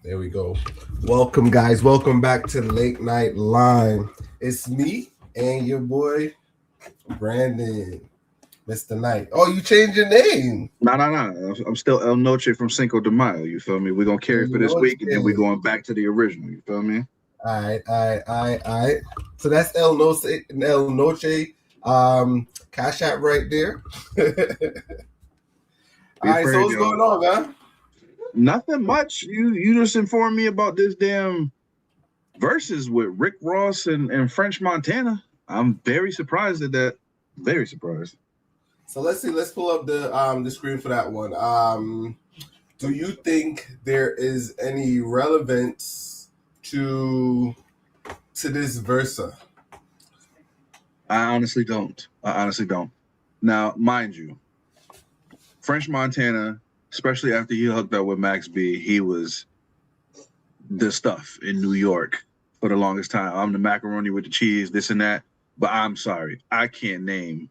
There we go. Welcome, guys. Welcome back to Late Night Line. It's me and your boy, Brandon, Mr. Knight. Oh, you changed your name. No. I'm still El Noche from Cinco de Mayo. You feel me? We're going to carry for this week, and then we're going back to the original. You feel me? All right. So that's El Noche, Cash App right there. All right, so what's going on, man? Nothing much. You just informed me about this damn Verzuz with Rick Ross and French Montana. I'm very surprised at that. Very surprised. So let's see. Let's pull up the screen for that one. Do you think there is any relevance to this Versa? I honestly don't. Now, mind you, French Montana, especially after he hooked up with Max B, he was the stuff in New York for the longest time. I'm the macaroni with the cheese, this and that. But I'm sorry, I can't name,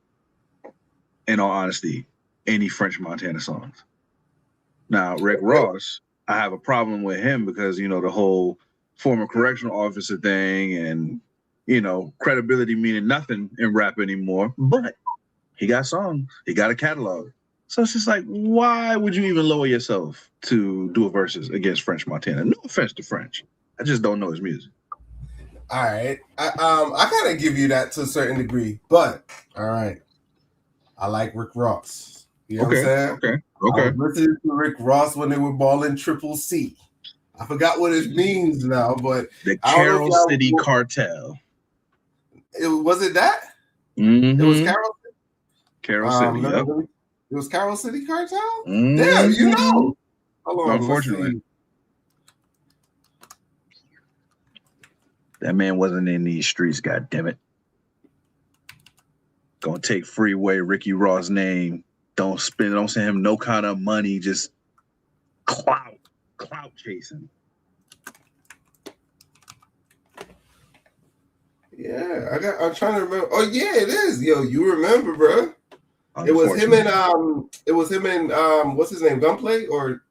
in all honesty, any French Montana songs. Now, Rick Ross, I have a problem with him because, you know, the whole former correctional officer thing and, you know, credibility meaning nothing in rap anymore. But he got songs. He got a catalog. So it's just like, why would you even lower yourself to do a versus against French Montana? No offense to French. I just don't know his music. All right. I kind of give you that to a certain degree. But, all right, I like Rick Ross. You know what I'm saying? Okay. I was listening to Rick Ross when they were balling Triple C. I forgot what it means now, but the Carol City Cartel. Was it that? Mm-hmm. It was Carol City? Carol City, yep. It was Carol City Cartel? Mm-hmm. Damn, you know. Hold on, unfortunately. That man wasn't in these streets, goddammit. Gonna take Freeway, Ricky Ross' name. Don't send him no kind of money, just clout chasing. Yeah, I'm trying to remember. Oh yeah, it is. Yo, you remember, bro? It was him and what's his name, Gunplay or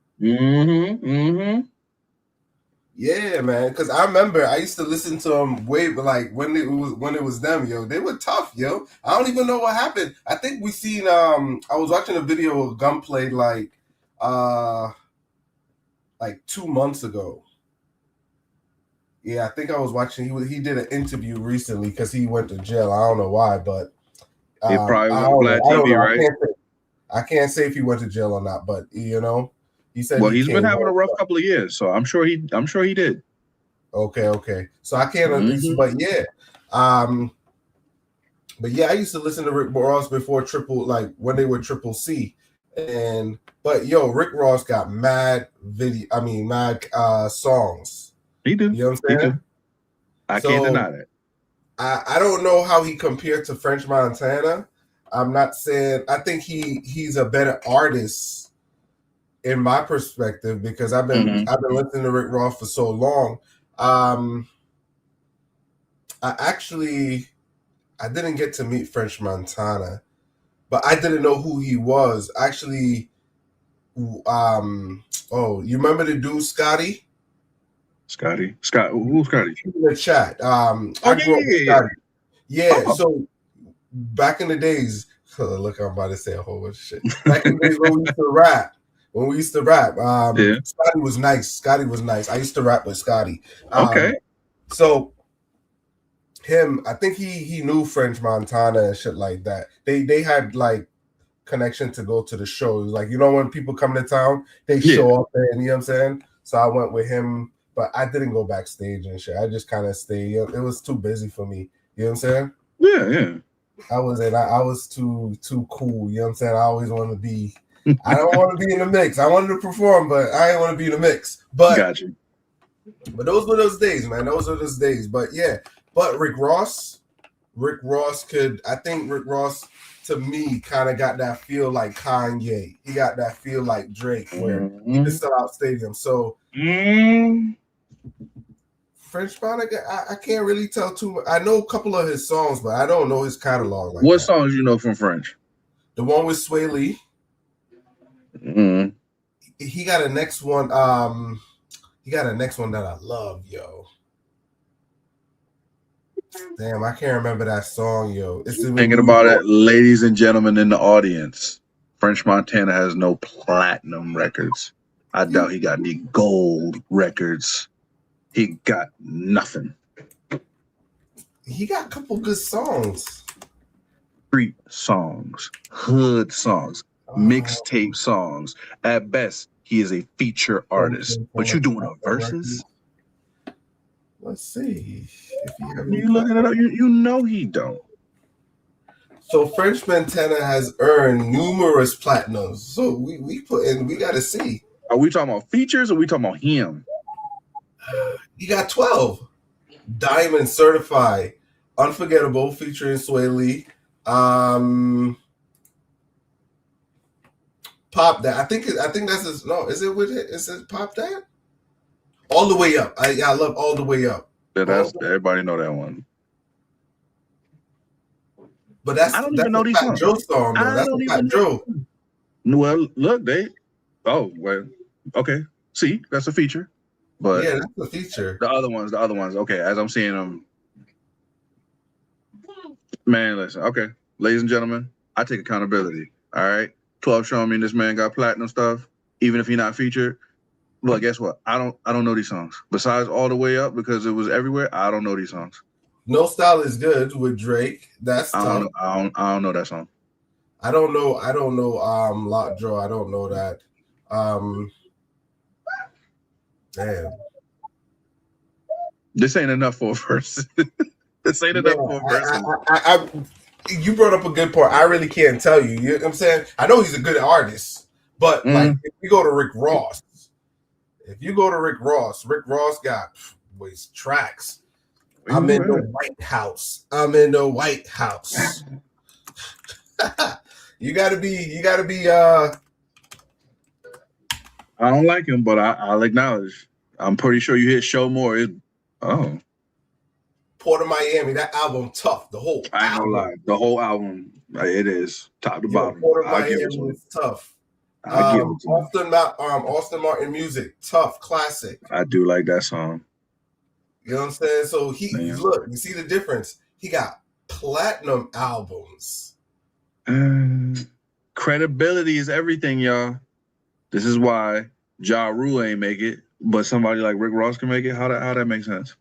Yeah, man. Because I remember I used to listen to them way, like when it was them, yo. They were tough, yo. I don't even know what happened. I think we seen. I was watching a video of Gunplay like 2 months ago. Yeah, I think I was watching. He did an interview recently because he went to jail. I don't know why, but he probably was on Black TV, right? I can't say if he went to jail or not, but you know. He said he's been having a rough couple of years, so I'm sure he did. Okay. So I can't, but yeah, I used to listen to Rick Ross before when they were Triple C, but Rick Ross got mad songs. He do. You know what I'm saying? I can't deny that. I don't know how he compared to French Montana. I'm not saying I think he's a better artist. In my perspective, because I've been listening to Rick Ross for so long, I didn't get to meet French Montana, but I didn't know who he was. Actually, you remember the dude Scotty? Who's Scotty? In the chat. Yeah. So back in the days, look, I'm about to say a whole bunch of shit. Back in the days when we used to rap. Scotty was nice. I used to rap with Scotty. Okay. So him, I think he knew French Montana and shit like that. They had like connection to go to the shows. Like, you know, when people come to town, they show up there, and you know what I'm saying? So I went with him, but I didn't go backstage and shit. I just kind of stayed. It was too busy for me. You know what I'm saying? Yeah. I was too cool. You know what I'm saying? I always wanted to be. I don't want to be in the mix. I wanted to perform, but I didn't want to be in the mix. But got you. But those were those days, man. Those are those days. But yeah. But Rick Ross to me kind of got that feel like Kanye. He got that feel like Drake, where he can sell out stadiums. So French Montana, I can't really tell too much. I know a couple of his songs, but I don't know his catalog. What songs you know from French? The one with Sway Lee. Mm-hmm. He got a next one. He got a next one that I love, yo. Damn, I can't remember that song, yo. It's in Thinking New about York. it, ladies and gentlemen in the audience, French Montana has no platinum records. I doubt he got any gold records. He got nothing. He got a couple good songs. Street songs, hood songs, mixtape songs. At best, he is a feature artist. But you doing a Verzuz? Let's see. If You looking it up? You know he don't. So French Montana has earned numerous platinums. So we put in. We got to see. Are we talking about features or are we talking about him? He got 12. Diamond Certified, Unforgettable featuring Sway Lee. Pop That. I think that's his. No, is it with it? Is it Pop That? All the Way Up. I love All the Way Up. Yeah, that's everybody know that one. But that's I don't even know these songs. Joe song though. That's a Fat Joe. Well, look, okay. See, that's a feature. But yeah, that's a feature. The other ones. Okay, as I'm seeing them, man. Listen, okay, ladies and gentlemen, I take accountability. All right, 12 showing me this man got platinum stuff, even if he's not featured. Look, guess what? I don't know these songs. Besides All the Way Up, because it was everywhere. I don't know these songs. No Style Is Good with Drake. That's tough. I don't know that song. I don't know. Lockjaw. I don't know that. Damn. This ain't enough for a verse. This ain't enough for a verse. You brought up a good point. I really can't tell you. You know what I'm saying? I know he's a good artist, but like if you go to Rick Ross, Rick Ross got his tracks. I'm in the White House. You gotta be I don't like him, but I'll acknowledge. I'm pretty sure you hit Show More. Port of Miami, that album tough. The whole I ain't gonna lie. The whole album, it is top to bottom. Port of Miami is tough. I give it to Austin Martin music, tough, classic. I do like that song. You know what I'm saying? So look, you see the difference. He got platinum albums. Credibility is everything, y'all. This is why Ja Rule ain't make it, but somebody like Rick Ross can make it. How that make sense?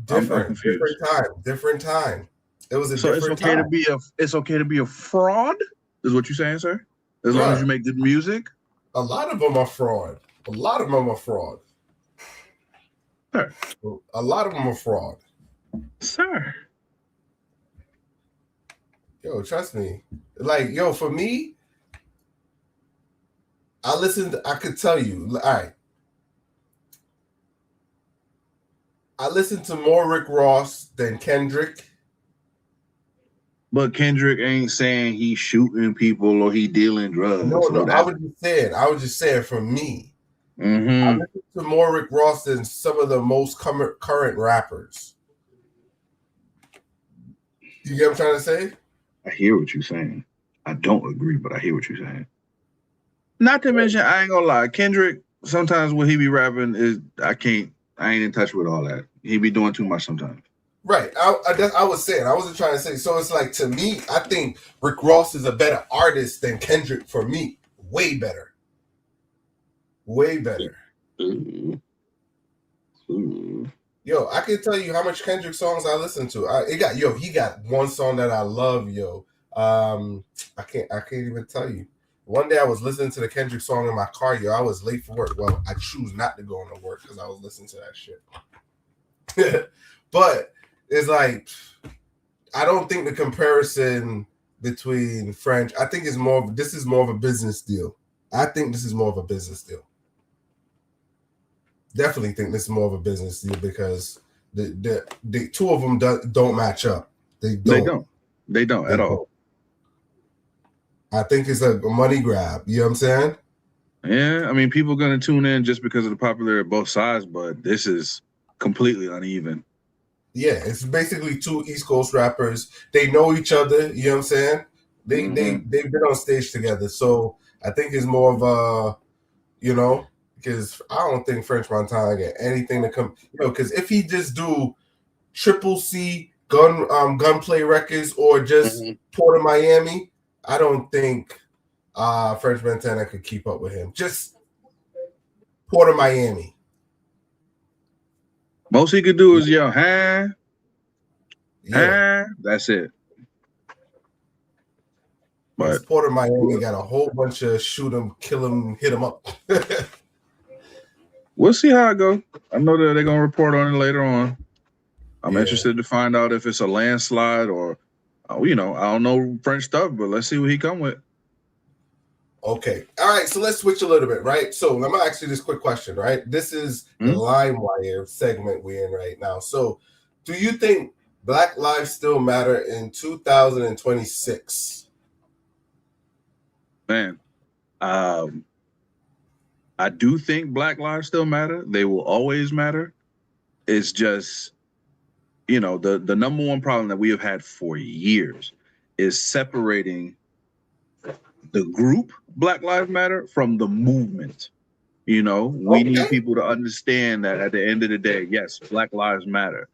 Different time. It was so different it's okay time. It's okay to be a fraud, is what you're saying, sir? As long as you make good music. A lot of them are fraud. Sir. A lot of them are fraud. Sir. Yo, trust me. Like, yo, for me, I could tell you, all right. I listened to more Rick Ross than Kendrick. But Kendrick ain't saying he's shooting people or he dealing drugs. No, I was just saying for me. Mm-hmm. I listen to more Rick Ross than some of the most current rappers. You get what I'm trying to say? I hear what you're saying. I don't agree, but I hear what you're saying. Not to mention, I ain't gonna lie, Kendrick, sometimes when he be rapping, I ain't in touch with all that. He be doing too much sometimes. Right. I was saying, I wasn't trying to say. So it's like, to me, I think Rick Ross is a better artist than Kendrick for me. Way better. Ooh. Yo, I can tell you how much Kendrick songs I listen to. He got one song that I love, yo. I can't even tell you. One day I was listening to the Kendrick song in my car, yo. I was late for work. Well, I choose not to go into work because I was listening to that shit. But it's like, I don't think the comparison between French, I think this is more of a business deal. Definitely think this is more of a business deal because the two of them don't match up. They don't at all. I think it's a money grab. You know what I'm saying? Yeah, I mean, people are going to tune in just because of the popularity of both sides, but this is completely uneven. Yeah, it's basically two East Coast rappers. They know each other. You know what I'm saying? They've been on stage together. So I think it's more of a, because I don't think French Montana get anything to come. Because if he just do Triple C gunplay records or just Port of Miami, I don't think French Montana could keep up with him. Just Port of Miami. Most he could do is yell, huh? Yeah. That's it. But Port of Miami got a whole bunch of shoot him, kill him, hit him up. We'll see how it goes. I know that they're gonna report on it later on. I'm interested to find out if it's a landslide or, I don't know French stuff, but let's see what he come with. Okay. All right. So let's switch a little bit, right? So let me ask you this quick question, right? This is the LimeWire segment we're in right now. So do you think Black lives still matter in 2026? Man, I do think Black lives still matter. They will always matter. It's just, the number one problem that we have had for years is separating the group Black Lives Matter from the movement. We need people to understand that at the end of the day, yes, Black lives matter.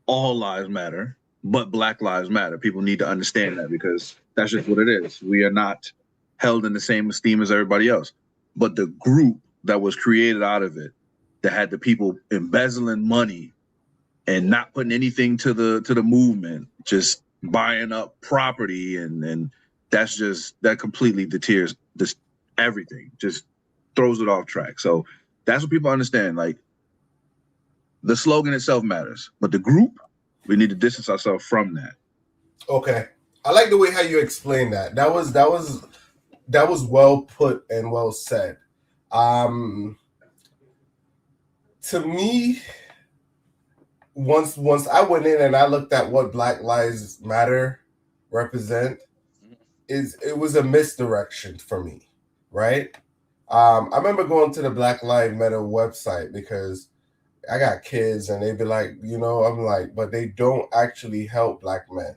All lives matter, but Black lives matter. People need to understand that because that's just what it is. We are not held in the same esteem as everybody else. But the group that was created out of it, that had the people embezzling money and not putting anything to the movement, just buying up property, and that completely deters this everything, just throws it off track. So that's what people understand. Like, the slogan itself matters, but the group, we need to distance ourselves from that. Okay, I like the way how you explained that. That was well put and well said. To me, once I went in and I looked at what Black Lives Matter represent, it was a misdirection for me, right? I remember going to the Black Lives Matter website because I got kids and they'd be like, I'm like, but they don't actually help Black men.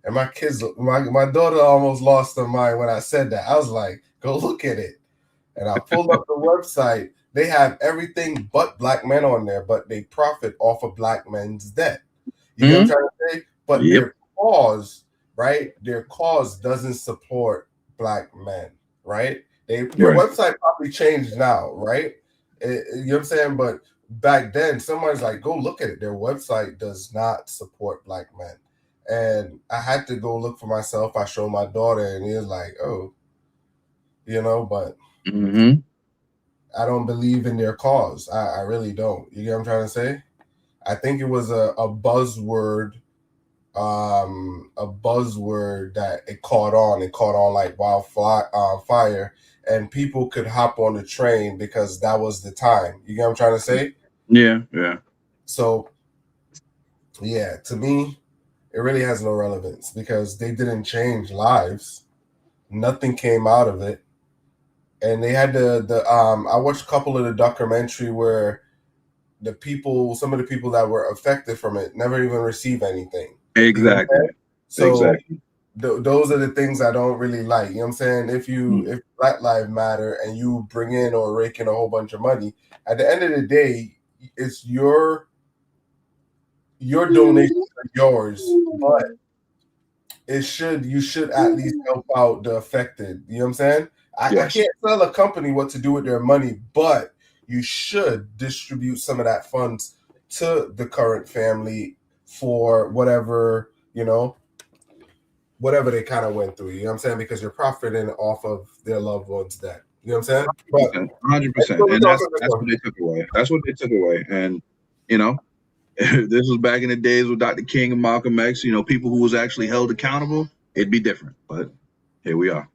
And my kids, my daughter almost lost her mind when I said that. I was like, go look at it. And I pulled up the website. They have everything but Black men on there, but they profit off of Black men's debt. You know what I'm trying to say? But their cause, right? Their cause doesn't support Black men, right? Their website probably changed now, right? You know what I'm saying? But back then, somebody's like, go look at it. Their website does not support Black men. And I had to go look for myself. I showed my daughter, and he was like, oh, but I don't believe in their cause. I really don't. You get what I'm trying to say? I think it was a buzzword, that it caught on. It caught on like wildfire, and people could hop on the train because that was the time. You get what I'm trying to say? Yeah. So, yeah, to me, it really has no relevance because they didn't change lives. Nothing came out of it. And they had I watched a couple of the documentary where some of the people that were affected from it never even received anything. Exactly. So those are the things I don't really like. You know what I'm saying? If Black Lives Matter and you bring in or rake in a whole bunch of money, at the end of the day, it's your donations are yours, but you should at least help out the affected. You know what I'm saying? I can't tell a company what to do with their money, but you should distribute some of that funds to the current family for whatever, whatever they kind of went through. You know what I'm saying? Because you're profiting off of their loved ones' debt. You know what I'm saying? 100%. And that's what they took away. That's what they took away. And, this was back in the days with Dr. King and Malcolm X, people who was actually held accountable, it'd be different. But here we are.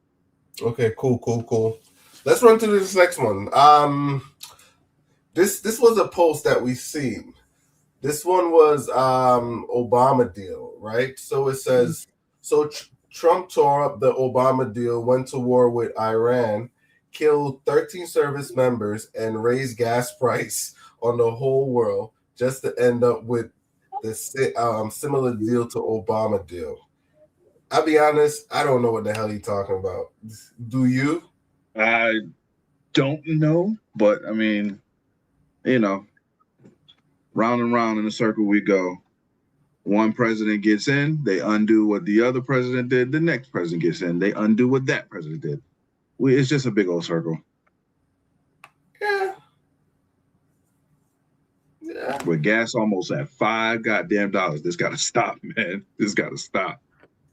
Okay, cool. Let's run to this next one. This was a post that we seen. This one was Obama deal, right? So it says, Trump tore up the Obama deal, went to war with Iran, killed 13 service members, and raised gas price on the whole world just to end up with the similar deal to Obama deal. I'll be honest, I don't know what the hell he's talking about. Do you? don't know, but I mean, round and round in a circle we go. One president gets in, they undo what the other president did. The next president gets in, they undo what that president did. It's just a big old circle. Yeah. With gas almost at $5 goddamn. This got to stop, man. This got to stop.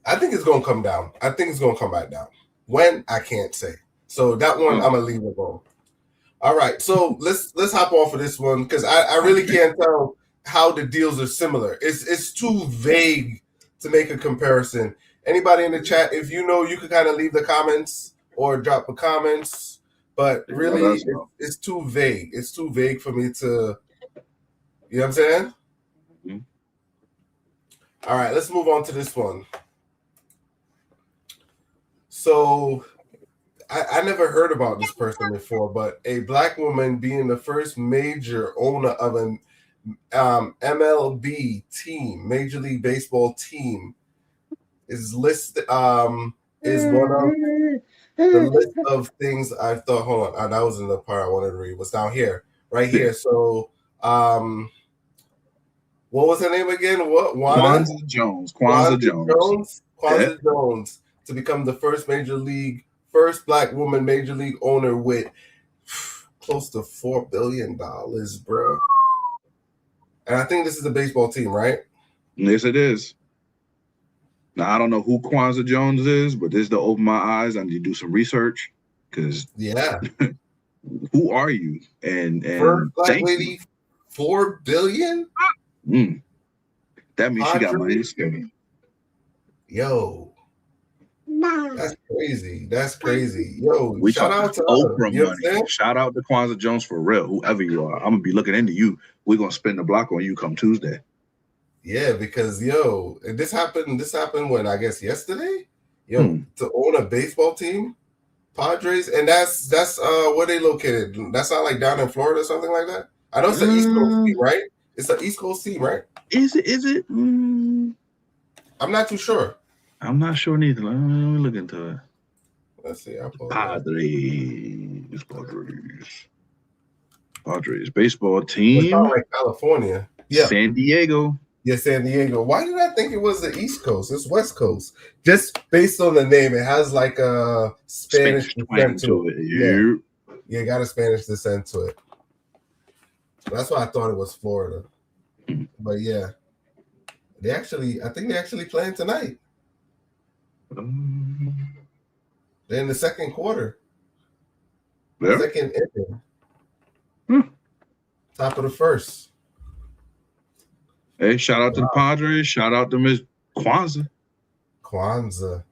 I think it's going to come down. I think it's going to come back down. When? I can't say. So that one, I'm going to leave it alone. All right. So let's hop off of this one because I really can't tell how the deals are similar. It's too vague to make a comparison. Anybody in the chat, if you know, you could kind of leave the comments or drop the comments. But really, it's too vague. It's too vague for me to, you know what I'm saying? Mm-hmm. All right, let's move on to this one. So I never heard about this person before, but a Black woman being the first major owner of an MLB team, Major League Baseball team, is listed is one of the list of things I thought. Hold on, that wasn't the part I wanted to read. What's down here, right here? So, what was her name again? What? Kwanzaa Jones. Kwanzaa Jones to become the first Black woman Major League owner with close to $4 billion, bro. And I think this is a baseball team, right? Yes, it is. Now, I don't know who Kwanzaa Jones is, but this to open my eyes. I need to do some research because who are you? And first Black lady, $4 billion? That means she got money to spend. Yo. That's crazy. Yo, we shout out to Oprah money. Shout out to Kwanzaa Jones for real, whoever you are. I'm gonna be looking into you. We're gonna spin the block on you come Tuesday. Yeah, because this happened when, I guess, yesterday. To own a baseball team, Padres, and that's where they located. That's not like down in Florida or something like that. I know it's an East Coast team, right? It's an East Coast team, right? Is it? I'm not too sure. I'm not sure neither. Let me look into it. Let's see. Padres baseball team. It's not like California. Yeah. San Diego. Yeah, San Diego. Why did I think it was the East Coast? It's West Coast. Just based on the name, it has like a Spanish descent to it. Yeah, got a Spanish descent to it. That's why I thought it was Florida. But yeah, I think they actually playing tonight. They're in the second quarter. Yeah. Second inning. Top of the first. Hey, shout out to the Padres. Shout out to Miss Kwanzaa. Kwanzaa.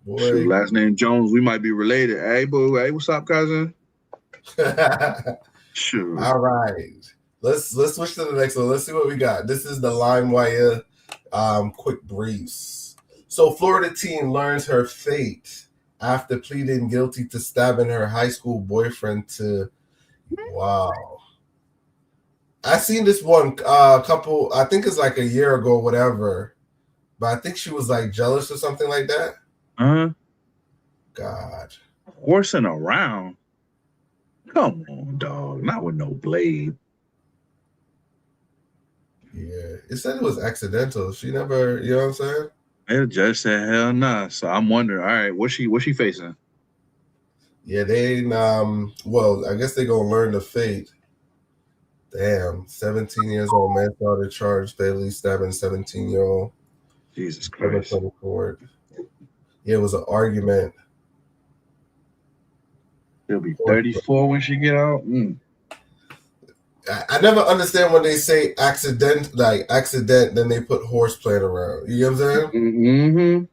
Boy. Shoot, last name Jones. We might be related. Hey, boo. Hey, what's up, cousin? Sure. All right. Let's switch to the next one. Let's see what we got. This is the LimeWire quick briefs. So Florida teen learns her fate after pleading guilty to stabbing her high school boyfriend to wow. I seen this one couple, I think it's like a year ago, whatever. But I think she was like jealous or something like that. God. Horsing around. Come on, dog. Not with no blade. Yeah. It said it was accidental. She never, you know what I'm saying? The judge said hell nah. So I'm wondering, all right, what's she facing? Yeah, they well, I guess they gonna learn the fate. Damn, 17 years old man started charged fatally stabbing 17-year-old. Jesus Christ. Yeah, it was an argument. She'll be 34 when she get out. I never understand when they say accident, then they put horse playing around. You know what I'm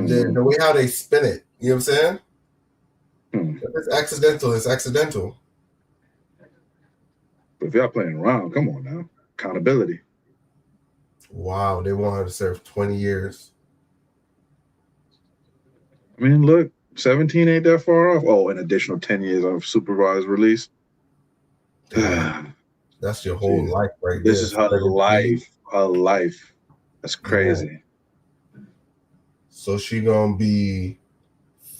saying? The way how they spin it. You know what I'm saying? If it's accidental, it's accidental. But if y'all playing around, come on now. Accountability. Wow, they want her to serve 20 years. I mean, look, 17 ain't that far off. Oh, an additional 10 years of supervised release. That's your whole life right there. This is her life. Her life. That's crazy. So she gonna be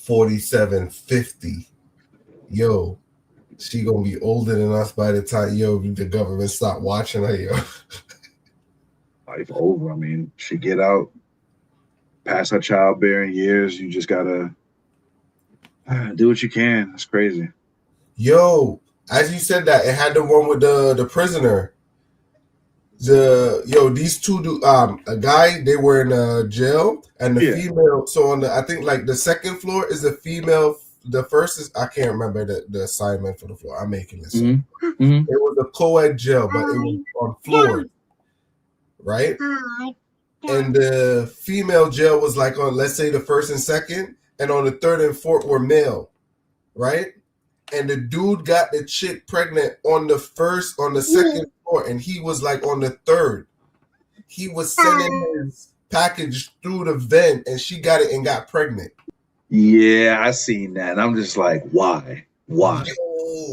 4750. Yo, she gonna be older than us by the time the government stop watching her. Yo, life over. I mean, she get out past her childbearing years. You just gotta do what you can. That's crazy. Yo, as you said that, it had the one with the prisoner. These two a guy, they were in jail, and the female. So on I think like the second floor is the female. The first is, I can't remember the assignment for the floor. I'm making this up. It was a co-ed jail, but it was on floors, right? And the female jail was like on, let's say, the first and second, and on the third and fourth were male, right? And the dude got the chick pregnant on the second floor, and he was like on the third. He was sending his package through the vent, and she got it and got pregnant. Yeah, I seen that. And I'm just like, why? Why?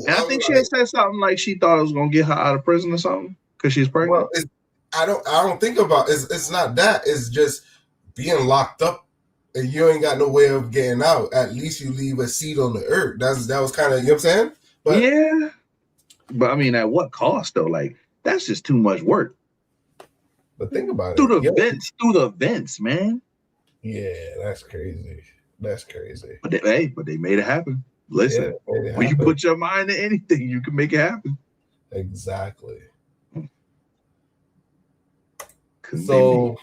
And I think she had said something like she thought it was gonna get her out of prison or something because she's pregnant. Well, I don't think about it's not that. It's just being locked up and you ain't got no way of getting out. At least you leave a seat on the earth. That was kind of, you know what I'm saying? But yeah. But I mean, at what cost though? Like, that's just too much work. But think about through the vents, man. Yeah, that's crazy. That's crazy. But they made it happen. Listen, when you put your mind to anything, you can make it happen. Exactly. So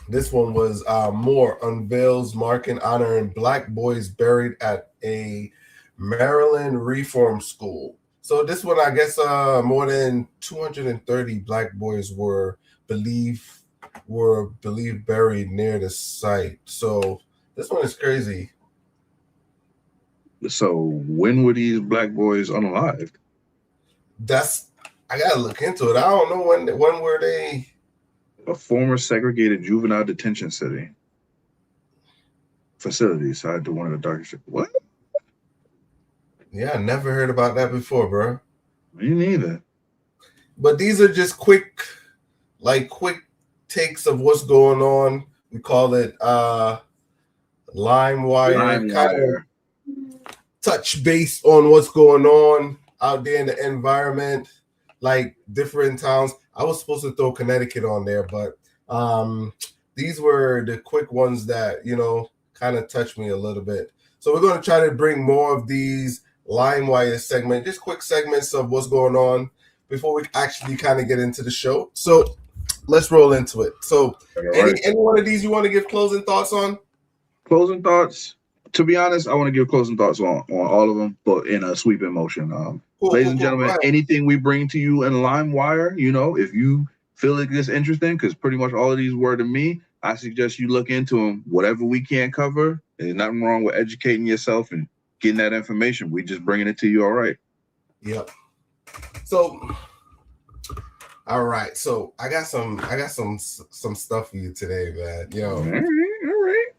this one was Moore unveils marking honoring Black boys buried at a Maryland reform school. So this one, I guess, more than 230 Black boys were believed buried near the site. So this one is crazy. So when were these Black boys unalived? I gotta look into it. I don't know when were they. A former segregated juvenile detention facility side to one of the darkest. What? Yeah, I never heard about that before, bro. Me neither. But these are just quick takes of what's going on. We call it LimeWire. Kind of touch base on what's going on out there in the environment, like different towns. I was supposed to throw Connecticut on there, but these were the quick ones that, kind of touched me a little bit. So we're going to try to bring more of these LimeWire segments, just quick segments of what's going on before we actually kind of get into the show. So let's roll into it. So any one of these you want to give closing thoughts on? Closing thoughts? To be honest, I want to give closing thoughts on all of them, but in a sweeping motion. Ladies and gentlemen, anything we bring to you in LimeWire, if you feel like this interesting, because pretty much all of these were to me, I suggest you look into them. Whatever we can't cover, there's nothing wrong with educating yourself and getting that information. We just bringing it to you, all right? Yep. So, all right. So I got some stuff for you today, man. Yo. All right.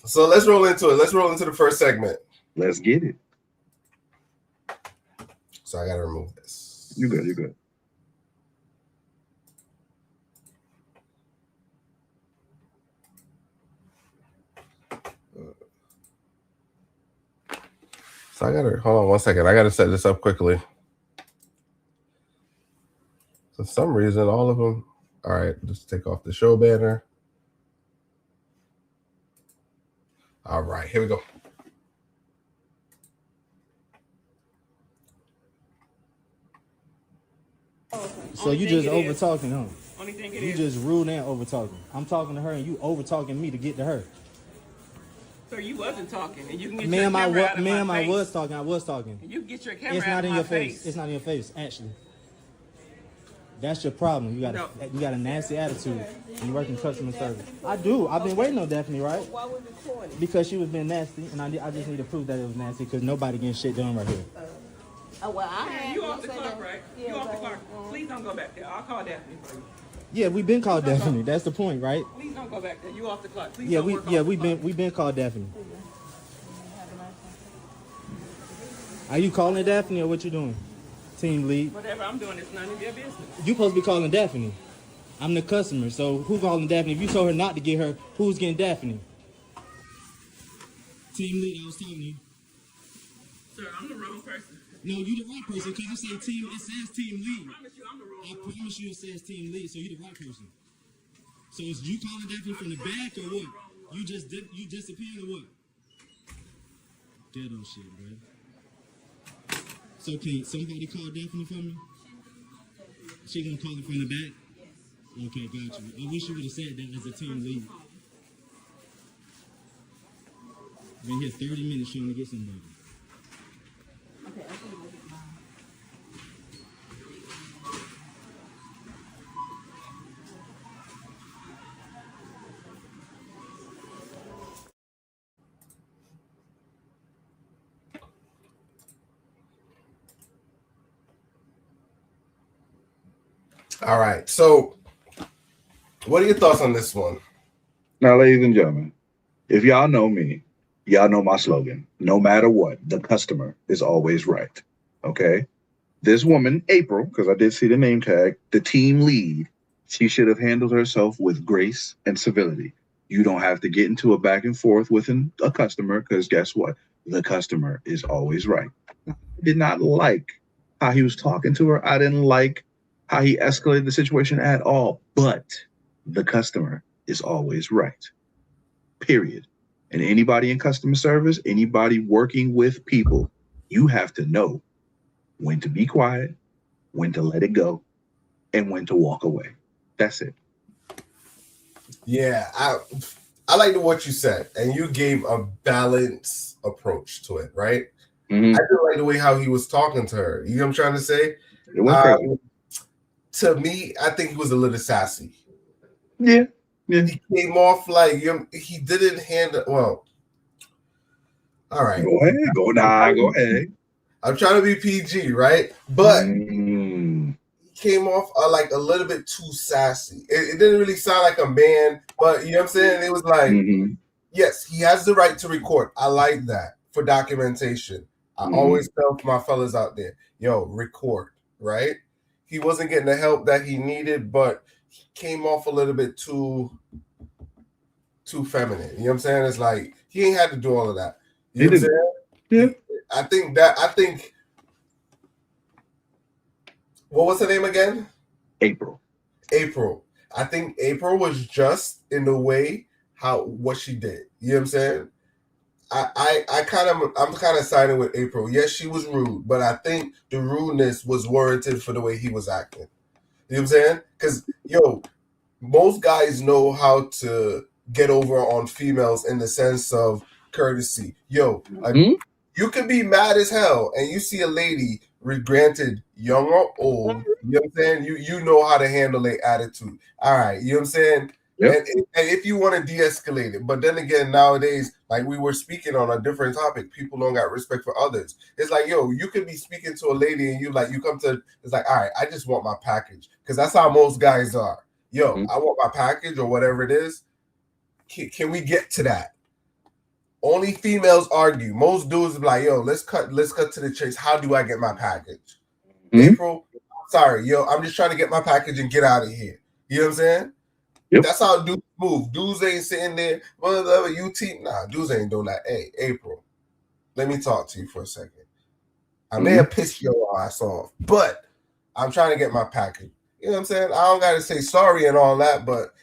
So let's roll into it. Let's roll into the first segment. Let's get it. So I gotta remove this. You're good. So I gotta hold on one second. I gotta set this up quickly. For some reason, all of them. All right, just take off the show banner. All right, here we go. So you just over talking, huh? You just rude and over talking. I'm talking to her and you over talking me to get to her. So you wasn't talking, and you can get your camera out of my face. I was talking. And you can get your camera It's out not of in my your face. face. It's not in your face, actually. That's your problem. You got a nasty attitude. And you work in customer service. I do. I've been waiting on Daphne, right? Why was it recording? Because she was being nasty, and I just need to prove that it was nasty because nobody getting shit done right here. You off the clock, right? You off the clock. Please don't go back there. I'll call Daphne for you. Yeah, we've been called Daphne. That's the point, right? Please don't go back there. You off the clock. Please we've been called Daphne. Are you calling Daphne or what you doing? Team lead. Whatever I'm doing, it's none of your business. You supposed to be calling Daphne. I'm the customer, so who calling Daphne? If you told her not to get her, who's getting Daphne? Team lead, I was talking to you. Sir, I'm the wrong person. No, you the right person because you say team. It says team lead. I promise you I'm the wrong I promise you it says team lead, so you the right person. So is you calling Daphne from the back or what? You disappearing or what? Ghetto shit, bro. So can somebody call Daphne for me? She gonna call it from the back? Okay, got you. I wish you would have said that as a team lead. Been here 30 minutes trying to get somebody. Okay, I think look at mine. All right. So, what are your thoughts on this one? Now, ladies and gentlemen, if y'all know me, y'all know my slogan. No matter what, the customer is always right. Okay? This woman, April, because I did see the name tag, the team lead, she should have handled herself with grace and civility. You don't have to get into a back and forth with a customer because guess what? The customer is always right. I did not like how he was talking to her. I didn't like how he escalated the situation at all. But the customer is always right. Period. And anybody in customer service, anybody working with people, you have to know when to be quiet, when to let it go, and when to walk away. That's it. Yeah, I like what you said, and you gave a balanced approach to it, right? Mm-hmm. I do like the way how he was talking to her. You know what I'm trying to say? It went crazy. To me, I think he was a little sassy. Yeah. He came off like he didn't handle well. All right, Go ahead. I'm trying to be PG, right? But he came off like a little bit too sassy. It didn't really sound like a man, but you know what I'm saying? It was like, yes, he has the right to record. I like that for documentation. I always tell my fellas out there, yo, record, right? He wasn't getting the help that he needed, but he came off a little bit too feminine. You know what I'm saying? It's like he ain't had to do all of that. You know what I'm saying? Yeah. I think what was her name again? April. I think April was just in the way what she did. You know what I'm saying? I'm kind of siding with April. Yes, she was rude, but I think the rudeness was warranted for the way he was acting. You know what I'm saying? Because most guys know how to get over on females in the sense of courtesy. You could be mad as hell and you see a lady, granted young or old, you know what I'm saying? You know how to handle their attitude. All right, you know what I'm saying? Yep. And if you want to de-escalate it, but then again, nowadays, like we were speaking on a different topic, people don't got respect for others. It's like, you could be speaking to a lady and you come to, it's like, all right, I just want my package. Because that's how most guys are. I want my package or whatever it is. Can we get to that? Only females argue. Most dudes be like, let's cut to the chase. How do I get my package? April, sorry, I'm just trying to get my package and get out of here. You know what I'm saying? Yep. That's how dudes move. Dudes ain't sitting there, whatever you teach. Nah, dudes ain't doing that. Hey, April, let me talk to you for a second. I may have pissed your ass off, but I'm trying to get my package. You know what I'm saying? I don't got to say sorry and all that, but,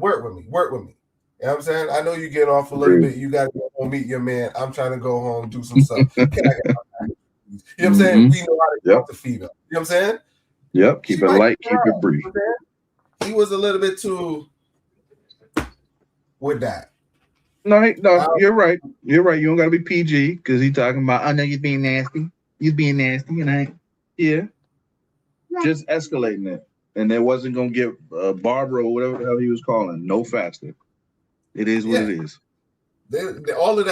work with me. You know what I'm saying? I know you get off a little bit. You got to go meet your man. I'm trying to go home, do some stuff. Can I get my package? You know what I'm saying? We know how to talk to female. You know what I'm saying? Yep. Keep it light, keep it brief. He was a little bit too with that. No, you're right. You don't got to be PG because he's talking about, I know you're being nasty. You're being nasty, and just escalating it. And it wasn't going to get Barbara or whatever the hell he was calling no faster. It is what it is. All of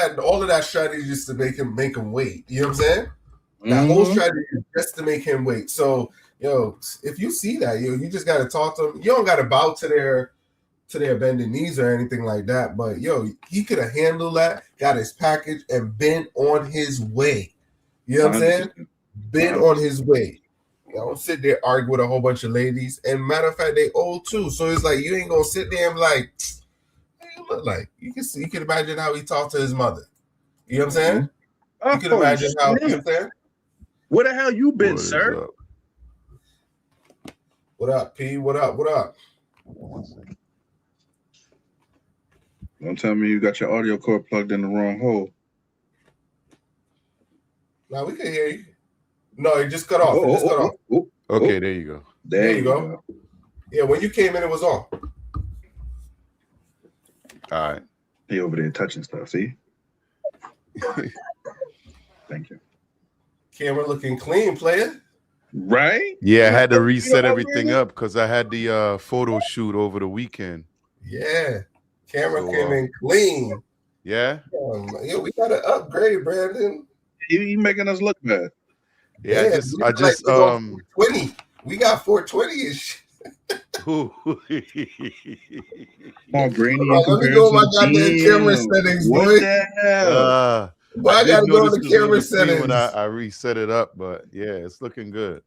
that strategy just to make him wait. You know what I'm saying? That whole strategy is just to make him wait. So, if you see that, you just got to talk to them. You don't got to bow to their bending knees or anything like that. But he could have handled that, got his package, and been on his way. You know what I'm saying? Been on his way. Don't sit there argue with a whole bunch of ladies. And matter of fact, they old too. So it's like you ain't gonna sit there and be like, hey, you look like you can imagine how he talked to his mother. You know what I'm saying? You can imagine how, you know what I'm saying? Where the hell you been, What is sir? up? What up, P? What up? What up? Don't tell me you got your audio cord plugged in the wrong hole. Now we can hear you. No, it just cut off. It just cut off. Okay, there you go. There you go. Yeah, when you came in, it was on. All right. He over there touching stuff. See? Thank you. Camera looking clean, player. Right? Yeah, I had to reset everything up because I had the photo shoot over the weekend. Yeah, camera came in clean. Yeah. Yeah, we got to upgrade, Brandon. You making us look bad. Yeah, I just 420. We got 420 ish. Oh, Granny. Let me go on my goddamn camera settings, what boy. The hell? But I gotta go on the camera settings when I reset it up, but yeah, it's looking good.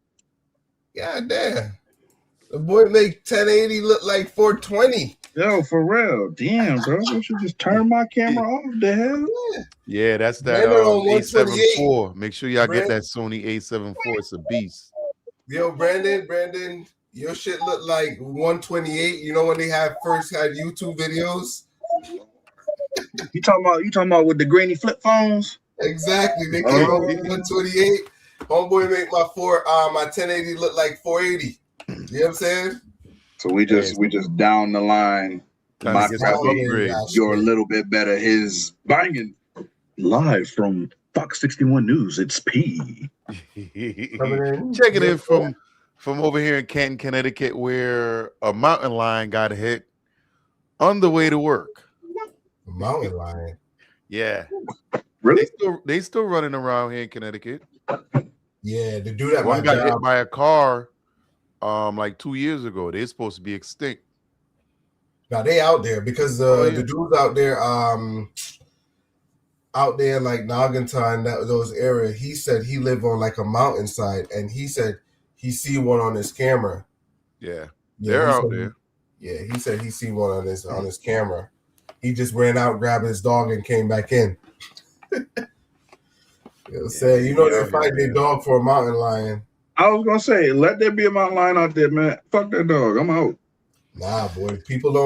God damn. The boy make 1080 look like 420. Yo, for real. Damn, bro. I should just turn my camera off. The hell? Yeah, that's that A7 IV. Make sure y'all get that Sony A7 IV. It's a beast. Yo, Brandon, your shit look like 128. You know when they first had YouTube videos? You talking about with the grainy flip phones? Exactly. They came out with 128. Homeboy make my 1080 look like 480. You know what I'm saying? So we just down the line. My you're a little bit better. His banging live from Fox 61 News. It's P. Checking in from over here in Canton, Connecticut, where a mountain lion got hit on the way to work. A mountain lion? Yeah. Really? They still running around here in Connecticut. Yeah, the dude that one got hit by a car like 2 years ago. They're supposed to be extinct. Now they out there because the dudes out there like Naganton, those areas. He said he lived on like a mountainside, and he said he see one on his camera. Yeah, they're out there. Yeah, he said he see one on his camera. He just ran out, grabbed his dog, and came back in. They're fighting their dog for a mountain lion. I was gonna say, let there be a mountain lion out there, man. Fuck that dog. I'm out. Nah, boy.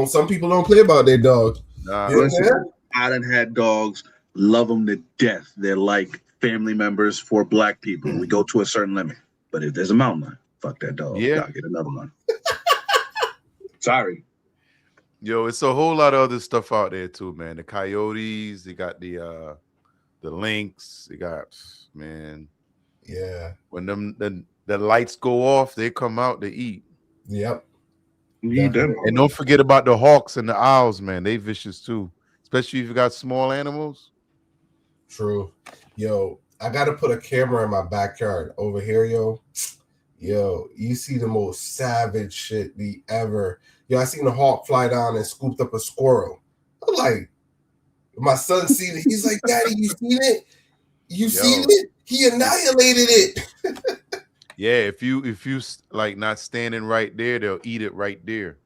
Some people don't play about their dog. Nah, listen, I done had dogs, love them to death. They're like family members for black people. We go to a certain limit. But if there's a mountain lion, fuck that dog. Yeah. Gotta get another one. Sorry. Yo, it's a whole lot of other stuff out there too, man. The coyotes, they got the lynx, they got, man. Yeah. When the lights go off, they come out to eat. Yep. And don't forget about the hawks and the owls, man. They vicious too, especially if you got small animals. True. Yo, I got to put a camera in my backyard over here, yo. Yo, you see the most savage shit ever. Yo, I seen a hawk fly down and scooped up a squirrel. I'm like, my son seen it. He's like, Daddy, you seen it? You seen it? He annihilated it. Yeah, if you like not standing right there, they'll eat it right there.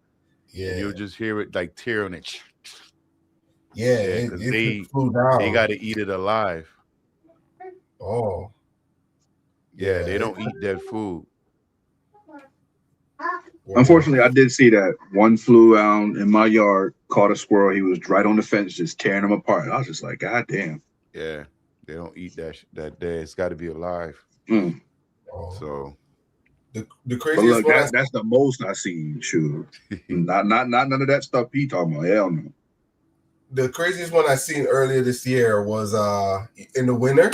Yeah, and you'll just hear it like tearing it. Yeah, it flew down. They got to eat it alive. Oh, yeah, they don't eat dead food. Unfortunately, I did see that. One flew out in my yard, caught a squirrel. He was right on the fence, just tearing them apart. I was just like, God damn. Yeah, they don't eat that day. It's got to be alive. Mm. So the craziest look, that's the most I seen. Sure, not none of that stuff he talking about. Hell no. The craziest one I seen earlier this year was in the winter.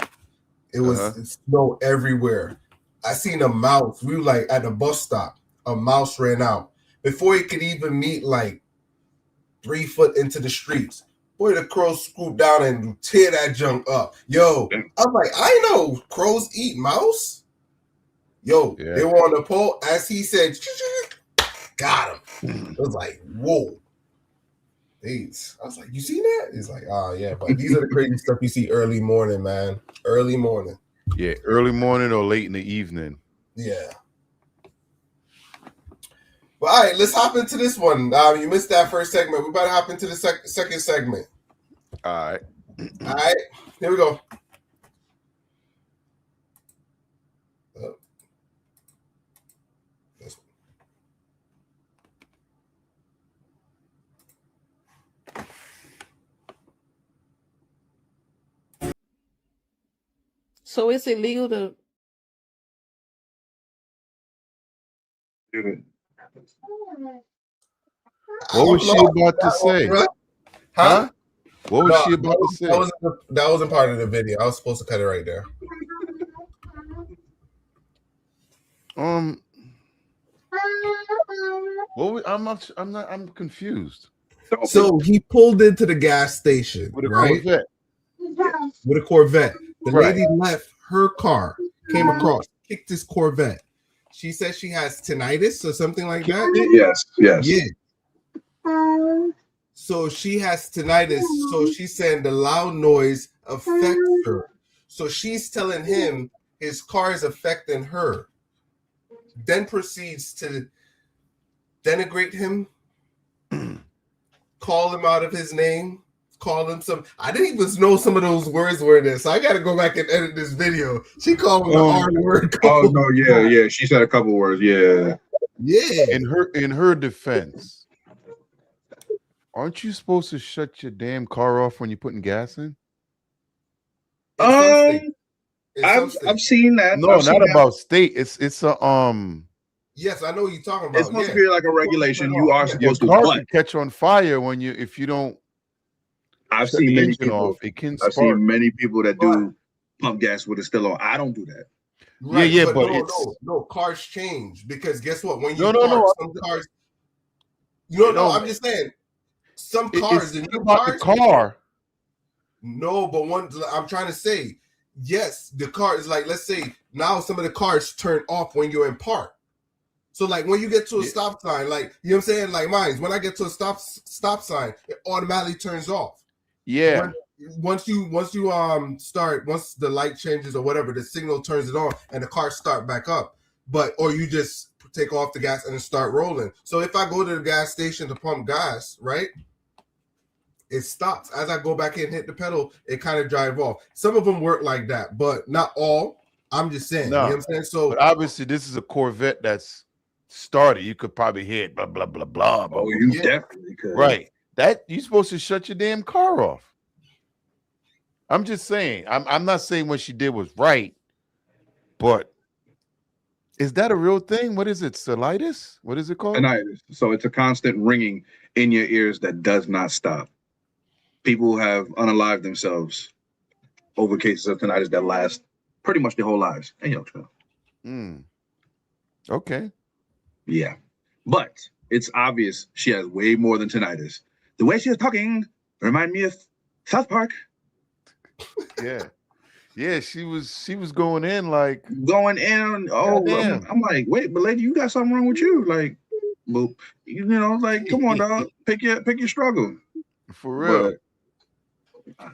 It was snow everywhere. I seen a mouse. We were like at the bus stop. A mouse ran out before he could even meet like 3 foot into the streets. Boy, the crows scooped down and tear that junk up. Yo, I'm like, I know crows eat mouse. Yo, they were on the pole. As he said, got him. It was like, whoa. I was like, you see that? He's like, oh, yeah. But these are the crazy stuff you see early morning, man. Early morning. Yeah, early morning or late in the evening. Yeah. Well, all right, let's hop into this one. You missed that first segment. We're about to hop into the second segment. All right. All right, here we go. So it's illegal to. What was she about to say? Huh? What was she about to say? That wasn't part of the video. I was supposed to cut it right there. I'm confused. So he pulled into the gas station With a right? Corvette. With a Corvette. The Right. lady left her car, came across, kicked his Corvette. She says she has tinnitus or something like that. Yes. Yeah. So she has tinnitus. So she's saying the loud noise affects her. So she's telling him his car is affecting her. Then proceeds to denigrate him, call him out of his name, call him some. I didn't even know some of those words were in this. So I got to go back and edit this video. She called him the R word. Oh no, yeah. She said a couple words. Yeah. In her defense, aren't you supposed to shut your damn car off when you're putting gas in? I've seen that. No, not about state. It's a Yes, I know what you're talking about. It's supposed to be like a regulation. You are supposed to. Your car But can catch on fire if you don't. I've seen many people. Off, it can I've spark. seen many people that do pump gas with it still on. I don't do that. Right, yeah, but it's no. Cars change because guess what? When you some cars. No. I'm just saying. Some cars, the new about cars, the car. No, but I'm trying to say, yes, the car is like, let's say now some of the cars turn off when you're in park. So like when you get to a stop sign, like you know what I'm saying, like mine, when I get to a stop sign, it automatically turns off. Yeah. Once the light changes or whatever, the signal turns it on and the car start back up. Or you just take off the gas and start rolling. So if I go to the gas station to pump gas, right? It stops. As I go back in and hit the pedal, it kind of drive off. Some of them work like that, but not all. I'm just saying. No. You know what I'm saying? So but obviously this is a Corvette that's started. You could probably hear it, blah, blah, blah, blah. Oh, you definitely could. Right. That you're supposed to shut your damn car off. I'm just saying. I'm not saying what she did was right, but is that a real thing? What is it? Tinnitus? What is it called? Tinnitus. So it's a constant ringing in your ears that does not stop. People have unalived themselves over cases of tinnitus that last pretty much their whole lives. And Okay. Yeah. But it's obvious she has way more than tinnitus. The way she was talking remind me of South Park. Yeah, she was going in like I'm like, wait, but lady, you got something wrong with you. Like, well, like, come on, dog. Pick your struggle. For real. But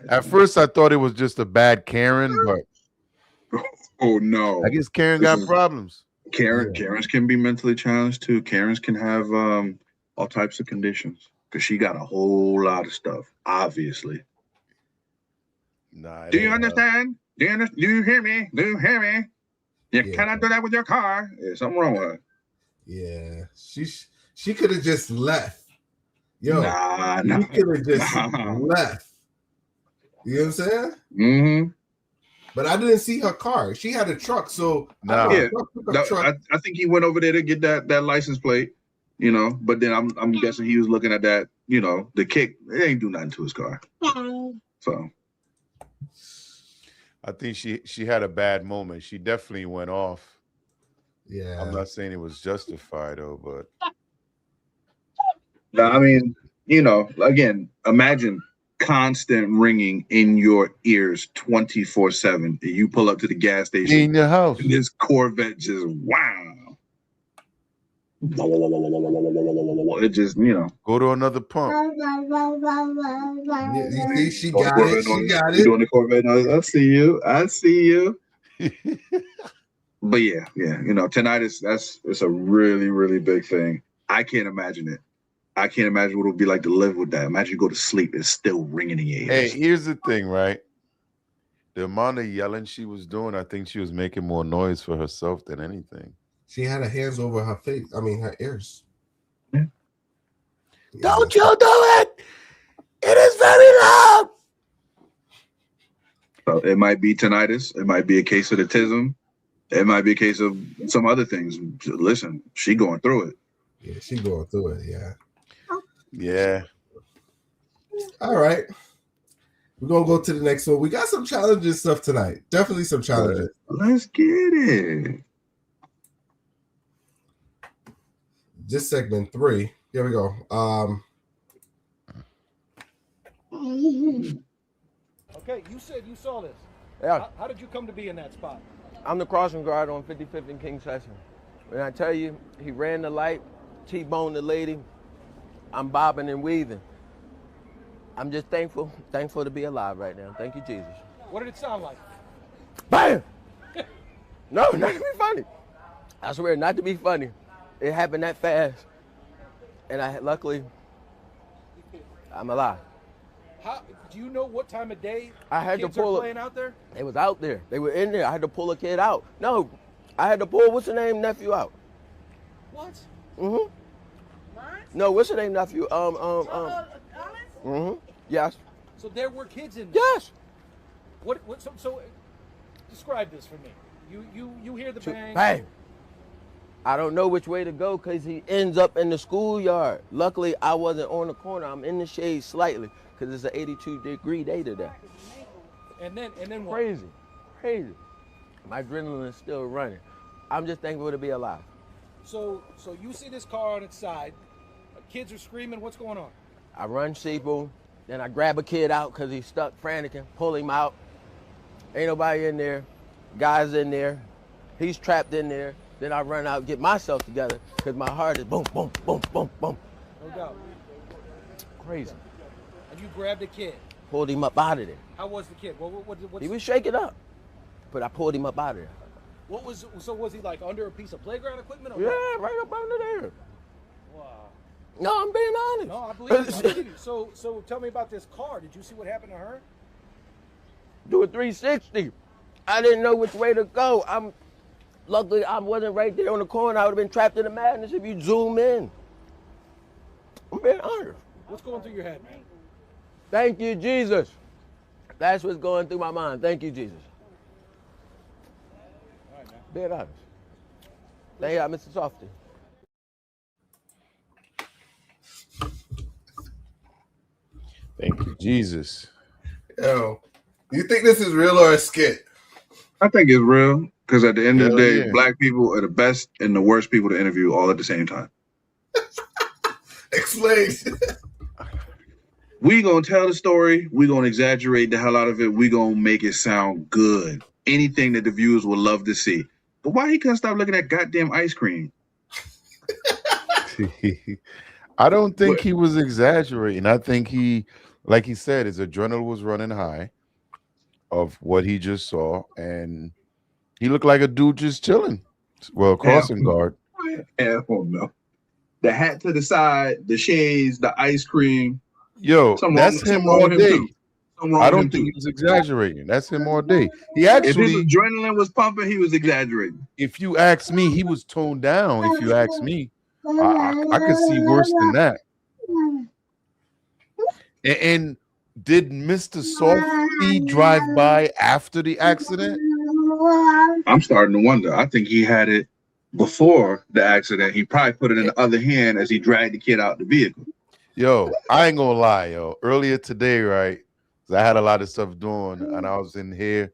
at first I thought it was just a bad Karen, but oh no. I guess Karen got problems. Karens can be mentally challenged too. Karens can have all types of conditions because she got a whole lot of stuff, obviously. Nah, do you understand? Do you hear me? Do you hear me? You cannot do that with your car. There's something wrong with her. Yeah, she could have just left. She could have just left. You know what I'm saying? Mm-hmm. But I didn't see her car. She had a truck, so I think he went over there to get that license plate, But then I'm guessing he was looking at that, the kick. It ain't do nothing to his car. So I think she had a bad moment. She definitely went off. Yeah, I'm not saying it was justified though, but no, I mean, again, imagine constant ringing in your ears 24/7. You pull up to the gas station in your house. And this Corvette just it just go to another pump. You see, she got it. She got it. Doing the Corvette noise. I see you. But yeah, tinnitus. It's a really, really big thing. I can't imagine it. I can't imagine what it would be like to live with that. Imagine you go to sleep, it's still ringing in your ears. Hey, here's the thing, right? The amount of yelling she was doing, I think she was making more noise for herself than anything. She had her hands over her face. I mean, her ears. Yeah. Don't you do it! It is very loud. So it might be tinnitus. It might be a case of the tism. It might be a case of some other things. Listen, she going through it. Yeah, she going through it. Yeah. Yeah. All right. We're going to go to the next one. We got some challenges stuff tonight. Definitely some challenges. Let's get it. This segment 3. Here we go. Okay, you said you saw this. Yeah, How did you come to be in that spot? I'm the crossing guard on 55th and King Session. When I tell you, he ran the light, T-boned the lady, I'm bobbing and weaving. I'm just thankful to be alive right now. Thank you, Jesus. What did it sound like? Bam! No, not to be funny. I swear, not to be funny. It happened that fast. And luckily, I'm alive. How do you know what time of day I had to kids are pull playing out there? They was out there. They were in there. I had to pull a kid out. No, I had to pull, what's the name, nephew out. What? Mm-hmm. No, what's the name, nephew? Mm-hmm. Yes. So there were kids in there. Yes. What so describe this for me. You hear the bang. Bang. I don't know which way to go because he ends up in the schoolyard. Luckily, I wasn't on the corner. I'm in the shade slightly because it's an 82-degree day today. And then what? Crazy. My adrenaline is still running. I'm just thankful to be alive. So you see this car on its side. Kids are screaming. What's going on? I run sheeple, then I grab a kid out because he's stuck franticing, pull him out. Ain't nobody in there. Guy's in there. He's trapped in there. Then I run out, get myself together because my heart is boom, boom, boom, boom, boom. No doubt. Crazy. And you grabbed a kid. Pulled him up out of there. How was the kid? What's He was shaking up, but I pulled him up out of there. was he like under a piece of playground equipment? Or Yeah, what? right up under there. Wow. No, I'm being honest. No, I believe you. So tell me about this car. Did you see what happened to her? Do a 360. I didn't know which way to go. Luckily, I wasn't right there on the corner. I would have been trapped in the madness if you zoom in. I'm being honest. What's going through your head, man? Thank you, Jesus. That's what's going through my mind. Thank you, Jesus. All right, man. Being honest. Thank you, Mr. Softy. Thank you, Jesus. Yo, you think this is real or a skit? I think it's real because at the end of the Hell day, yeah. black people are the best and the worst people to interview all at the same time. Explain. We gonna tell the story. We gonna exaggerate the hell out of it. We gonna make it sound good. Anything that the viewers would love to see. But why he couldn't stop looking at goddamn ice cream? I don't think he was exaggerating. I think he, like he said, his adrenaline was running high of what he just saw, and he looked like a dude just chilling. Well, crossing guard. Hell no. The hat to the side, the shades, the ice cream. Yo, that's him all day. I don't think he he was exaggerating. That's him all day. He If his actually, adrenaline was pumping, he was exaggerating. if you ask me, he was toned down. If you ask me, I could see worse than that. And did Mr. Softy drive by after the accident? I'm starting to wonder. I think he had it before the accident. He probably put it in the other hand as he dragged the kid out the vehicle. Yo, I ain't gonna lie, yo. Earlier today, right? 'Cause I had a lot of stuff doing, and I was in here,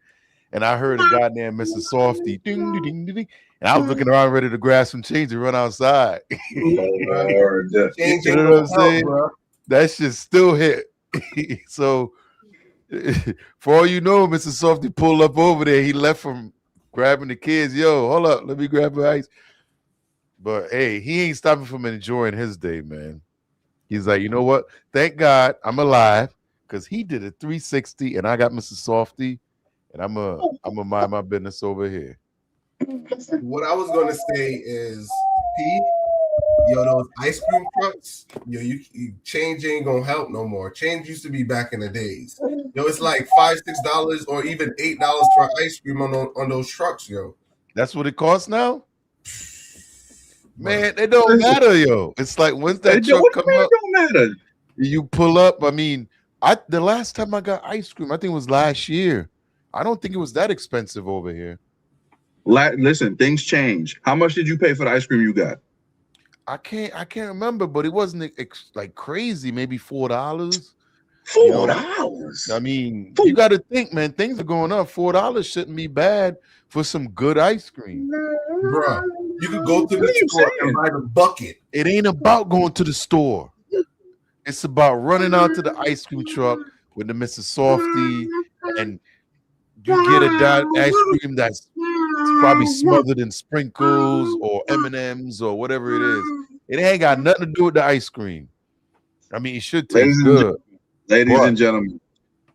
and I heard a guy named Mr. Softy, ding, ding, ding, ding, ding, and I was looking around ready to grab some change and run outside. Lord. Change You know what I'm saying? bro. That shit still hit. So, for all you know, Mr. Softy pulled up over there. He left from grabbing the kids. Yo, hold up, let me grab the ice. But hey, he ain't stopping from enjoying his day, man. He's like, you know what? Thank God I'm alive because he did a 360 and I got Mr. Softy, and I'm a mind my business over here. What I was going to say is Yo, those ice cream trucks, yo, change ain't gonna help no more. Change used to be back in the days. Yo, it's like $5, $6 or even $8 for ice cream on those trucks, yo. That's what it costs now? Man, it don't matter, yo. It's like once that truck What come do you mean up, it don't matter? you pull up. I mean, the last time I got ice cream, I think it was last year. I don't think it was that expensive over here. Listen, things change. How much did you pay for the ice cream you got? I can't remember, but it wasn't like crazy. Maybe $4. $4. I mean, you got to think, man. Things are going up. $4 shouldn't be bad for some good ice cream, Bruh. You could go to the store and buy the bucket. It ain't about going to the store. It's about running out to the ice cream truck with the Mr. Softy, and you get a ice cream that's probably smothered in sprinkles or M&Ms or whatever it is. It ain't got nothing to do with the ice cream. I mean, it should taste good. Ladies and gentlemen,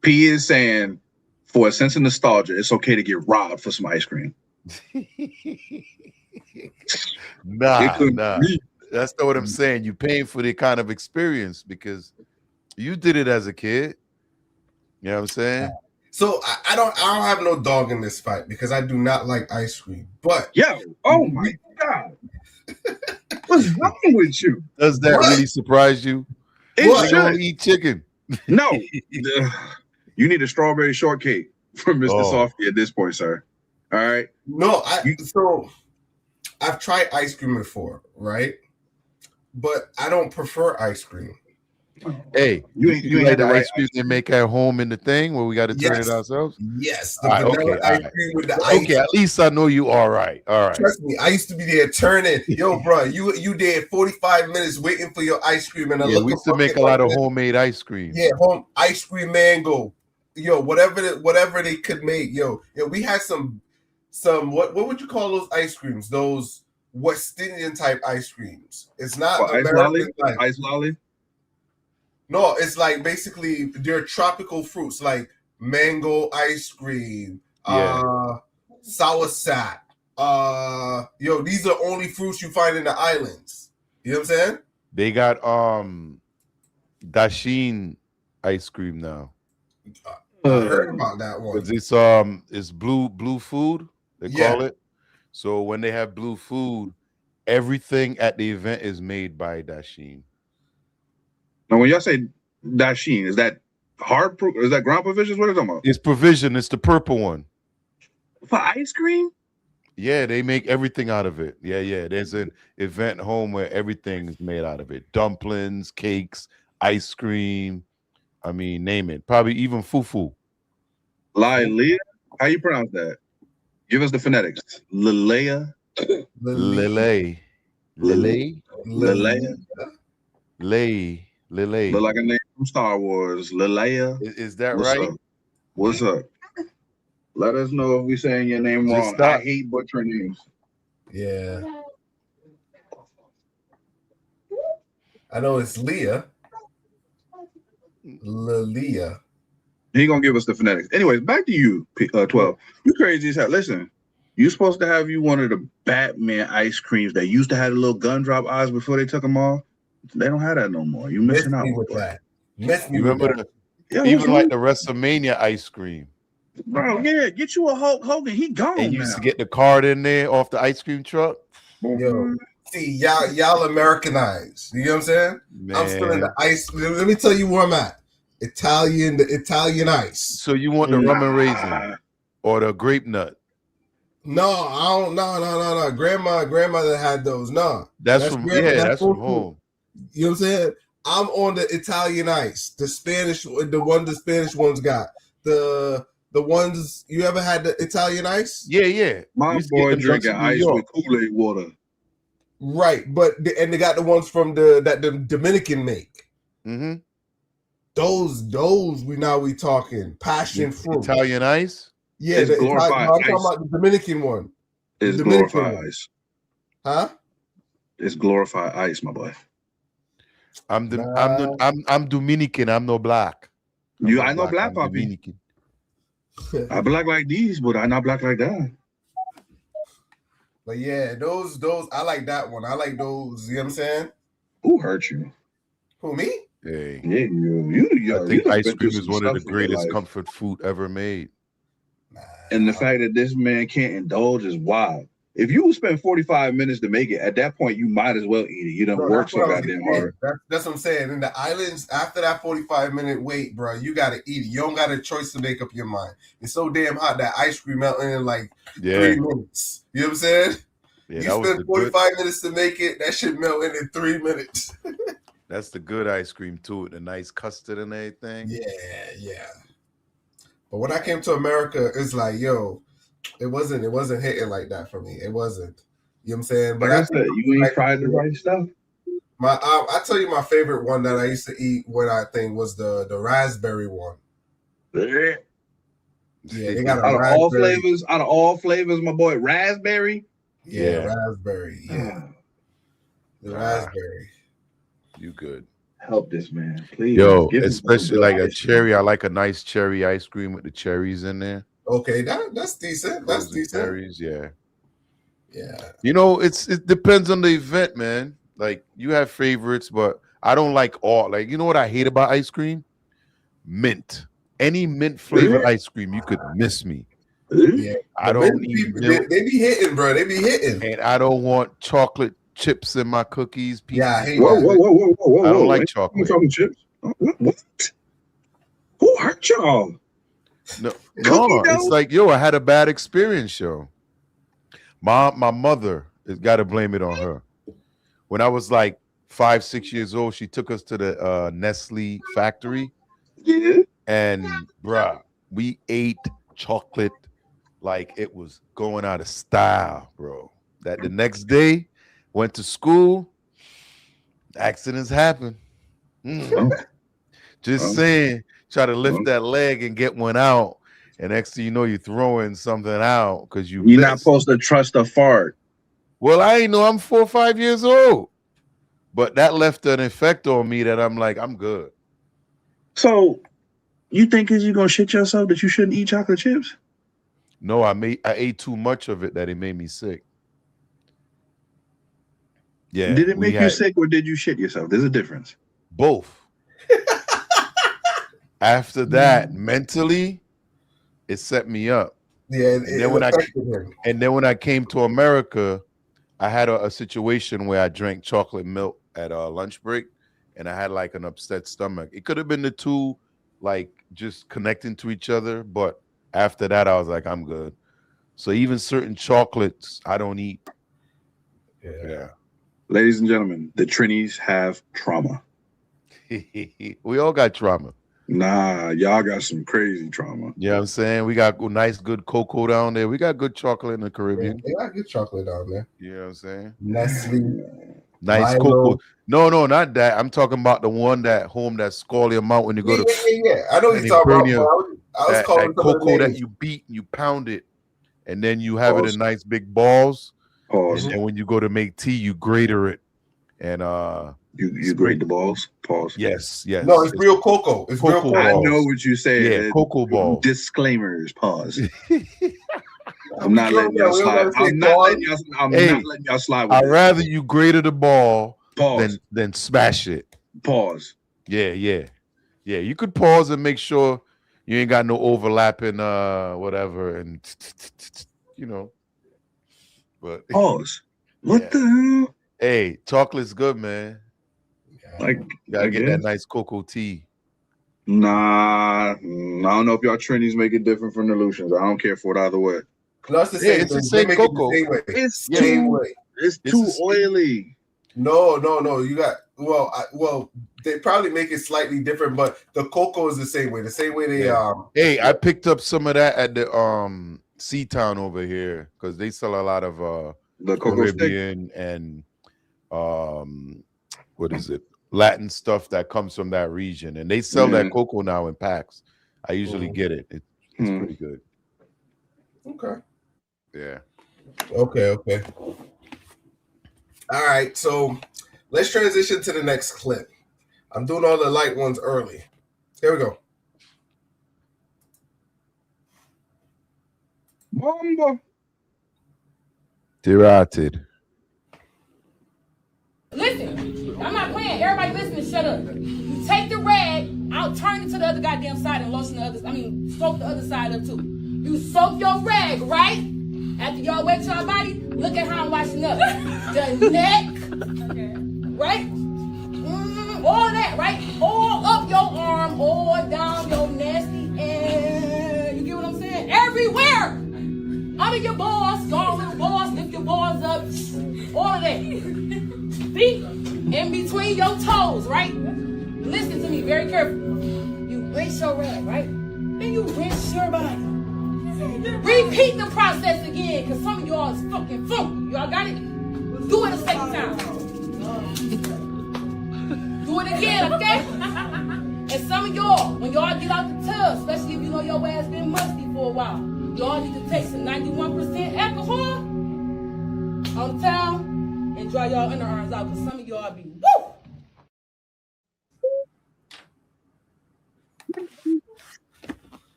P is saying, for a sense of nostalgia, it's okay to get robbed for some ice cream. Nah. That's not what I'm saying. You're paying for the kind of experience because you did it as a kid. You know what I'm saying? So I don't have no dog in this fight because I do not like ice cream. But oh my God. What's wrong with you? Does that really surprise you? It should. Don't eat chicken. No. You need a strawberry shortcake from Mr. Softy at this point, sir. All right. No, so I've tried ice cream before, right? But I don't prefer ice cream. Hey, you like the ice cream they make at home in the thing where we got to turn it ourselves? Yes, the vanilla ice cream with the ice. Okay, at least I know you all right. All right. Trust me, I used to be there turning. Yo, bro, you did 45 minutes waiting for your ice cream, and we used to make a lot of homemade ice cream. Yeah, home ice cream mango. Yo, whatever they could make. Yo, we had some what would you call those ice creams? Those West Indian type ice creams. It's not American ice lolly. No, it's like basically they're tropical fruits like mango ice cream, soursop. These are only fruits you find in the islands. You know what I'm saying? They got Dasheen ice cream now. I heard about that one. It's blue food, they call it. So when they have blue food, everything at the event is made by Dasheen. Now, when y'all say Dasheen, is that is that ground provisions? What are you talking about? It's provision. It's the purple one. For ice cream? Yeah, they make everything out of it. Yeah. There's an event home where everything is made out of it. Dumplings, cakes, ice cream. I mean, name it. Probably even fufu. Lilia? How you pronounce that? Give us the phonetics. Lilia? Lele. Look like a name from Star Wars. Lilia. Is that right? What's up? Let us know if we're saying your name wrong. I hate butchering names. Yeah. I know it's Leah. Lilia. He gonna give us the phonetics. Anyways, back to you, 12. You crazy as hell. Listen, you supposed to have you one of the Batman ice creams that used to have the little gun drop eyes before they took them off. They don't have that no more. You missing out with that. Remember even like the WrestleMania ice cream. Bro, get you a Hulk Hogan. He gone. And you used to get the card in there off the ice cream truck. Yo, see, y'all Americanized. You know what I'm saying? Man. I'm still in the ice. Let me tell you where I'm at. The Italian ice. So you want the rum and raisin or the grape nut? No, I don't. No. Grandmother had those. No, that's from home. You know what I'm saying? I'm on the Italian ice, the Spanish ones got the ones. You ever had the Italian ice? Yeah. My boy drinking ice with Kool-Aid water. Right, but they got the ones from that the Dominican make. Mm-hmm. Those we talking passion fruit. Italian ice. Yeah, I'm talking about the Dominican one. It's glorified ice. Huh? It's glorified ice, my boy. I'm Dominican. I'm no black. I know black, I'm Dominican. I black like these, but I'm not black like that. But yeah, those I like that one. I like those. You know what I'm saying? Who hurt you? Who, me? Hey, Yeah, you I think done ice been through cream is some one of the stuff in your greatest life. comfort food ever made. And the fact that this man can't indulge is wild. If you would spend 45 minutes to make it, at that point, you might as well eat it. You don't Bro, work that's so what I was goddamn getting hard. at. That's what I'm saying. In the islands, after that 45-minute wait, bro, you gotta eat it. You don't got a choice to make up your mind. It's so damn hot that ice cream melting in like 3 minutes. You know what I'm saying? Yeah, You that was spend the 45 minutes to make it, that shit melting in 3 minutes. That's the good ice cream too, the nice custard and everything. Yeah. But when I came to America, it's like, yo, it wasn't hitting like that for me. It wasn't. You know what I'm saying? But Like I said, you ain't tried the right stuff. I tell you, my favorite one that I used to eat when I think was the raspberry one. Yeah, they got a out raspberry. Out of all flavors, my boy, raspberry. Yeah, raspberry. Yeah, the Ah, raspberry. you good. Help this man, please. Yo, Give him some especially good like a ice cream. cherry. I like a nice cherry ice cream with the cherries in there. Okay, that's decent. That's Frozen decent. cherries, yeah. You know, it depends on the event, man. Like you have favorites, but I don't like all. Like you know what I hate about ice cream? Mint. Any mint flavored ice cream, you could miss me. Yeah, I don't need milk. They be hitting, bro. They be hitting. And I don't want chocolate chips in my cookies. Pieces Yeah, I hate whoa, I don't like Ain't chocolate. Chocolate chips. What? Who hurt y'all? No, it's like, yo, I had a bad experience, yo. My mother has got to blame it on her. When I was like 5, 6 years old, she took us to the Nestle factory. Yeah. And bruh, we ate chocolate like it was going out of style, bro. That the next day, went to school, accidents happen. Just saying, try to lift that leg and get one out. And next thing you know, you're throwing something out because you're not supposed to trust a fart. Well, I ain't know I'm 4 or 5 years old. But that left an effect on me that I'm like, I'm good. So you think is you gonna shit yourself that you shouldn't eat chocolate chips? No, I ate too much of it that it made me sick. Yeah. Did it make you sick or did you shit yourself? There's a difference. Both. After that, mentally, it set me up. Yeah, and then when I came to America, I had a situation where I drank chocolate milk at a lunch break, and I had like an upset stomach. It could have been the two, like just connecting to each other, but after that, I was like, I'm good. So even certain chocolates, I don't eat. Yeah. Ladies and gentlemen, the Trinis have trauma. We all got trauma. Nah, y'all got some crazy trauma. Yeah, I'm saying we got nice, good cocoa down there. We got good chocolate in the Caribbean. They got good chocolate down there. You know what I'm saying? Nestle. Nice cocoa. No, not that. I'm talking about the one that scald your mouth when you go to. Yeah. I know you're talking about. I was calling that cocoa that you beat and you pound it, and then you have it in nice big balls. Pause. And then when you go to make tea, you grater it, and you grate the balls. Pause. Yes. No, it's real cocoa. It's real cocoa. I know what you said. Yeah, cocoa balls. Disclaimers. Pause. I'm not letting y'all slide. I'm not letting y'all slide with I'd rather you grater the ball pause than smash it. Pause. Yeah. You could pause and make sure you ain't got no overlapping whatever, and you know. But pause. What the hell? Hey, chocolate's good, man. Like you gotta get that nice cocoa tea. Nah, I don't know if y'all Trinis make it different from the Lucians. I don't care for it either way. No, it's the same. It's the same cocoa. It's too oily. No. You got they probably make it slightly different, but the cocoa is the same way. The same way they Hey, I picked up some of that at the Sea Town over here because they sell a lot of the Caribbean and what is it? Latin stuff that comes from that region, and they sell that cocoa now in packs. I usually get it. It's pretty good. Okay. Yeah. Okay. All right, so let's transition to the next clip. I'm doing all the light ones early. Here we go. Bomba. Derotted. Listen, I'm not playing. Everybody listen, shut up. You take the rag out, turn it to the other goddamn side and lotion the other. Soak the other side up too. You soak your rag, right? After y'all wet your body, look at how I'm washing up. The neck, right? All that, right? All up your arm, all down your nasty ass. You get what I'm saying? Everywhere. Under your balls, y'all little balls, lift your balls up. All of that. See? In between your toes, right? Listen to me very carefully. You rinse your rag, right? Then you rinse your body. Repeat the process again, because some of y'all is fucking funky. Y'all got it? Do it a second time. Do it again, okay? And some of y'all, when y'all get out the tub, especially if you know your ass been musty for a while, y'all need to take some 91% alcohol on the towel and dry y'all underarms out, because some of y'all be woo!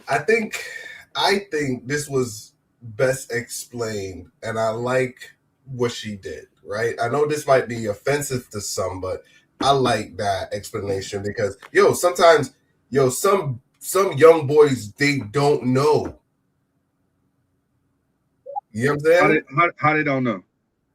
I think this was best explained, and I like what she did, right? I know this might be offensive to some, but I like that explanation because sometimes some young boys, they don't know. You know what I'm saying? How they don't know?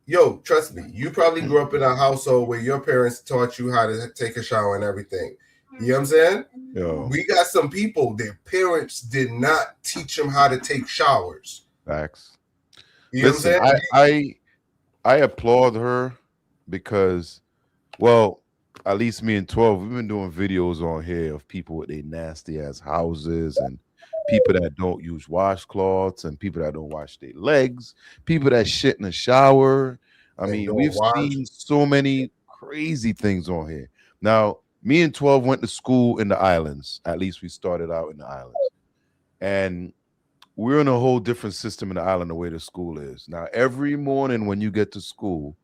Yo, trust me, you probably grew up in a household where your parents taught you how to take a shower and everything. You know what I'm saying? Yo. We got some people, their parents did not teach them how to take showers. Facts. You know Listen, what I'm saying? I applaud her because, well, at least me and 12, we've been doing videos on here of people with their nasty ass houses and people that don't use washcloths and people that don't wash their legs, people that shit in the shower. I mean, we've seen so many crazy things on here. Now, me and 12 went to school in the islands. At least we started out in the islands. And we're in a whole different system in the island the way the school is. Now, every morning when you get to school,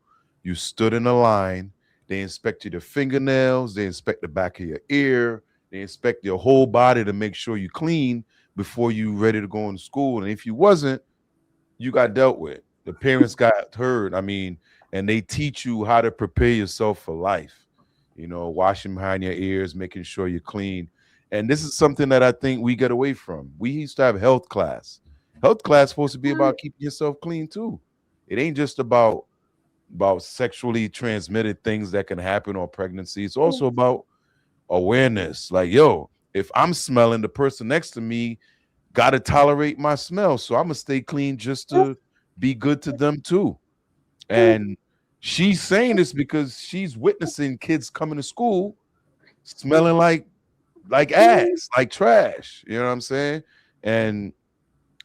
you stood in a line. They inspect your fingernails. They inspect the back of your ear. They inspect your whole body to make sure you're clean before you ready to go into school. And if you wasn't, you got dealt with. The parents got heard. I mean, and they teach you how to prepare yourself for life. Washing behind your ears, making sure you're clean. And this is something that I think we get away from. We used to have health class. Health class supposed to be about keeping yourself clean too. It ain't just about sexually transmitted things that can happen or pregnancy. It's also about awareness. Like, yo, if I'm smelling, the person next to me got to tolerate my smell. So I'm going to stay clean just to be good to them too. And she's saying this because she's witnessing kids coming to school smelling like ass, like trash. You know what I'm saying? And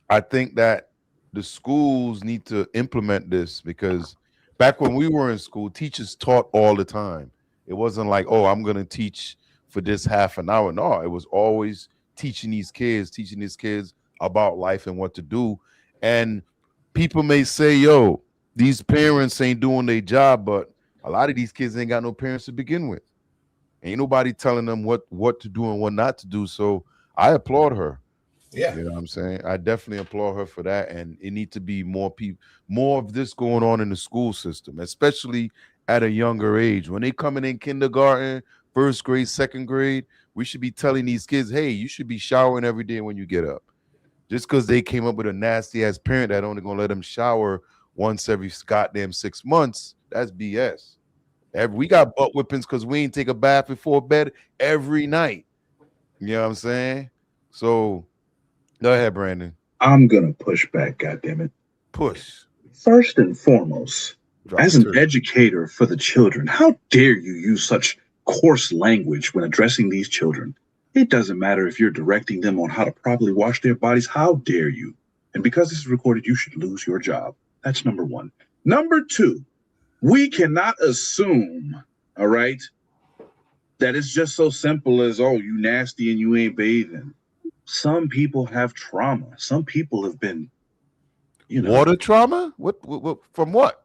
I think that the schools need to implement this because back when we were in school, teachers taught all the time. It wasn't like, oh, I'm going to teach for this half an hour. No, it was always teaching these kids about life and what to do. And people may say, yo, these parents ain't doing their job, but a lot of these kids ain't got no parents to begin with. Ain't nobody telling them what to do and what not to do. So I applaud her. Yeah. You know what I'm saying? I definitely applaud her for that. And it needs to be more of this going on in the school system, especially at a younger age. When they coming in kindergarten, first grade, second grade, we should be telling these kids, hey, you should be showering every day when you get up. Just because they came up with a nasty ass parent that only gonna let them shower once every goddamn 6 months, that's BS. We got butt whippings because we ain't take a bath before bed every night. You know what I'm saying? So go ahead, Brandon. I'm gonna push back, goddammit. Push. First and foremost, as an educator for the children, how dare you use such coarse language when addressing these children? It doesn't matter if you're directing them on how to properly wash their bodies. How dare you? And because this is recorded, you should lose your job. That's number one. Number two, we cannot assume, all right, that it's just so simple as, oh, you nasty and you ain't bathing. Some people have trauma. Some people have been, water trauma? What from what?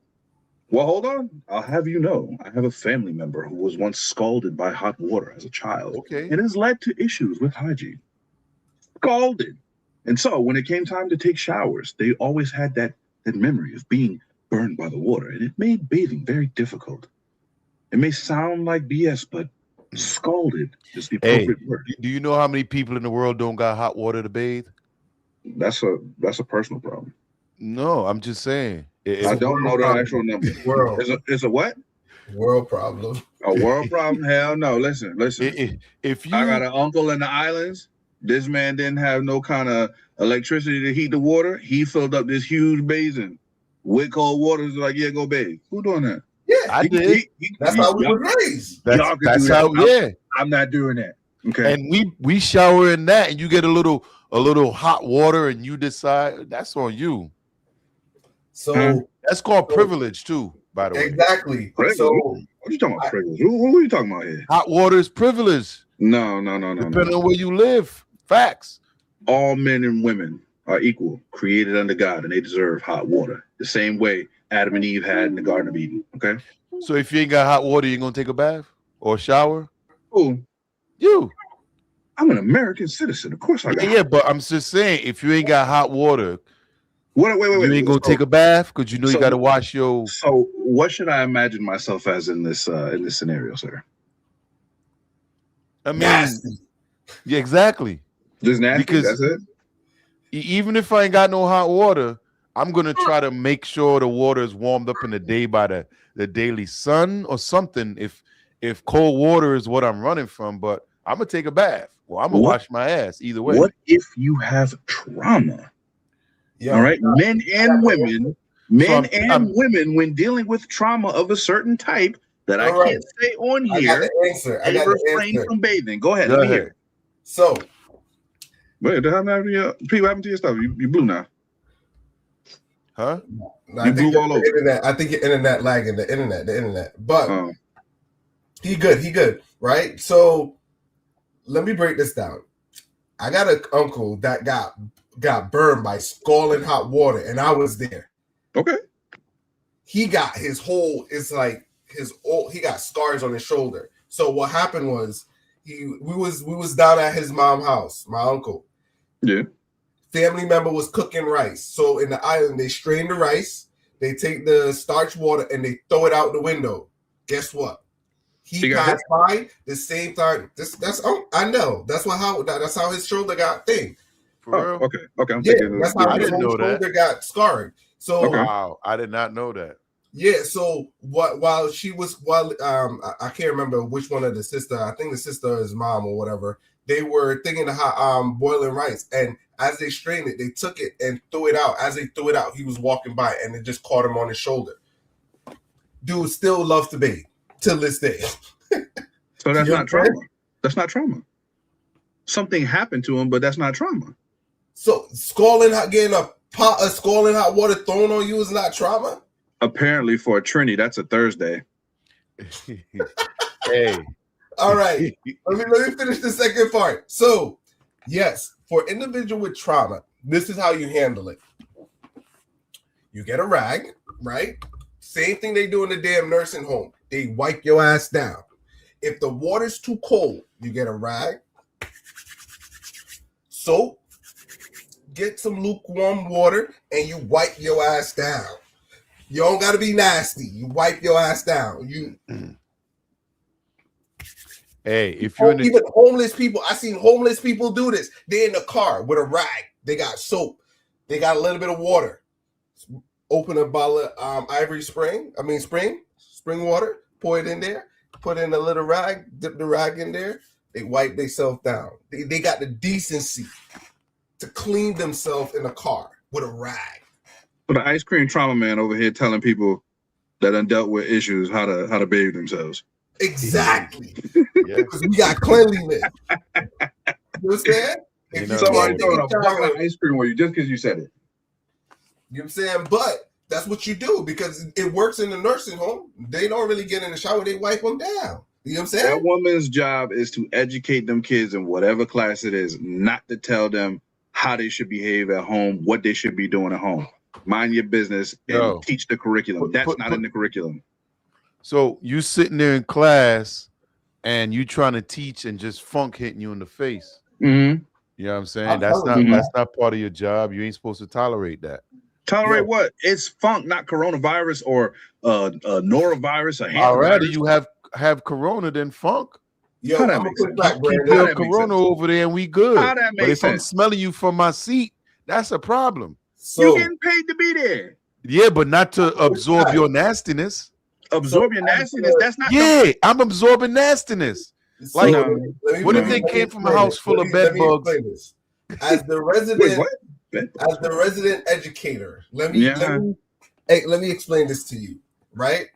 Well, hold on. I'll have you know, I have a family member who was once scalded by hot water as a child. Okay. It has led to issues with hygiene. Scalded. And so when it came time to take showers, they always had that that memory of being burned by the water, and it made bathing very difficult. It may sound like BS, but scalded is the appropriate word. Do you know how many people in the world don't got hot water to bathe? That's a personal problem. No, I'm just saying. I don't know the actual number. It's a what? World problem. A world problem? Hell no. Listen. If you, I got an uncle in the islands. This man didn't have no kind of electricity to heat the water. He filled up this huge basin with cold water. He's like, yeah, go bathe. Who doing that? Yeah, I did. That's how we were raised. That's how. Yeah, I'm not doing that. Okay. And we shower in that, and you get a little hot water, and you decide that's on you. So that's called privilege too, by the way. Exactly. Privilege? So what are you talking about? Privilege? Who are you talking about here? Hot water is privilege. No. Depending on where you live. Facts. All men and women are equal, created under God, and they deserve hot water. The same way Adam and Eve had in the Garden of Eden. Okay. So if you ain't got hot water, you gonna take a bath or a shower? Who? You. I'm an American citizen. Of course I got. Yeah, but I'm just saying, if you ain't got hot water, wait. You ain't gonna take a bath because you know you gotta wash your. So what should I imagine myself as in this scenario, sir? I mean, nasty. Yeah, exactly. Just nasty. Because that's it. Even if I ain't got no hot water, I'm gonna try to make sure the water is warmed up in the day by the daily sun or something. If cold water is what I'm running from, but I'm gonna take a bath. Well, I'm gonna wash my ass either way. What if you have trauma? Yeah. All right, men and women, when dealing with trauma of a certain type that I can't say on here, I refrain from bathing. Go ahead. Let me hear. So, wait, what happened to your stuff? You blew now. Huh? No, you blew all over. Internet. I think your internet lagging. The internet. But he good, right? So let me break this down. I got an uncle that got burned by scalding hot water, and I was there. Okay. He got he got scars on his shoulder. So what happened was we was down at his mom's house, my uncle. Yeah. Family member was cooking rice. So in the island, they strain the rice, they take the starch water, and they throw it out the window. Guess what? He passed by the same time. I know. That's how his shoulder got thing. For real? Okay. That's how his whole shoulder got scarred. So wow, I did not know that. Yeah. So while I can't remember which one of the sister. I think the sister is mom or whatever. They were thinking of boiling rice, and as they strained it, they took it and threw it out. As they threw it out, he was walking by, and it just caught him on his shoulder. Dude still loves to bathe till this day. So that's not trauma. That's not trauma. Something happened to him, but that's not trauma. So getting a pot of scalding hot water thrown on you is not trauma? Apparently for a Trini, that's a Thursday. Hey. All right. Let me finish the second part. So, yes, for individual with trauma, this is how you handle it. You get a rag, right? Same thing they do in the damn nursing home. They wipe your ass down. If the water's too cold, you get a rag, soap, get some lukewarm water, and you wipe your ass down. You don't got to be nasty. You wipe your ass down. Hey, if you're even homeless people, I seen homeless people do this. They're in the car with a rag. They got soap. They got a little bit of water. Open a bottle of spring water. Pour it in there. Put in a little rag. Dip the rag in there. They wipe themselves down. They got the decency to clean themselves in a car with a rag. So the ice cream trauma man over here telling people that done dealt with issues how to bathe themselves. Exactly. Because we got cleanliness. You understand? If somebody throwing a bucket of ice cream on you just because you said it. You know what I'm saying? But that's what you do because it works in the nursing home. They don't really get in the shower. They wipe them down. You know what I'm saying? That woman's job is to educate them kids in whatever class it is, not to tell them how they should behave at home, what they should be doing at home. Mind your business and teach the curriculum. That's not in the curriculum. So you sitting there in class and you trying to teach and just funk hitting you in the face. Mm-hmm. You know what I'm saying? That's not part of your job. You ain't supposed to tolerate that. Tolerate what? It's funk, not coronavirus or norovirus or I'd rather hantavirus. you have corona than funk. Yo, How that I'm gonna make put sense? back, Keep Brandon. your that make corona sense? over there and we good. How that But make if I'm sense? smelling you from my seat, that's a problem. You So getting paid to be there. Yeah, but not to absorb your nastiness. Absorb your nastiness. That's not Yeah, I'm absorbing nastiness. so Like, let me what if let they me came from a explain house it. full Let of me- bed let me bugs? explain this. As the resident, Wait, what? as the resident educator, let me explain this to you, right?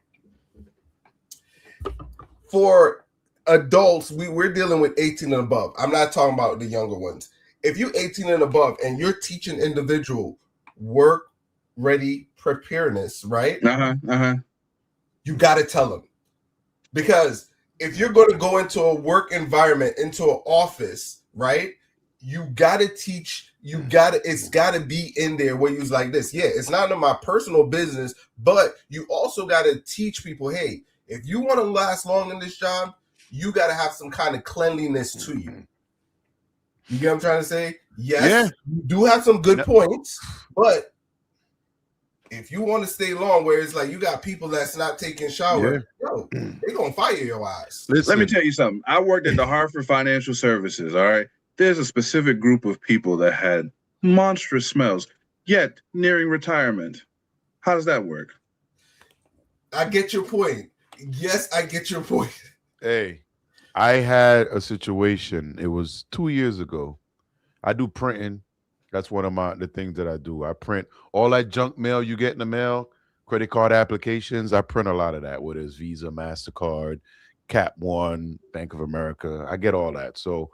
For adults, we're dealing with 18 and above. I'm not talking about the younger ones. If you're 18 and above and you're teaching individual work ready preparedness, right? You got to tell them, because if you're going to go into a work environment, into an office, right? You got to teach. It's got to be in there where you's like this. Yeah, it's not in my personal business, but you also got to teach people, hey, if you want to last long in this job, you got to have some kind of cleanliness to you. You get what I'm trying to say? Yes, you do have some good points, but if you want to stay long, where it's like you got people that's not taking showers, yo, they're gonna fire your ass. Let me tell you something. I worked at the Hartford Financial Services. All right, there's a specific group of people that had monstrous smells, yet nearing retirement. How does that work? I get your point. Yes, I get your point. Hey, I had a situation. It was 2 years ago. I do printing. That's one of the things that I do. I print all that junk mail you get in the mail, credit card applications. I print a lot of that, whether it's Visa, MasterCard, Cap One, Bank of America. I get all that. So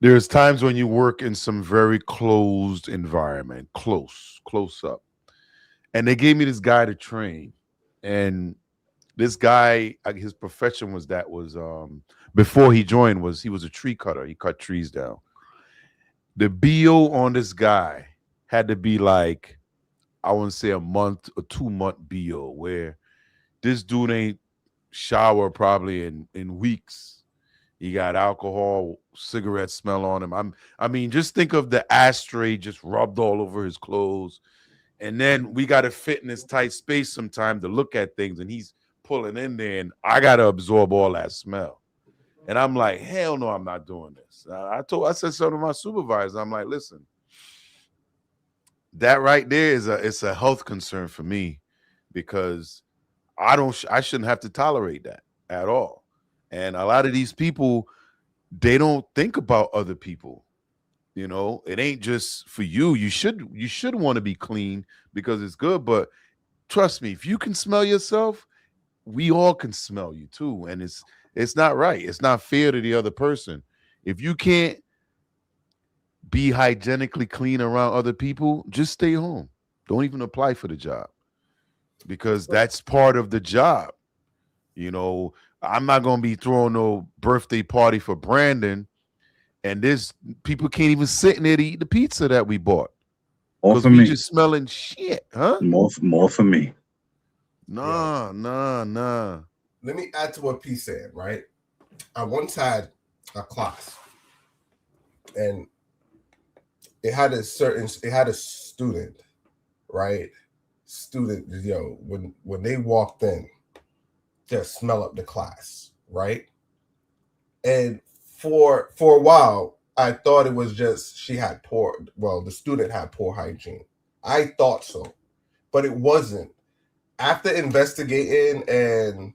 there's times when you work in some very closed environment, close up. And they gave me this guy to train. And this guy, his profession was before he joined he was a tree cutter. He cut trees down. The BO on this guy had to be like, I want to say a month or 2 month BO, where this dude ain't shower probably in weeks. He got alcohol, cigarette smell on him. I mean, just think of the ashtray just rubbed all over his clothes. And then we got to fit in this tight space sometime to look at things. And he's pulling in there and I got to absorb all that smell. And I'm like, hell no, I'm not doing this. I said something to my supervisor. I'm like, listen, that right there it's a health concern for me, because I shouldn't have to tolerate that at all. And a lot of these people, they don't think about other people. You know, it ain't just for you. You should want to be clean because it's good. But trust me, if you can smell yourself, we all can smell you too. And it's not right. It's not fair to the other person. If you can't be hygienically clean around other people, just stay home. Don't even apply for the job, because that's part of the job. You know, I'm not going to be throwing no birthday party for Brandon, and there's people can't even sit in there to eat the pizza that we bought because we just smelling shit, huh? More for me. Nah. Let me add to what P said, right? I once had a class, and it had a student, right? When they walked in, just smell up the class, right? And for a while, I thought it was just the student had poor hygiene. I thought so, but it wasn't. After investigating and,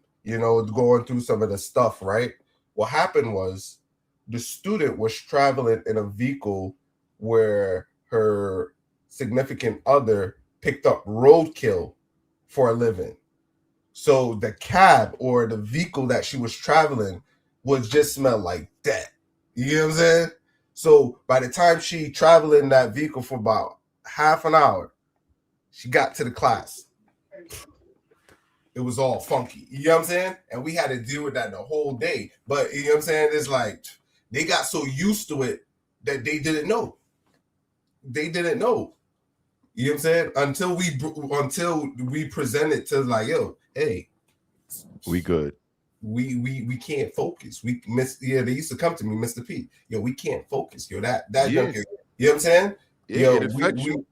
going through some of the stuff, right? What happened was the student was traveling in a vehicle where her significant other picked up roadkill for a living. So the cab or the vehicle that she was traveling would just smell like that. You know what I'm saying? So by the time she traveled in that vehicle for about half an hour, she got to the class. It was all funky. You know what I'm saying? And we had to deal with that the whole day. But you know what I'm saying? It's like they got so used to it that they didn't know. They didn't know. You know what I'm saying? Until we presented to like, yo, hey, we good. We can't focus. They used to come to me, Mr. P. Yo, we can't focus. Yo, that Yeah. you know what I'm saying? Yeah, it affects you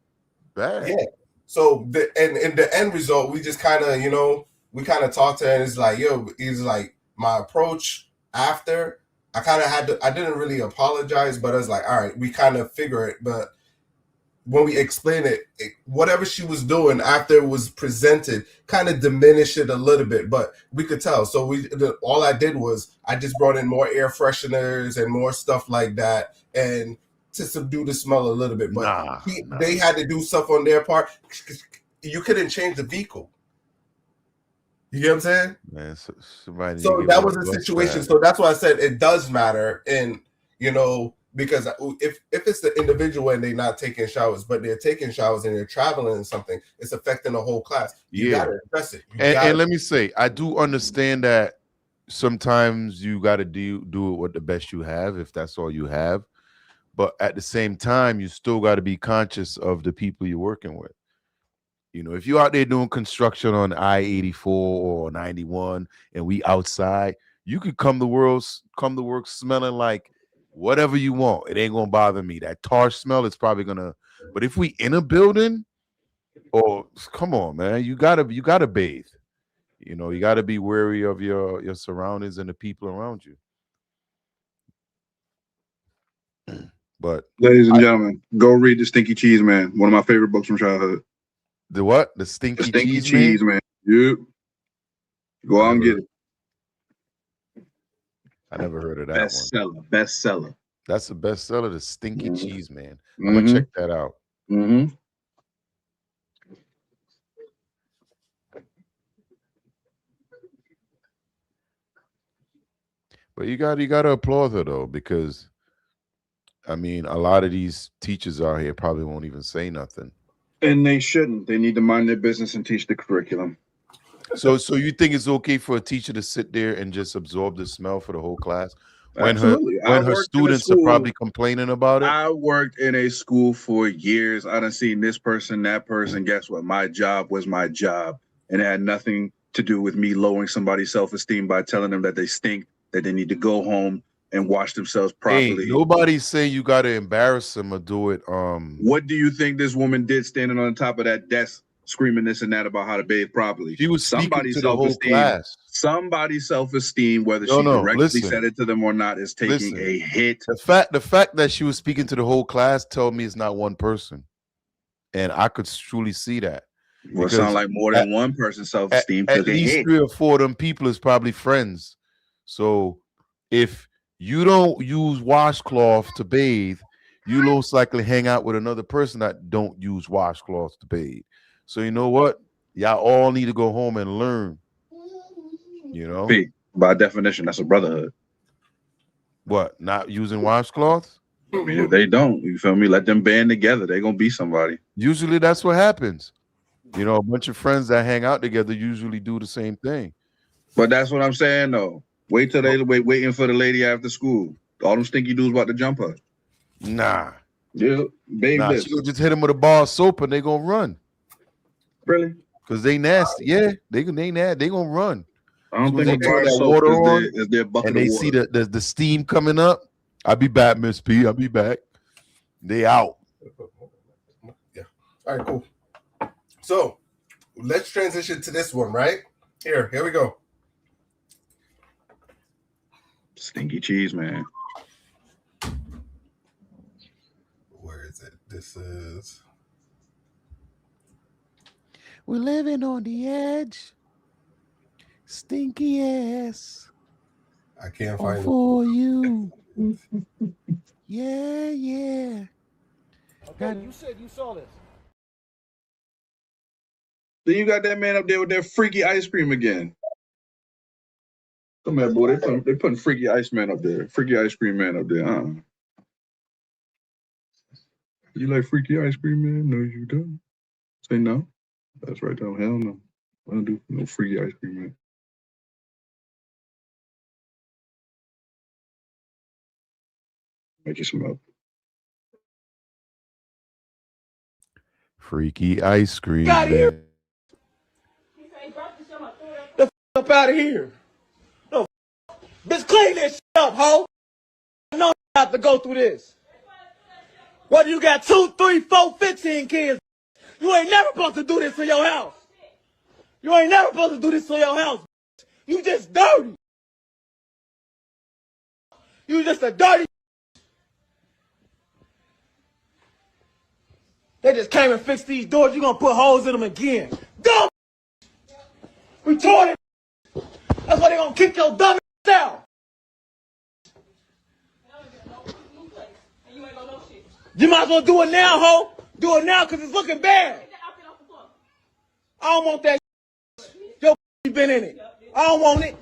bad. Yeah. So in the end result, we just kind of, we kind of talked to her, and it's like, yo, he's like, my approach after, I didn't really apologize, but I was like, all right, we kind of figure it. But when we explain it, whatever she was doing after it was presented kind of diminished it a little bit, but we could tell. So all I did was I just brought in more air fresheners and more stuff like that, and to subdue the smell a little bit. But they had to do stuff on their part. You couldn't change the vehicle. You get what I'm saying? Man, so that was the situation. So that's why I said it does matter. And, because if it's the individual and they're not taking showers, but they're taking showers and they're traveling and something, it's affecting the whole class. You got to address it. And let me say, I do understand that sometimes you got to do it with the best you have, if that's all you have. But at the same time, you still got to be conscious of the people you're working with. If you're out there doing construction on I-84 or 91 and we outside, you could come to work smelling like whatever you want. It ain't gonna bother me. That tar smell is probably gonna, but if we in a building, come on, man, you gotta bathe. You gotta be wary of your surroundings and the people around you. But ladies and gentlemen, go read The Stinky Cheese Man, one of my favorite books from childhood. The what? The Stinky Cheese Man. Yep. Go out and get it. I never heard of that one. Bestseller. That's a bestseller, The Stinky Cheese Man. I'm gonna check that out. But you gotta applaud her though, because I mean, a lot of these teachers out here probably won't even say nothing. And they shouldn't. They need to mind their business and teach the curriculum. So you think it's okay for a teacher to sit there and just absorb the smell for the whole class when Absolutely. her students are probably complaining about it? I worked in a school for years. I done seen this person, that person. Guess what? My job was my job, and it had nothing to do with me lowering somebody's self-esteem by telling them that they stink, that they need to go home and wash themselves properly. Hey, nobody's saying you got to embarrass them or do it. What do you think this woman did standing on the top of that desk screaming this and that about how to bathe properly? She was somebody's self-esteem. Somebody's self-esteem, whether she directly said it to them or not, is taking a hit. The fact that she was speaking to the whole class told me it's not one person, and I could truly see that. Well, it sounds like more than one person's self-esteem. At least 3 or 4 of them people is probably friends. So if you don't use washcloth to bathe, you most likely hang out with another person that don't use washcloths to bathe. So you know what? Y'all all need to go home and learn. By definition, that's a brotherhood. What? Not using washcloths? I mean, if they don't, you feel me? Let them band together. They're gonna be somebody. Usually that's what happens. A bunch of friends that hang out together usually do the same thing. But that's what I'm saying though. Wait till they waiting for the lady after school. All them stinky dudes about to jump her. Nah. Yeah, baby. She'll just hit them with a bar of soap and they gonna run. Really? Because they nasty. Yeah, they gonna run. I don't think they turn that water on is their bucket and they of water. See the steam coming up. I'll be back, Miss P. I'll be back. They out. Yeah. All right, cool. So let's transition to this one, right? Here we go. Stinky Cheese Man. Where is it? This is. We're living on the edge. Stinky ass. I can't find it. For you. Yeah. Okay, you said you saw this. Then you got that man up there with that freaky ice cream again. Come here, boy. They putting freaky ice man up there. Freaky ice cream man up there. You like freaky ice cream man? No, you don't. Say no. That's right though. Hell no. I don't do no freaky ice cream man. Make you some up. Freaky ice cream. Got here. The up out of here. No, bitch, clean this shit up, ho. I know you have to go through this. What, you got 2, 3, 4, 15 kids? You ain't never supposed to do this to your house. You ain't never supposed to do this to your house. You just dirty. You just a dirty. They just came and fixed these doors. You gonna put holes in them again. Dumb. Retarded. That's why they gonna kick your dumb out. You might as well do it now, ho. Do it now, because it's looking bad. I don't want that. Your been in it. I don't want it.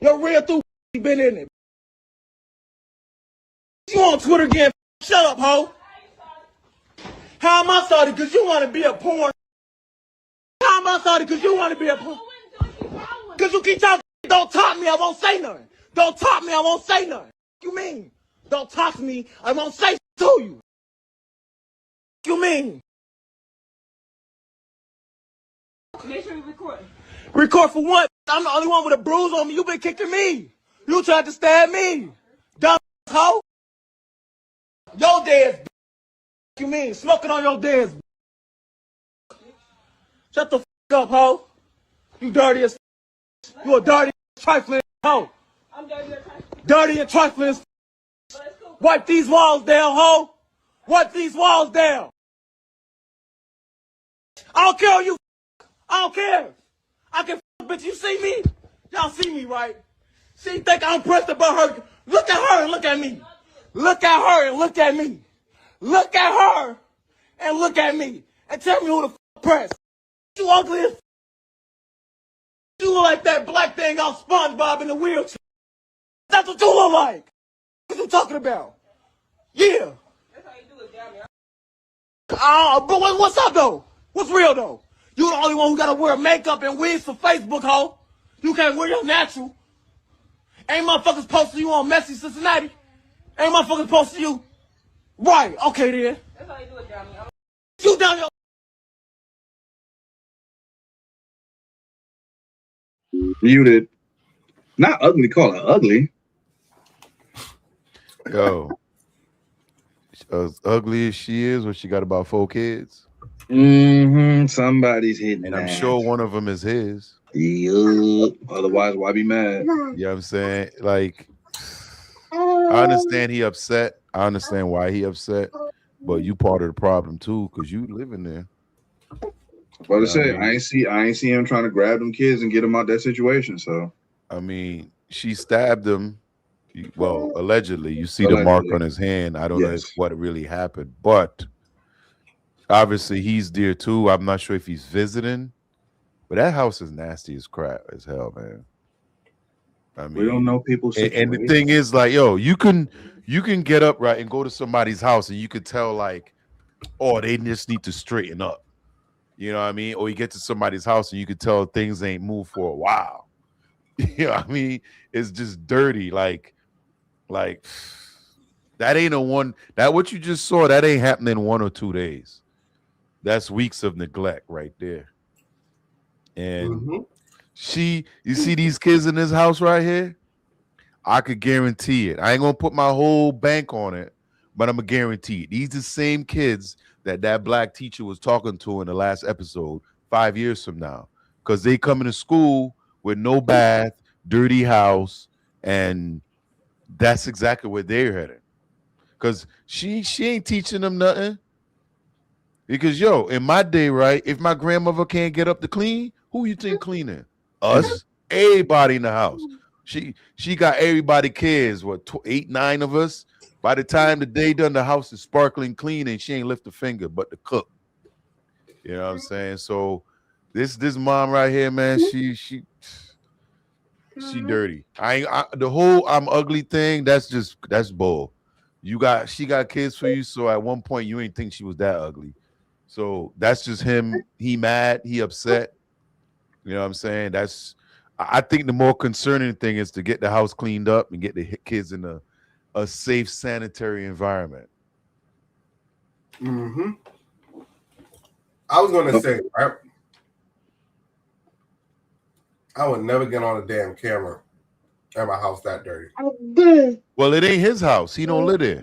Your real through been in it. You on Twitter again? Shut up, ho. How am I sorry? Because you want to be a porn. How am I sorry? Because you want to be a porn. Because you keep talking. Don't talk me, I won't say nothing. Don't talk me, I won't say nothing. What you mean? Don't talk to me, I won't say to you. What you mean? Make sure you record. Record for what? I'm the only one with a bruise on me. You been kicking me. You tried to stab me. Dumb hoe. Your dad's. What you mean? Smoking on your dad's. Shut the up, hoe. You dirty as. You a dirty trifling hoe. I'm dirty or trifling. Dirty and trifling. Wipe these walls down, hoe. Wipe these walls down. I don't care you. I don't care. I can bitch. You see me? Y'all see me, right? She think I'm pressed about her. Look at her and look at me. Look at her and look at me. Look at her and look at me. And tell me who the pressed. You ugly as. You look like that black thing on SpongeBob in the wheelchair. That's what you look like. What you talking about? Yeah. That's how you do it, damn it. But what's up though? What's real though? You the only one who gotta wear makeup and wigs for Facebook, ho. You can't wear your natural. Ain't motherfuckers posting you on Messy Cincinnati. Ain't motherfuckers posting you. Right, okay then. That's how you do it, damn it. You down your. Muted. Not ugly, call her ugly. Yo, as ugly as she is, when she got about 4 kids. Somebody's hitting And I'm that. sure one of them is his. Yeah. Otherwise, why be mad? You know what I'm saying? Like, I understand he upset. I understand why he upset. But you part of the problem too, because you live in there. But I say, I ain't see him trying to grab them kids and get them out that situation. So I mean, she stabbed him. Well, allegedly. You see the mark on his hand. I don't know what really happened, but obviously he's there too. I'm not sure if he's visiting, but that house is nasty as crap as hell, man. I mean, we don't know people's and the thing is, like, yo, you can get up right and go to somebody's house and you could tell, like, oh, they just need to straighten up. You know what I mean? Or you get to somebody's house and you could tell things ain't moved for a while. You know what I mean? It's just dirty. Like that ain't that what you just saw, that ain't happening in 1 or 2 days. That's weeks of neglect right there. And you see these kids in this house right here? I could guarantee it. I ain't gonna put my whole bank on it, but I'm gonna guarantee it. These are the same kids that black teacher was talking to in the last episode 5 years from now, because they coming to school with no bath, dirty house, and that's exactly where they're headed. Because she ain't teaching them nothing. Because, yo, in my day, right, if my grandmother can't get up to clean, who you think cleaning? Us? Everybody in the house. She got everybody kids, 8, 9 of us. By the time the day done, the house is sparkling clean and she ain't lift a finger but to cook. You know what I'm saying? So this mom right here, man, she dirty. The whole I'm ugly thing, that's bull. She got kids for you, so at one point you ain't think she was that ugly. So that's just him. He mad, he upset. You know what I'm saying? I think the more concerning thing is to get the house cleaned up and get the kids in a safe, sanitary environment. I was gonna say, right? I would never get on a damn camera at my house that dirty. Well, it ain't his house. He don't live there.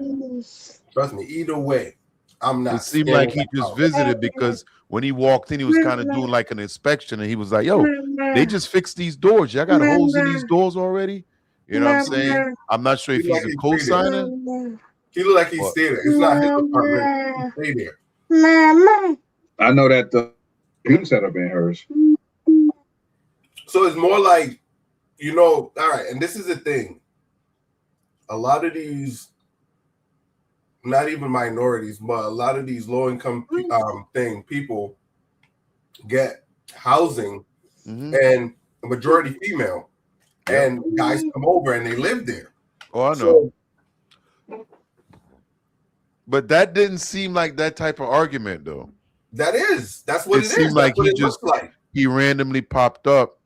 Trust me. Either way, I'm not. It seemed like he scanning just out. visited because when he walked in, he was kind of doing like an inspection, and he was like, "Yo, they just fixed these doors. Y'all got holes in these doors already." You know what I'm saying? I'm not sure if He he's like a he stayed there. co-signer. He look like he But stayed there. It's not his apartment. He stayed there. I know that the computer setup ain't hers. So it's more like, you know, all right, and this is the thing. A lot of these, not even minorities, but a lot of these low-income people get housing, and the majority female, and guys come over and they live there. Oh, I know. But that didn't seem like that type of argument, though. That's what it is. Seemed like That's what he randomly popped up.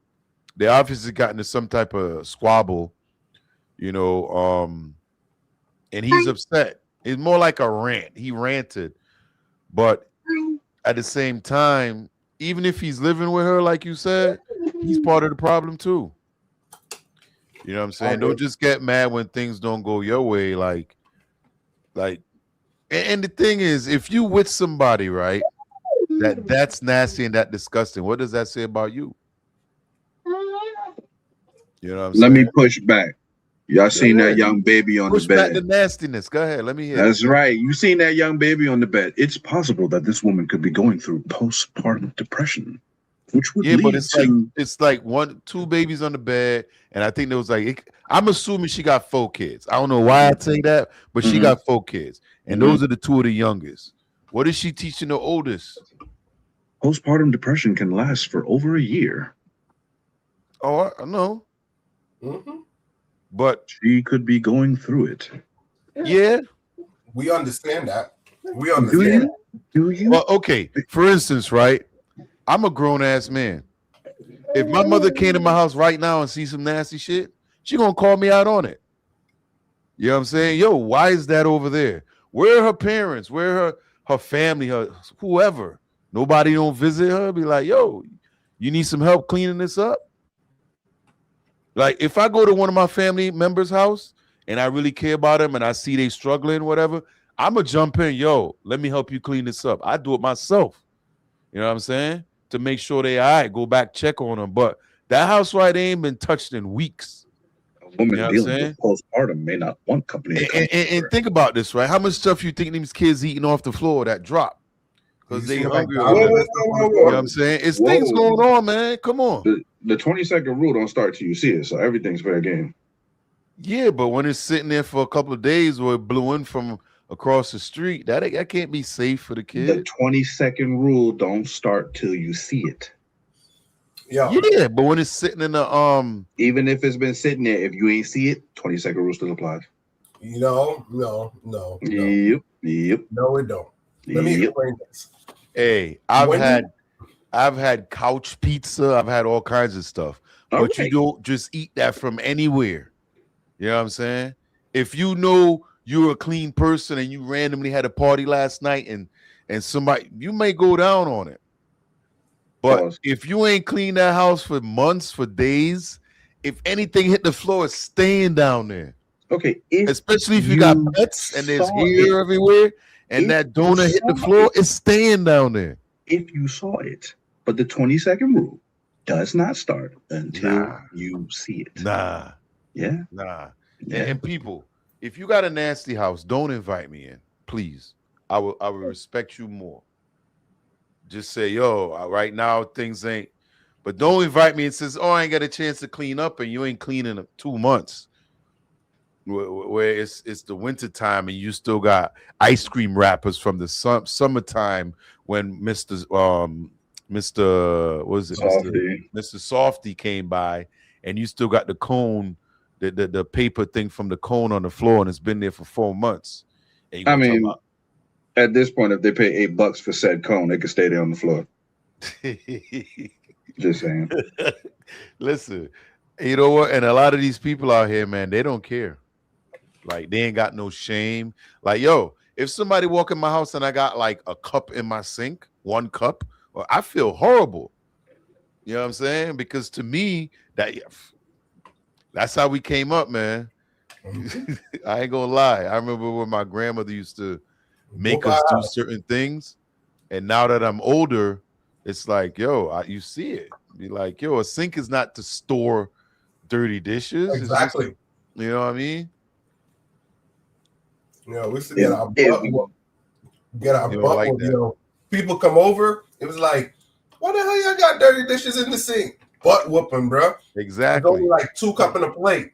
They obviously got into some type of squabble, you know, and he's upset. It's more like a rant. He ranted. But at the same time, even if he's living with her, like you said, he's part of the problem too. You know what I'm saying? Don't just get mad when things don't go your way. And the thing is, if you with somebody, right, that's nasty and that disgusting, what does that say about you? You know what I'm saying? Let me push back. Y'all seen that young baby on the bed. Push back the nastiness. Go ahead. Let me hear. That's right. You seen that young baby on the bed. It's possible that this woman could be going through postpartum depression, which would lead but it's to... like 2 babies on the bed, and I think there was like, I'm assuming she got 4 kids. I don't know why I say that, but she got 4 kids, and those are the 2 of the youngest. What is she teaching the oldest? Postpartum depression can last for over a year. Oh, I know. But she could be going through it. Yeah, we understand that. We understand. Do you? Well, okay. For instance, right? I'm a grown ass man. If my mother came to my house right now and see some nasty shit, she gonna call me out on it. You know what I'm saying? Yo, why is that over there? Where are her parents? Where are her family? Her whoever. Nobody don't visit her. Be like, yo, you need some help cleaning this up? Like, if I go to one of my family members' house and I really care about them and I see they struggling, whatever, I'm going to jump in. Yo, let me help you clean this up. I do it myself. You know what I'm saying? To make sure they all right, go back, check on them. But that house right ain't been touched in weeks. A woman dealing with postpartum may not want company. And think about this, right? How much stuff you think these kids eating off the floor that drop? Because they hungry. You know what I'm saying? It's things going on, man. Come on. The 20-second rule don't start till you see it, so everything's fair game. Yeah, but when it's sitting there for a couple of days or it blew in from across the street, that can't be safe for the kid. The 20-second rule don't start till you see it. Yeah, but when it's sitting in the even if it's been sitting there, if you ain't see it, 20-second rule still applies. No. Yep. No, it don't. Let me explain this. Hey, I've had couch pizza. I've had all kinds of stuff. But you don't just eat that from anywhere. You know what I'm saying? If you know you're a clean person and you randomly had a party last night and somebody, you may go down on it. But if you ain't cleaned that house for months, for days, if anything hit the floor, it's staying down there. Okay. Especially if you got pets and there's hair everywhere and that donut hit the floor, it's staying down there. If you saw it. But the 20-second rule does not start until you see it. Nah. Yeah. Nah. Yeah. And people, if you got a nasty house, don't invite me in, please. I will respect you more. Just say, yo, right now things ain't. But don't invite me and says, oh, I ain't got a chance to clean up, and you ain't cleaning up 2 months. Where it's the winter time and you still got ice cream wrappers from the summertime when Mr. Softy came by, and you still got the cone, the paper thing from the cone on the floor, and it's been there for 4 months. I mean, at this point, if they pay $8 for said cone, they can stay there on the floor. Just saying. Listen, you know what? And a lot of these people out here, man, they don't care. Like, they ain't got no shame. Like, yo, if somebody walk in my house and I got like a cup in my sink, 1 cup, well, I feel horrible. You know what I'm saying? Because to me, that's how we came up, man. I ain't gonna lie. I remember when my grandmother used to make us do certain things. And now that I'm older, it's like, yo, you see it. Be like, yo, a sink is not to store dirty dishes. Exactly. It's just, you know what I mean? You know, we used to get our butt like whooped, you know. People come over, it was like, why the hell y'all got dirty dishes in the sink? Butt whooping, bro. Exactly. There's only like 2 cups in a plate.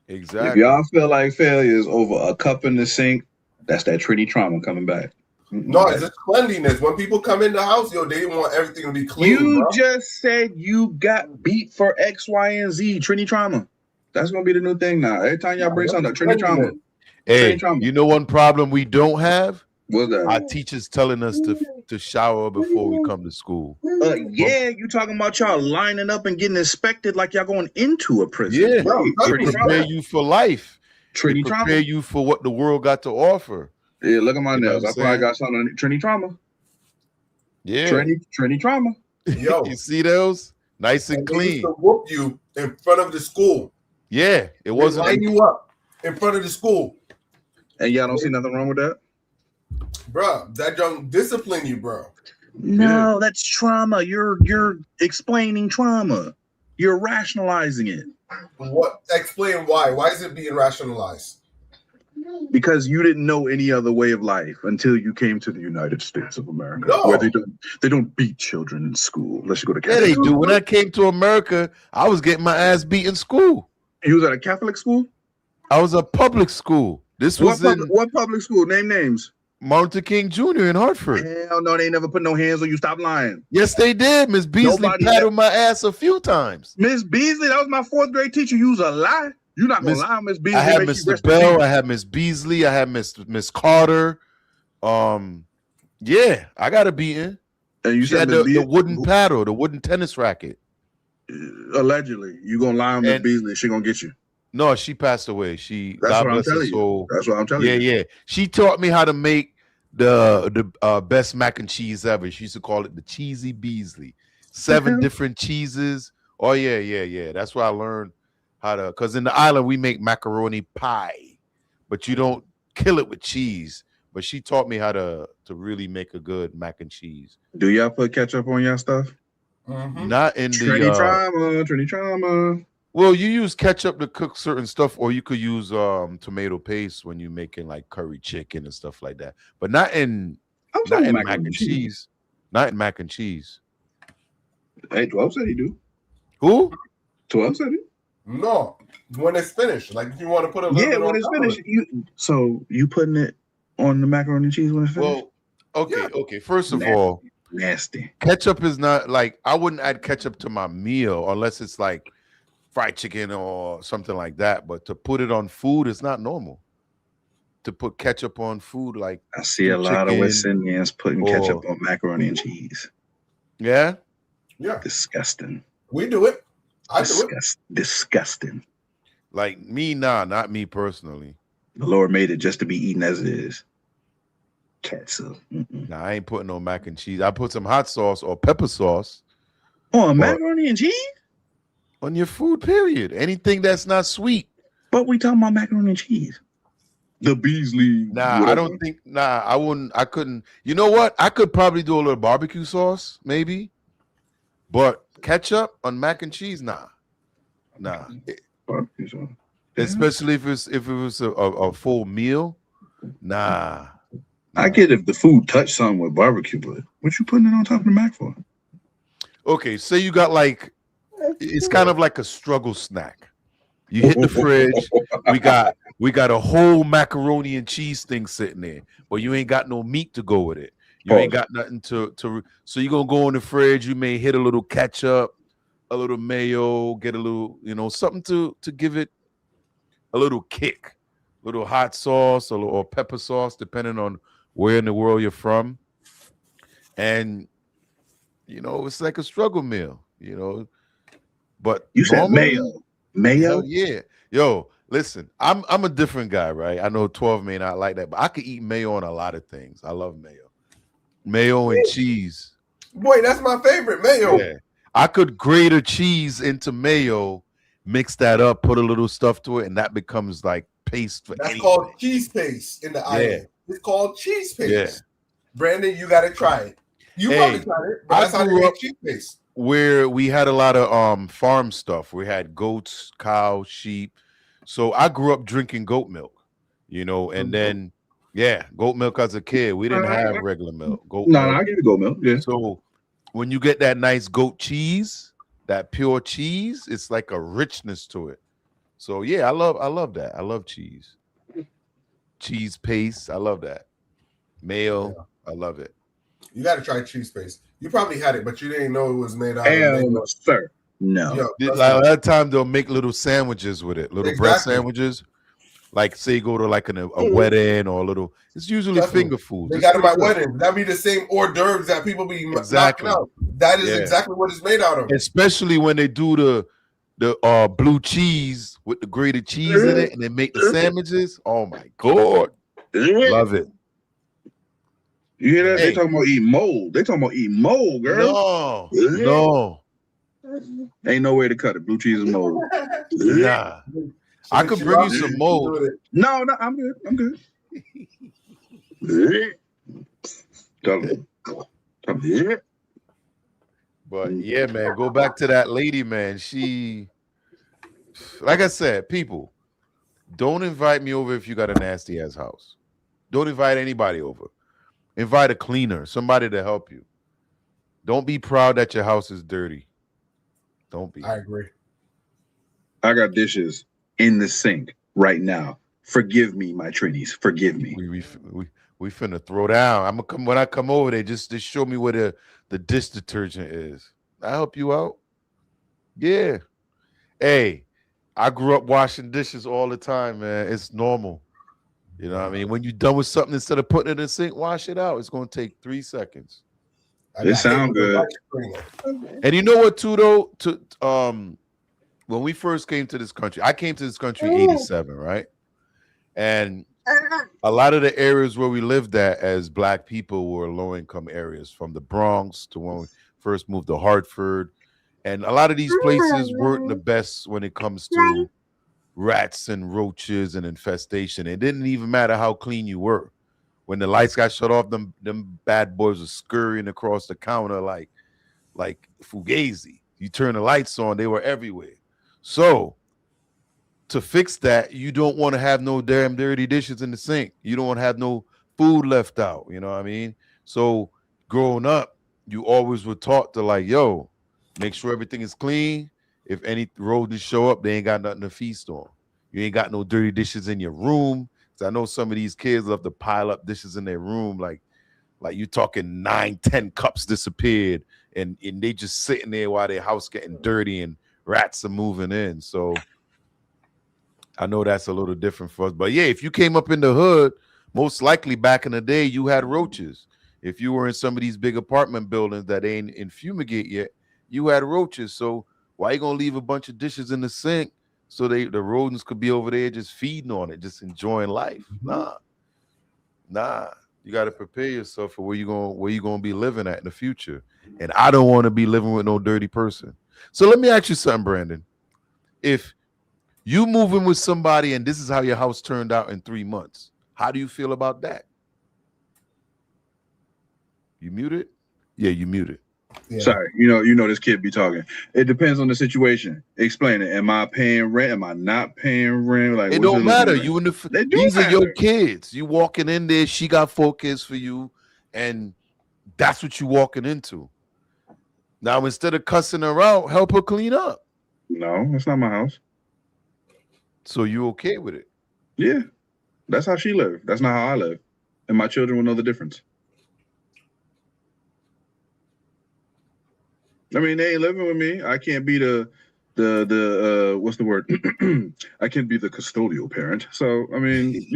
Exactly. If y'all feel like failure is over a cup in the sink, that's that Trinity trauma coming back. No, it's just cleanliness. When people come in the house, yo, they want everything to be clean. You bro. just said you got beat for X, Y, and Z. Trinity trauma. That's gonna be the new thing now. Every time y'all bring something up, Trinity trauma. Hey, you know one problem we don't have? What's that? Our teachers telling us to shower before we come to school. Yeah, you talking about y'all lining up and getting inspected like y'all going into a prison. Yeah, to prepare you for life. Trinity to prepare trauma. you for what the world got to offer. Yeah, look at my nails. I saying? probably got something on Trinity trauma. Yeah. Trinity trauma. Yo. You see those? Nice and They clean. used to whoop you in front of the school. Yeah, it wasn't. Line you up in front of the school. And y'all don't see nothing wrong with that? Bro, that don't discipline you, bro. No, that's trauma. You're explaining trauma. You're rationalizing it. What? Explain why. Why is it being rationalized? Because you didn't know any other way of life until you came to the United States of America, No. where they don't beat children in school unless you go to Yeah, Catholic they school. do. When I came to America, I was getting my ass beat in school. You was at a Catholic school? I was a public school. This was what public school? Name names. Martin Luther King Jr. in Hartford. Hell no, they never put no hands on you. Stop lying. Yes, they did. Miss Beasley patted my ass a few times. Miss Beasley, that was my 4th grade teacher. You was a lie. You're not gonna lie, Miss Beasley. I had Mr. Bell. I had Miss Beasley. I had Miss Carter. Yeah, I got a beating. And you said the wooden paddle, the wooden tennis racket. Allegedly, you gonna lie on Miss Beasley? She gonna get you. No, she passed away. That's God what I'm bless her telling you. soul. That's what I'm telling you. Yeah. She taught me how to make the best mac and cheese ever. She used to call it the Cheesy Beasley. 7 different cheeses. Oh yeah. That's where I learned how to. Because in the island we make macaroni pie, but you don't kill it with cheese. But she taught me how to really make a good mac and cheese. Do y'all put ketchup on y'all stuff? Not in Trinity trauma. Well, you use ketchup to cook certain stuff, or you could use tomato paste when you're making like curry chicken and stuff like that. But not in mac and cheese. Not in mac and cheese. Hey, 12 said he do. Who? 12 said he. No, when it's finished. Like if you want to put a little bit when it's finished. You putting it on the macaroni and cheese when it's finished? Well, okay. First of all, nasty. Ketchup is not like I wouldn't add ketchup to my meal unless it's like fried chicken or something like that. But to put it on food is not normal. To put ketchup on food, like I see a lot of West Indians putting ketchup on macaroni and cheese. Yeah. Disgusting. We do it. I do it. Disgusting. Like me, not me personally. The Lord made it just to be eaten as it is. Ketchup. Nah, I ain't putting no mac and cheese. I put some hot sauce or pepper sauce on macaroni and cheese. On your food, period. Anything that's not sweet. But we talking about macaroni and cheese. The Beasley. Nah, whatever. I don't think. Nah, I wouldn't. I couldn't. You know what? I could probably do a little barbecue sauce, maybe. But ketchup on mac and cheese, nah. Barbecue sauce. Especially if it was a full meal, nah. I get if the food touched something with barbecue, but what you putting it on top of the mac for? Okay, say you got like, it's kind of like a struggle snack. You hit the fridge. We got a whole macaroni and cheese thing sitting there, but you ain't got no meat to go with it. You ain't got nothing to. So you're gonna go in the fridge. You may hit a little ketchup, a little mayo, get a little, something to give it a little kick, a little hot sauce or pepper sauce, depending on where in the world you're from. And it's like a struggle meal, But you said mayo. Yeah. Yo, listen, I'm a different guy, right? I know 12 may not like that, but I could eat mayo on a lot of things. I love mayo. Mayo and cheese. Boy, that's my favorite, mayo. Yeah. I could grate a cheese into mayo, mix that up, put a little stuff to it, and that becomes like paste for That's anything. called cheese paste in the island. It's called cheese paste. Yeah. Brandon, you got to try it. You probably tried it, but that's how they make cheese paste. Where we had a lot of farm stuff. We had goats, cows, sheep. So I grew up drinking goat milk, you know, and then goat milk as a kid. We didn't have regular milk. Goat milk. I give you goat milk. Yeah. So when you get that nice goat cheese, that pure cheese, it's like a richness to it. So yeah, I love that. I love cheese. Cheese paste, I love that. Mayo, I love it. You got to try cheese paste. You probably had it, but you didn't know it was made out of no, sir. No. Yo, a lot of time they'll make little sandwiches with it, little bread sandwiches. Like say go to like a wedding or a little. It's usually finger food. They got them at weddings. That be the same hors d'oeuvres that people be knocking out. That is exactly what it's made out of. Especially when they do the blue cheese with the grated cheese in it, and they make the sandwiches. Oh my god, love it. You hear that? They talking about eating mold. They talking about eating mold, girl. No. Ain't no way to cut it. Blue cheese is mold. Nah. I could bring you some mold. No, I'm good. I'm good. But yeah, man, go back to that lady, man. She, like I said, people, don't invite me over if you got a nasty ass house. Don't invite anybody over. Invite a cleaner, somebody to help you. Don't be proud that your house is dirty. Don't be. I agree. I got dishes in the sink right now. Forgive me, my Trinis. Forgive me. We finna throw down. I'm gonna come when I come over there. Just show me where the dish detergent is. I help you out. Yeah. Hey, I grew up washing dishes all the time, man. It's normal. You know what I mean? When you're done with something, instead of putting it in the sink, wash it out. It's gonna take 3 seconds. It sounds good. And you know what, too, though? When we first came to this country, I came to this country in 87, right? And a lot of the areas where we lived at as Black people were low-income areas, from the Bronx to when we first moved to Hartford. And a lot of these places weren't the best when it comes to rats and roaches and infestation. It didn't even matter how clean you were. When the lights got shut off, them bad boys were scurrying across the counter like Fugazi. You turn the lights on, they were everywhere. So to fix that, you don't want to have no damn dirty dishes in the sink. You don't want to have no food left out. You know what I mean? So growing up, you always were taught to like, yo, make sure everything is clean. If any rodents show up, they ain't got nothing to feast on. You ain't got no dirty dishes in your room. I know some of these kids love to pile up dishes in their room, like you talking 9, 10 cups disappeared, and they just sitting there while their house getting dirty and rats are moving in. So I know that's a little different for us. But yeah, if you came up in the hood, most likely back in the day, you had roaches. If you were in some of these big apartment buildings that ain't in fumigate yet, you had roaches. So why you gonna leave a bunch of dishes in the sink so the rodents could be over there just feeding on it, just enjoying life? Nah. You got to prepare yourself for where you gonna be living at in the future. And I don't want to be living with no dirty person. So let me ask you something, Brandon. If you move in with somebody and this is how your house turned out in 3 months, how do you feel about that? You muted? Yeah, you muted. Yeah. Sorry, you know this kid be talking. It depends on the situation. Explain it. Am I paying rent? Am I not paying rent? Like, it don't matter. You in the these are your kids. You walking in there. She got 4 kids for you, and that's what you walking into. Now, instead of cussing her out, help her clean up. No, it's not my house. So you okay with it? Yeah, that's how she live. That's not how I live, and my children will know the difference. I mean, they ain't living with me. I can't be the what's the word? I can't be the custodial parent. So, I mean,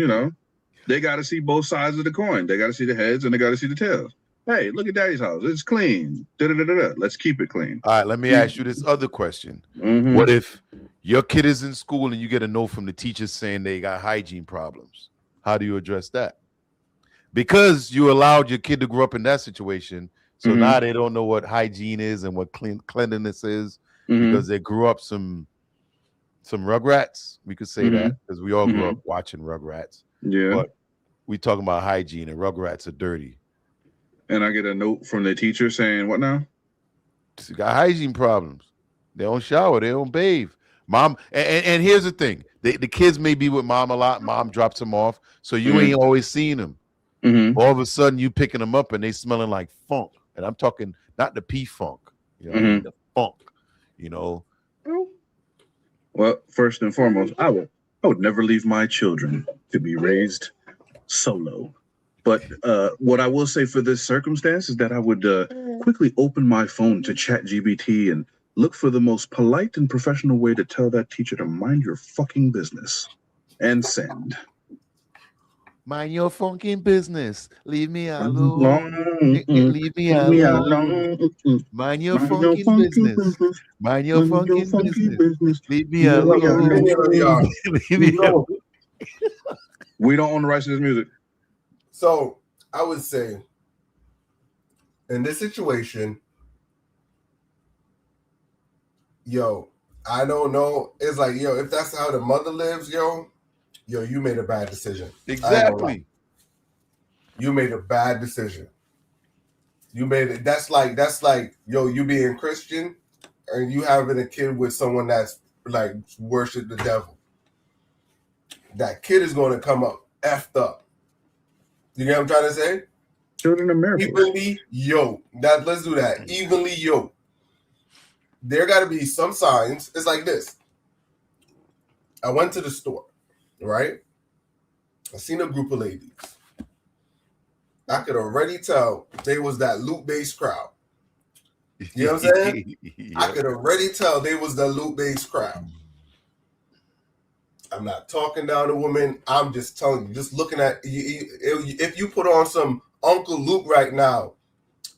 they got to see both sides of the coin. They got to see the heads and they got to see the tails. Hey, look at daddy's house. It's clean. Let's keep it clean. All right, let me ask you this other question. Mm-hmm. What if your kid is in school and you get a note from the teacher saying they got hygiene problems? How do you address that? Because you allowed your kid to grow up in that situation. So now they don't know what hygiene is and what cleanliness is because they grew up some some Rugrats. We could say that because we all grew up watching Rugrats. Yeah. But we talking about hygiene, and Rugrats are dirty. And I get a note from the teacher saying, what now? She got hygiene problems. They don't shower. They don't bathe. Mom, and here's the thing. The kids may be with mom a lot. Mom drops them off. So you ain't always seen them. All of a sudden, you picking them up, and they smelling like funk. And I'm talking not the P-funk. You know, the funk. You know. Well, first and foremost, I would never leave my children to be raised solo. But what I will say for this circumstance is that I would quickly open my phone to ChatGPT and look for the most polite and professional way to tell that teacher to mind your fucking business and send. Mind your fucking business. Leave me alone. Leave me alone. Mind your fucking business. Mind your fucking business. Leave me alone. Leave me alone. We don't own the rights to this music. So I would say, in this situation, yo, I don't know. It's like, yo, if that's how the mother lives, yo, you made a bad decision. Exactly. You made a bad decision. You made it. That's like, yo, you being Christian and you having a kid with someone that's like worship the devil. That kid is going to come up effed up. You get what I'm trying to say? Children of miracles. Evenly yoked. Let's do that. Evenly yoked. There got to be some signs. It's like this. I went to the store, right? I seen a group of ladies. I could already tell they was that loot-based crowd. You know what I'm saying? I could already tell they was the loot-based crowd. I'm not talking down to women. I'm just telling you, just looking at you. If you put on some Uncle Luke right now,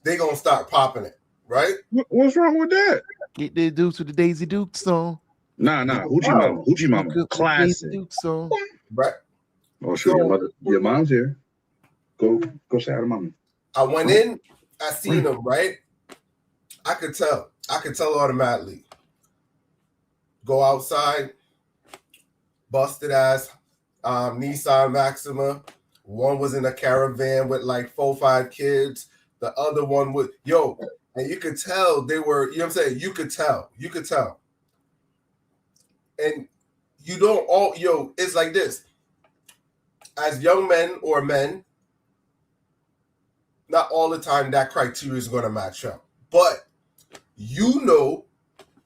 they gonna start popping it, right? What's wrong with that? Get the Dukes with the Daisy Duke song. Nah. Hoochie Mama. Classic. Duke song. Right. Oh, sure. Your mom's here. Go say hi to mama. I went in. I seen them, right? I could tell automatically. Go outside. Busted ass Nissan Maxima. One was in a caravan with like 4-5 kids. The other one with and you could tell they were, you know what I'm saying? You could tell. And you don't it's like this. As young men or men, not all the time that criteria is going to match up. But you know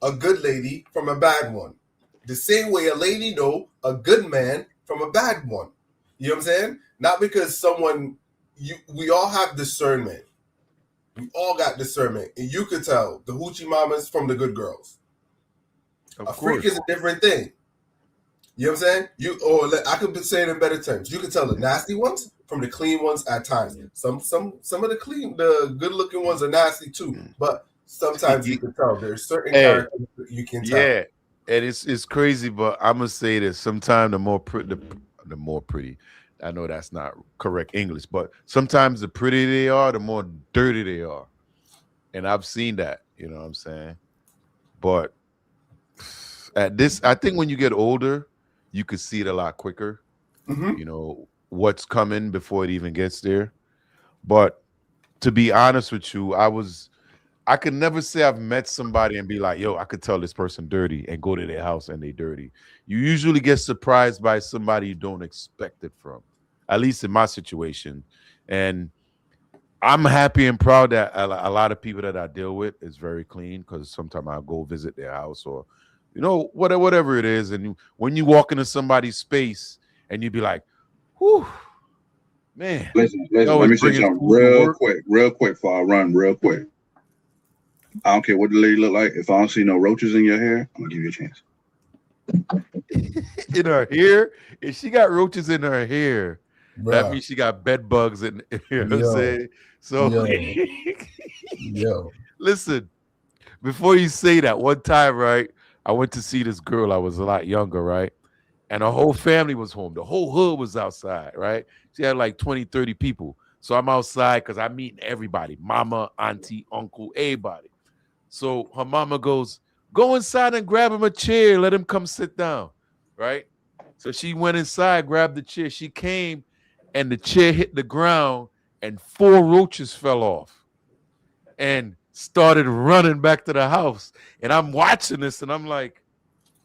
a good lady from a bad one. The same way a lady know a good man from a bad one. You know what I'm saying? Not because we all have discernment. We all got discernment. And you could tell the hoochie mamas from the good girls. A freak is a different thing. You know what I'm saying? I could say it in better terms. You could tell the nasty ones from the clean ones at times. Some of the good looking ones are nasty too. But sometimes you can tell there's certain characters that you can tell. Yeah. And it's crazy, but I'm gonna say this. Sometimes the more pretty. I know that's not correct English, but sometimes the prettier they are, the more dirty they are. And I've seen that, you know what I'm saying? But I think when you get older, you could see it a lot quicker. You know, what's coming before it even gets there. But to be honest with you, I could never say I've met somebody and be like, yo, I could tell this person dirty and go to their house and they dirty. You usually get surprised by somebody you don't expect it from, at least in my situation. And I'm happy and proud that a lot of people that I deal with is very clean, because sometimes I'll go visit their house or, you know, whatever it is. And when you walk into somebody's space and you be like, whew, man. Listen, let me say something real quick before I run real quick. I don't care what the lady look like. If I don't see no roaches in your hair, I'm gonna give you a chance. In her hair? If she got roaches in her hair, Bruh. that means she got bed bugs in. You know what I'm saying? So, listen. Before you say that, one time, right? I went to see this girl. I was a lot younger, right? And her whole family was home. The whole hood was outside, right? She had like 20, 30 people. So I'm outside because I'm meeting everybody. Mama, auntie, uncle, everybody. So her mama goes, Go inside and grab him a chair. Let him come sit down. Right? So she went inside, grabbed the chair. She came, and the chair hit the ground, and 4 roaches fell off and started running back to the house. And I'm watching this, and I'm like,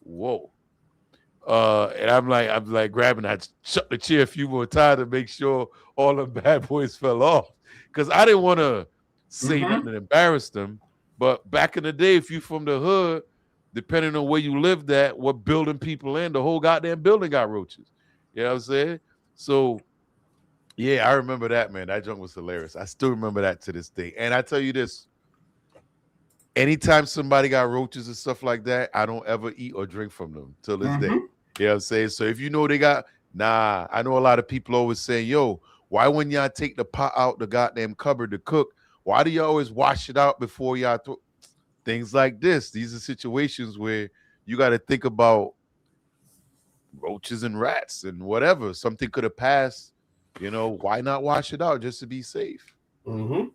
whoa. And I'm like grabbing. I shut the chair a few more times to make sure all the bad boys fell off, because I didn't want to say nothing and embarrass them. But back in the day, if you from the hood, depending on where you lived at, what building people in, the whole goddamn building got roaches. You know what I'm saying? So, yeah, I remember that, man. That junk was hilarious. I still remember that to this day. And I tell you this, anytime somebody got roaches and stuff like that, I don't ever eat or drink from them till this day. You know what I'm saying? So if you know they got, I know a lot of people always saying, yo, why when y'all take the pot out the goddamn cupboard to cook, why do you always wash it out before y'all throw things like this? These are situations where you got to think about roaches and rats and whatever. Something could have passed, you know, why not wash it out just to be safe? And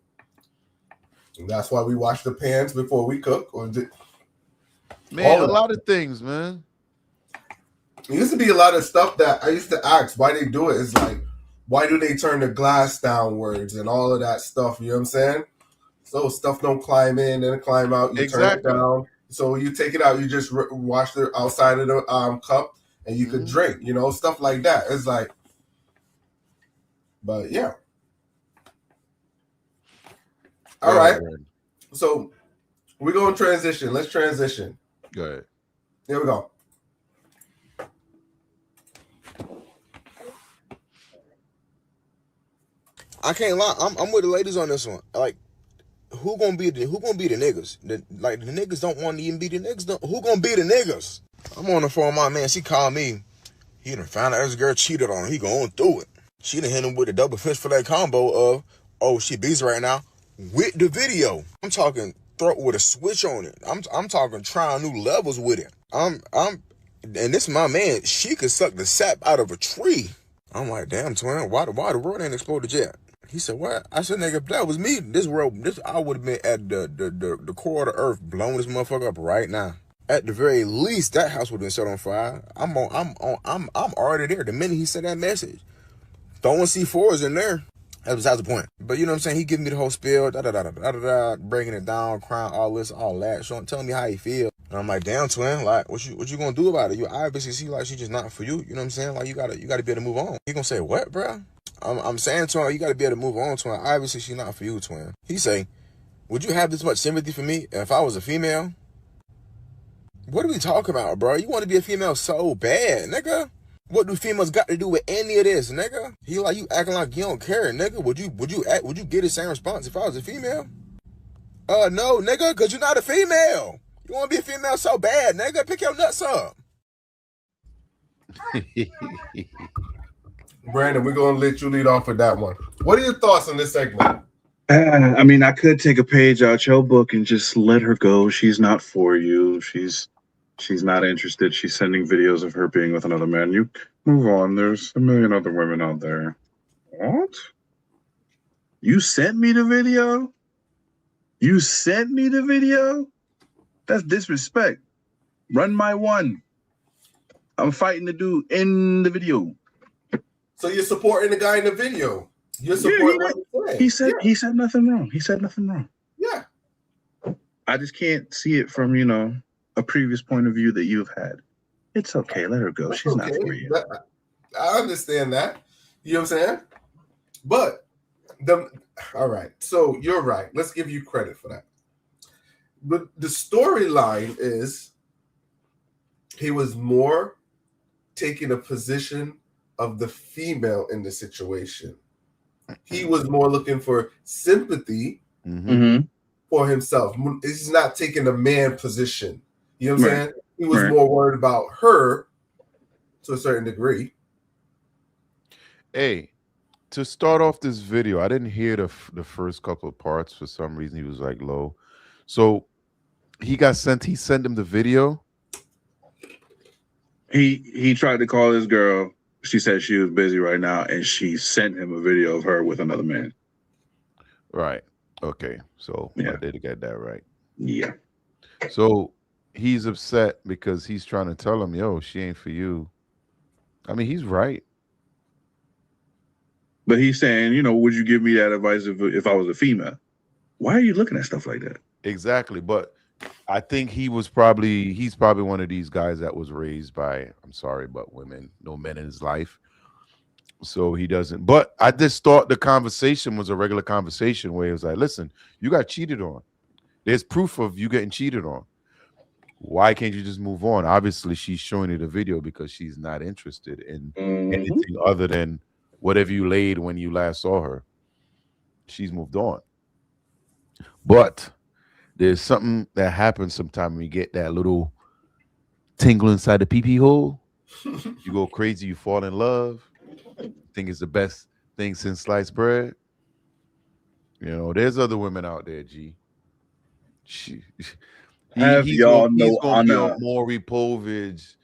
that's why we wash the pans before we cook. Man, a lot of things, man. There used to be a lot of stuff that I used to ask why they do it. Is like, why do they turn the glass downwards and all of that stuff? You know what I'm saying? So stuff don't climb in and climb out. You turn it down. So you take it out. You just wash the outside of the cup, and you could drink. You know, stuff like that. It's like, but yeah. All right. So we're going to transition. Let's transition. Go ahead. Here we go. I can't lie. I'm with the ladies on this one. Like, who gonna be the niggas? The niggas don't want to even be the niggas. Who gonna be the niggas? I'm on the phone with my man. She called me. He done found out his girl cheated on him. He going through it. She done hit him with a double fish fillet combo of, oh, she busy right now with the video. I'm talking throat with a switch on it. I'm talking trying new levels with it. And this is my man. She could suck the sap out of a tree. I'm like, damn, twin. Why the world ain't exploded yet? He said, what? I said, nigga, if that was me, I would have been at the core of the earth, blowing this motherfucker up right now. At the very least, that house would have been set on fire. I'm already there. The minute he sent that message, throwing C4s in there. That's besides the point. But you know what I'm saying? He giving me the whole spiel, breaking it down, crying, all this, all that, telling me how he feel. And I'm like, damn, twin, like, what you gonna do about it? You obviously see like she just not for you. You know what I'm saying? Like, you gotta be able to move on. He gonna say, what, bro? I'm saying to him, you gotta be able to move on, twin. Obviously, she not for you, twin. He say, would you have this much sympathy for me if I was a female? What are we talking about, bro? You want to be a female so bad, nigga? What do females got to do with any of this, nigga? He like, you acting like you don't care, nigga. Would you get the same response if I was a female? No, nigga, cause you're not a female. You want to be a female so bad, nigga? Pick your nuts up. Brandon, we're going to let you lead off with that one. What are your thoughts on this segment? I mean, I could take a page out your book and just let her go. She's not for you. She's not interested. She's sending videos of her being with another man. You move on. There's a million other women out there. What? You sent me the video? You sent me the video? That's disrespect. Run my one. I'm fighting the dude in the video. So you're supporting the guy in the video. You're supporting what he said. He said nothing wrong. He said nothing wrong. Yeah. I just can't see it from, a previous point of view that you've had. It's okay. Let her go. That's She's okay. not for you. I understand that. You know what I'm saying? But all right. So you're right. Let's give you credit for that. But the storyline is he was more taking a position of the female in the situation. He was more looking for sympathy for himself. He's not taking a man position. You know what I'm saying? He was more worried about her to a certain degree. Hey, to start off this video, I didn't hear the first couple of parts for some reason. He was like low. So he sent him the video. He tried to call his girl. She said she was busy right now, and she sent him a video of her with another man. Right. Okay. So yeah. I did get that right. Yeah. So he's upset because he's trying to tell him, yo, she ain't for you. I mean, he's right. But he's saying, you know, would you give me that advice if I was a female? Why are you looking at stuff like that? Exactly. But I think he's probably one of these guys that was raised by, I'm sorry, but women, no men in his life. So he doesn't. But I just thought the conversation was a regular conversation where it was like, listen, you got cheated on. There's proof of you getting cheated on. Why can't you just move on? Obviously, she's showing you the video because she's not interested in anything other than whatever you laid when you last saw her. She's moved on. But there's something that happens sometimes when you get that little tingle inside the pee-pee hole. You go crazy, you fall in love. Think it's the best thing since sliced bread. You know, there's other women out there, G. He's gonna be on Maury Povich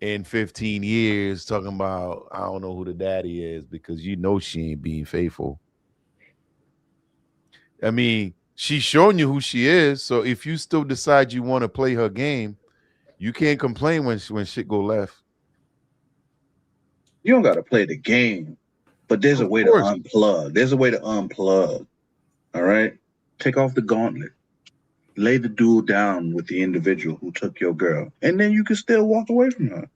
in 15 years talking about, I don't know who the daddy is, because you know she ain't being faithful. I mean, she's showing you who she is. So if you still decide you want to play her game, you can't complain when shit go left. You don't got to play the game, but there's a way to unplug. There's a way to unplug. All right? Take off the gauntlet. Lay the duel down with the individual who took your girl, and then you can still walk away from her.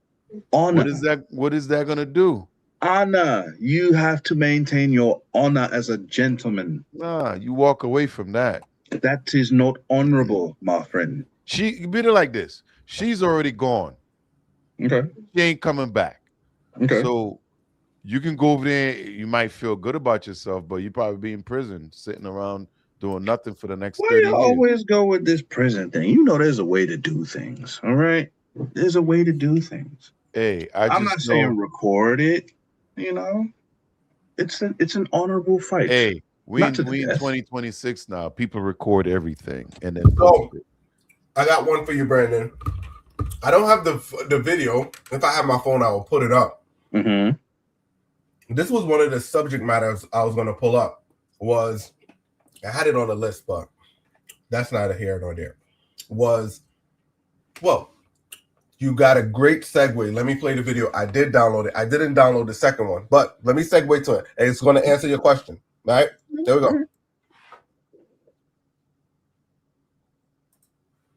Honor. What is that gonna do? Honor. You have to maintain your honor as a gentleman. Nah, you walk away from that. That is not honorable, my friend. She beat it like this. She's already gone. Okay. She ain't coming back. Okay. So you can go over there. You might feel good about yourself, but you probably be in prison, sitting around doing nothing for the next 30 years. Why you always go with this prison thing? You know there's a way to do things, all right? There's a way to do things. Hey, I'm not saying record it, you know? It's an honorable fight. Hey, we in 2026 now. People record everything and then I got one for you, Brandon. I don't have the video. If I have my phone, I will put it up. This was one of the subject matters I was going to pull up. I had it on the list, but that's neither here nor there. You got a great segue. Let me play the video. I did download it. I didn't download the second one, but let me segue to it. And it's going to answer your question. All right? There we go.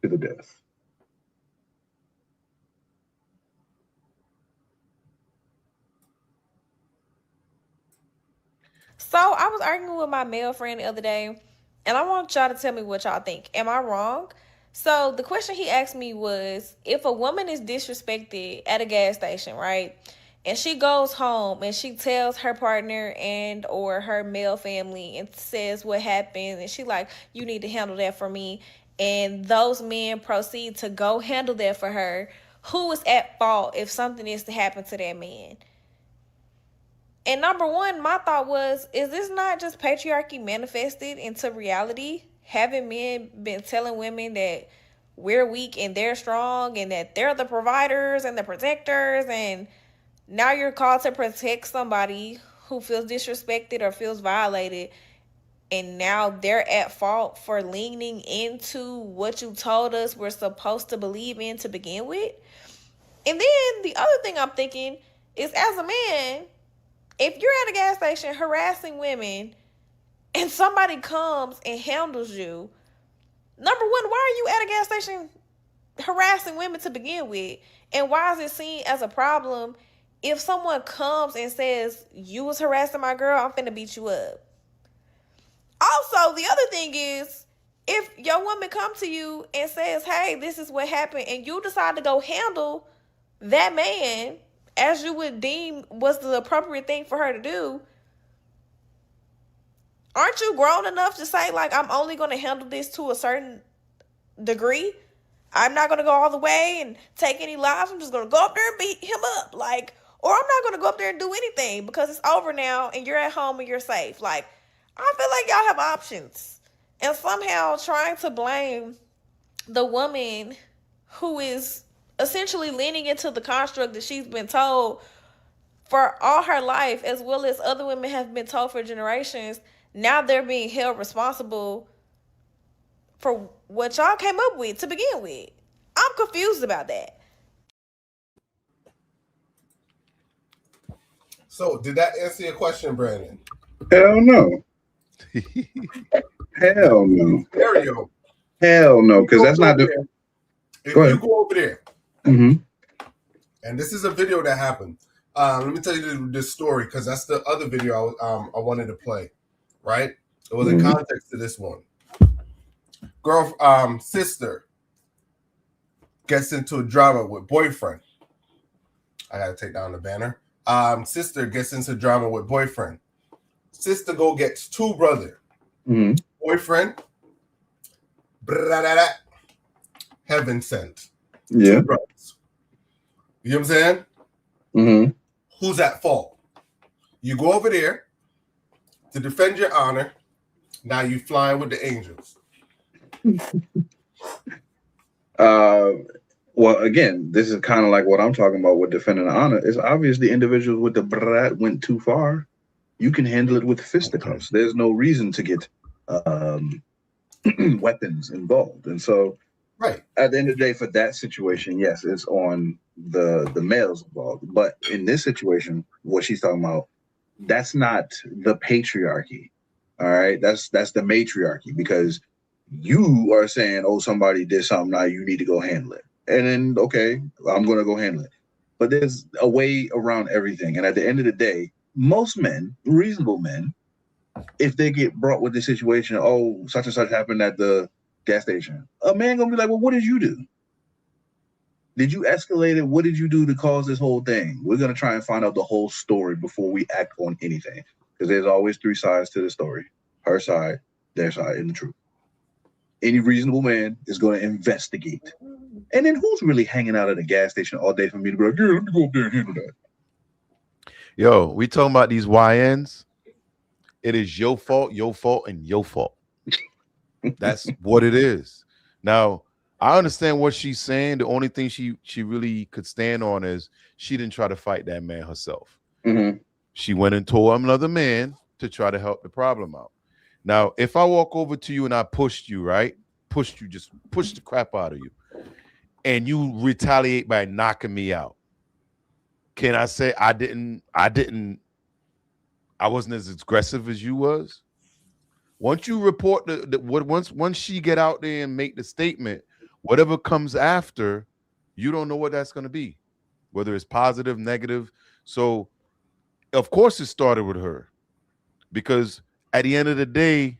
To the death. So I was arguing with my male friend the other day, and I want y'all to tell me what y'all think. Am I wrong? So the question he asked me was, if a woman is disrespected at a gas station, right? And she goes home and she tells her partner and or her male family and says what happened, and she like, you need to handle that for me. And those men proceed to go handle that for her. Who is at fault if something is to happen to that man? And number one, my thought was, is this not just patriarchy manifested into reality? Haven't men been telling women that we're weak and they're strong and that they're the providers and the protectors, and now you're called to protect somebody who feels disrespected or feels violated, and now they're at fault for leaning into what you told us we're supposed to believe in to begin with? And then the other thing I'm thinking is, as a man, if you're at a gas station harassing women and somebody comes and handles you, number one, why are you at a gas station harassing women to begin with? And why is it seen as a problem if someone comes and says, you was harassing my girl, I'm finna beat you up? Also, the other thing is, if your woman comes to you and says, hey, this is what happened, and you decide to go handle that man as you would deem was the appropriate thing for her to do, aren't you grown enough to say, like, I'm only going to handle this to a certain degree? I'm not going to go all the way and take any lives. I'm just going to go up there and beat him up. Like, or I'm not going to go up there and do anything because it's over now and you're at home and you're safe. Like, I feel like y'all have options. And somehow trying to blame the woman who is essentially leaning into the construct that she's been told for all her life, as well as other women have been told for generations, now they're being held responsible for what y'all came up with to begin with. I'm confused about that. So, did that answer your question, Brandon? Hell no. Hell no. Scenario. Hell no, because that's not the. If Go ahead. you go over there, Mm-hmm. and this is a video that happened. Let me tell you this story because that's the other video I wanted to play. Right? It was in context to this one. Sister gets into a drama with boyfriend. I gotta take down the banner. Sister gets into drama with boyfriend. Sister gets two brother. Boyfriend. Heaven sent. Yeah. Two brothers. You know what I'm saying? Mm-hmm. Who's at fault? You go over there to defend your honor. Now you flying with the angels. Well, again, this is kind of like what I'm talking about with defending the honor. It's obviously individuals with the brat went too far. You can handle it with fisticuffs. There's no reason to get weapons involved. And so, right at the end of the day, for that situation, yes, it's on the males involved. But in this situation, what she's talking about, that's not the patriarchy. All right, that's the matriarchy, because you are saying, oh, somebody did something, now you need to go handle it. And then, okay, I'm going to go handle it. But there's a way around everything. And at the end of the day, most men, reasonable men, if they get brought with the situation, oh, such and such happened at the gas station, a man going to be like, well, what did you do? Did you escalate it? What did you do to cause this whole thing? We're going to try and find out the whole story before we act on anything. Because there's always three sides to the story. Her side, their side, and the truth. Any reasonable man is going to investigate. And then who's really hanging out at a gas station all day for me to be like, yeah, let me go up there and handle that? Yo, we talking about these YNs. It is your fault, and your fault. That's what it is. Now, I understand what she's saying. The only thing she really could stand on is she didn't try to fight that man herself. Mm-hmm. She went and told another man to try to help the problem out. Now, if I walk over to you and I pushed you, right? Just pushed the crap out of you. And you retaliate by knocking me out. Can I say I wasn't as aggressive as you was? Once you report once she get out there and make the statement, whatever comes after, you don't know what that's going to be, whether it's positive, negative. So, of course, it started with her, because at the end of the day,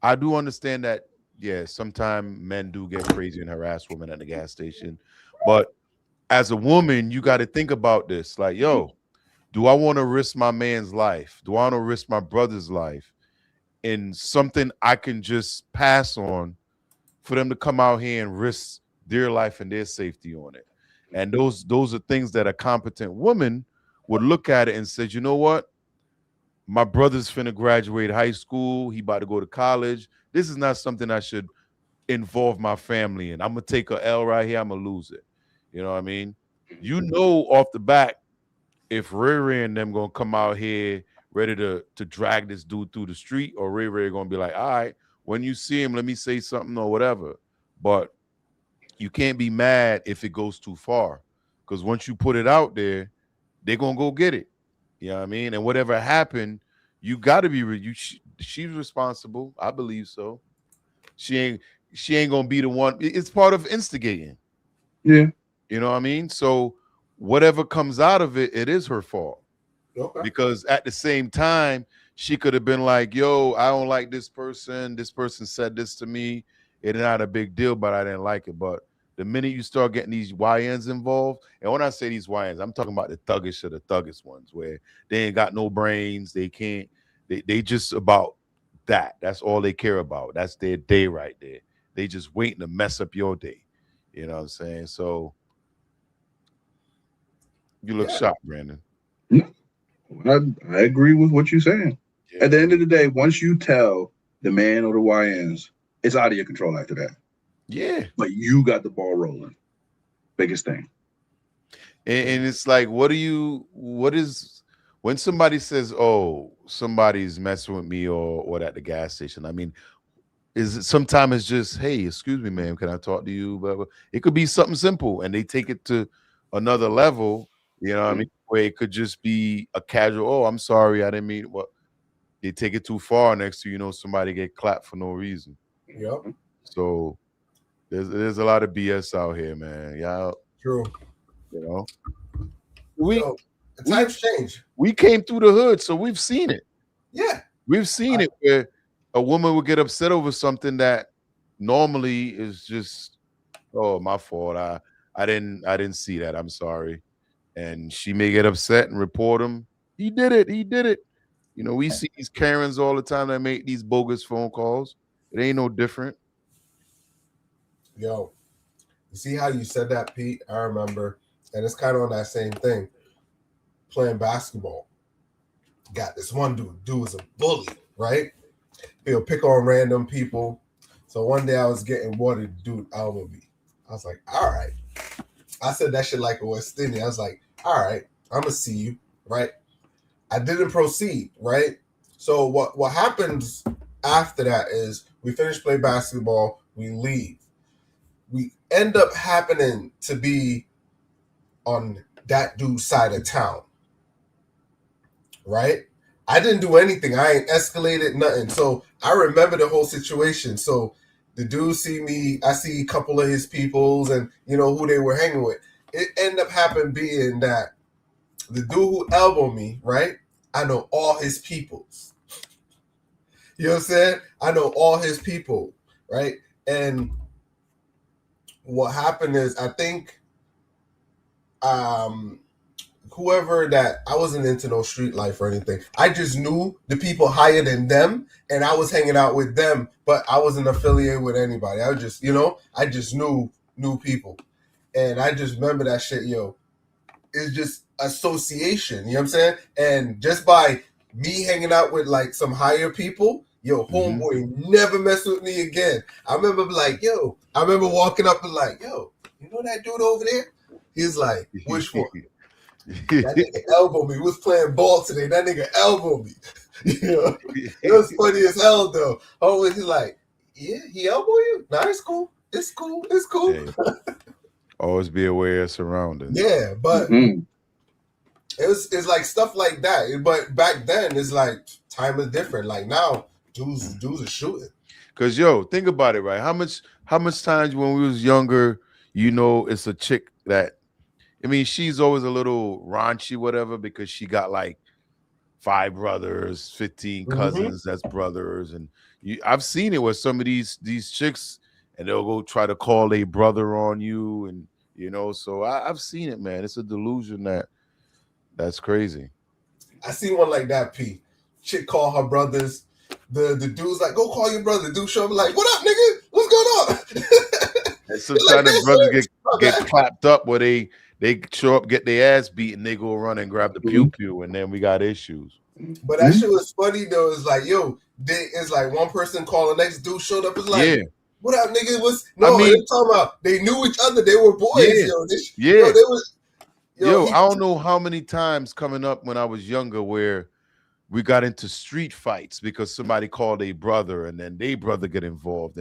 I do understand that, yeah, sometimes men do get crazy and harass women at the gas station. But as a woman, you got to think about this. Like, yo, do I want to risk my man's life? Do I want to risk my brother's life in something I can just pass on for them to come out here and risk their life and their safety on it? And those are things that a competent woman would look at it and say, you know what? My brother's finna graduate high school. He about to go to college. This is not something I should involve my family in. I'm going to take a L right here. I'm going to lose it. You know what I mean? You know off the back, if Ray Ray and them going to come out here ready to drag this dude through the street, or Ray Ray going to be like, all right, when you see him, let me say something or whatever. But you can't be mad if it goes too far, because once you put it out there, they're going to go get it. You know what I mean? And whatever happened, you got to be she's responsible. I believe so. She ain't going to be the one. It's part of instigating. Yeah. You know what I mean? So whatever comes out of it, it is her fault. Okay. Because at the same time, she could have been like, yo, I don't like this person. This person said this to me. It's not a big deal, but I didn't like it. But the minute you start getting these YNs involved, and when I say these YNs, I'm talking about the thuggish of the thuggish ones, where they ain't got no brains. They can't, they just about that. That's all they care about. That's their day right there. They just waiting to mess up your day. You know what I'm saying? So you look shocked, Brandon. I agree with what you're saying. Yeah. At the end of the day, once you tell the man or the YNs, it's out of your control after that. Yeah. But you got the ball rolling. Biggest thing. And it's like, what is when somebody says, oh, somebody's messing with me or at the gas station? I mean, sometimes it's just, hey, excuse me, ma'am, can I talk to you? Blah, blah. It could be something simple, and they take it to another level. You know what I mean? Where it could just be a casual, oh, I'm sorry, I didn't mean what. They take it too far. Next to somebody get clapped for no reason. Yep. So there's a lot of BS out here, man. Yeah. True. Times change. We came through the hood, so we've seen it. Yeah. We've seen it where a woman would get upset over something that normally is just, oh, my fault. I didn't see that. I'm sorry. And she may get upset and report him. He did it. We see these Karens all the time that make these bogus phone calls. It ain't no different. Yo, you see how you said that, Pete? I remember, and it's kind of on that same thing. Playing basketball. Got this one dude. Dude was a bully, right? He'll pick on random people. So one day I was getting water, dude elbowed me. I was like, all right. I said that shit like a West Indian. I was like, all right, I'm going to see you, right? I didn't proceed, right? So what happens after that is we finish playing basketball, we leave. We end up happening to be on that dude's side of town, right? I didn't do anything. I ain't escalated nothing. So I remember the whole situation. So the dude see me, I see a couple of his peoples and who they were hanging with. It ended up happening being that the dude who elbowed me, right? I know all his peoples. You know what I'm saying? I know all his people, right? And what happened is I think whoever that, I wasn't into no street life or anything. I just knew the people higher than them, and I was hanging out with them, but I wasn't affiliated with anybody. I was just, I just knew people. And I just remember that shit, it's just association, you know what I'm saying? And just by me hanging out with like some higher people, homeboy never mess with me again. I remember I remember walking up and like, yo, you know that dude over there? He's like, which one? That nigga elbowed me. We was playing ball today. That nigga elbowed me. It was funny as hell though. Always he's like, yeah, he elbowed you? Nah, it's cool. It's cool. Hey. Always be aware of surroundings. Yeah, but it's like stuff like that. But back then, it's like time is different. Like now, dudes are shooting. Cause think about it, right? How much times when we was younger, it's a chick that, I mean, she's always a little raunchy, whatever, because she got like 5 brothers, 15 cousins that's brothers, and I've seen it with some of these chicks. And they'll go try to call a brother on you, and so I've seen it, man. It's a delusion that's crazy. I seen one like that, P. Chick call her brothers. The dude's like, go call your brother. Dude show up like, what up, nigga? What's going on? And sometimes them brothers get clapped up where they show up, get their ass beat, and they go run and grab the pew, and then we got issues. But that shit was funny though. It's like, it's like one person calling, next dude showed up. It's like, what up, nigga? They're talking about they knew each other. They were boys, I don't know how many times coming up when I was younger where we got into street fights because somebody called a brother and then their brother get involved.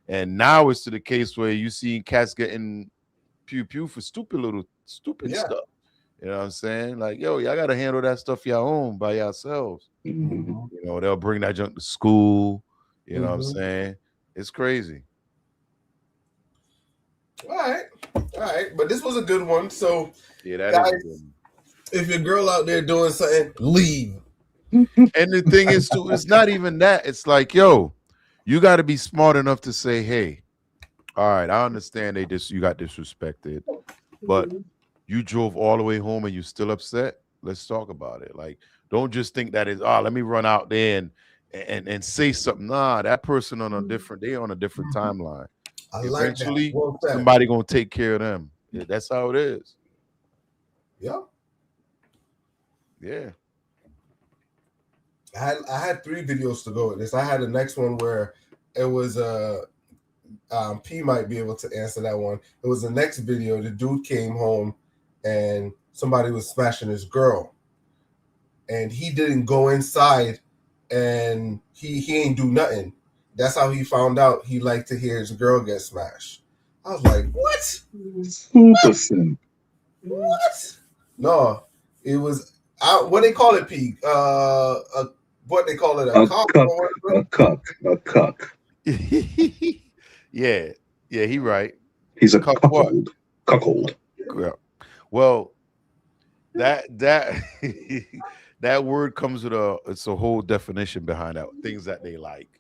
And now it's to the case where you see cats getting pew for stupid stuff. You know what I'm saying? Like, y'all got to handle that stuff your own by yourselves. They'll bring that junk to school. You know what I'm saying? It's crazy. All right. But this was a good one. So, guys, if your girl out there doing something, leave. And the thing is, too, it's not even that. It's like, you got to be smart enough to say, hey, all right, I understand you got disrespected, but you drove all the way home and you still upset. Let's talk about it. Like, don't just think that is, let me run out there and say something. Nah, that person they're on a different timeline. Eventually, somebody gonna take care of them. Yeah, that's how it is. Yeah. Yeah. I had 3 videos to go with this. I had the next one where it was P might be able to answer that one. It was the next video. The dude came home and somebody was smashing his girl, and he didn't go inside, and he ain't do nothing. that's how he found out he liked to hear his girl get smashed. I was like, what? Super simp. What? No, it was what they call it, Pete. What they call it, a cuck. Yeah, he right. He's a Cuck cuckold. Cuckold. Yeah. Well, that that word comes with it's a whole definition behind that, things that they like.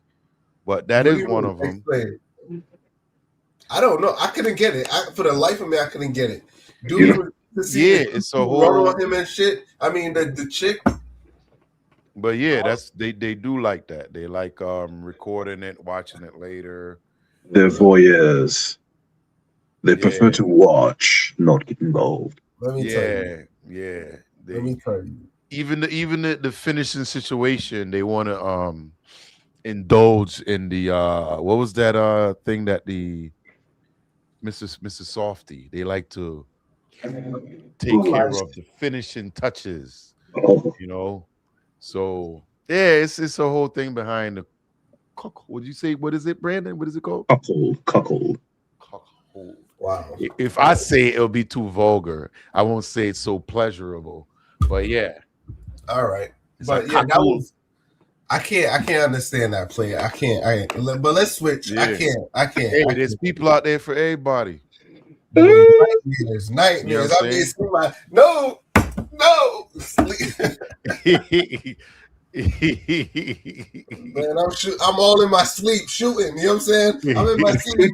But that What is do you one mean? of them. Explain. I don't know. I couldn't get it. For the life of me, I couldn't get it. Dude, to see it's a whole run on him and shit. I mean, the chick. But yeah, that's they do like that. They like recording it, watching it later. They're voyeurs. They prefer to watch, not get involved. Let me tell you. Yeah. Let me tell you. Even the finishing situation, they want to indulge in the what was that thing that the Mrs. Softy, they like to take care of the finishing touches, you know. So yeah, it's a whole thing behind the cuckold. Would you say, what is it, Brandon? What is it called? Cuckold. Wow. If I say it, it'll be too vulgar. I won't say it's so pleasurable. But yeah. All right. But yeah, that was I can't understand that play. I can't. But let's switch. Yeah. I can't. Hey, there's people out there for everybody. Nightmares. You know I mean, no. Man, I'm all in my sleep shooting. You know what I'm saying? I'm in my sleep.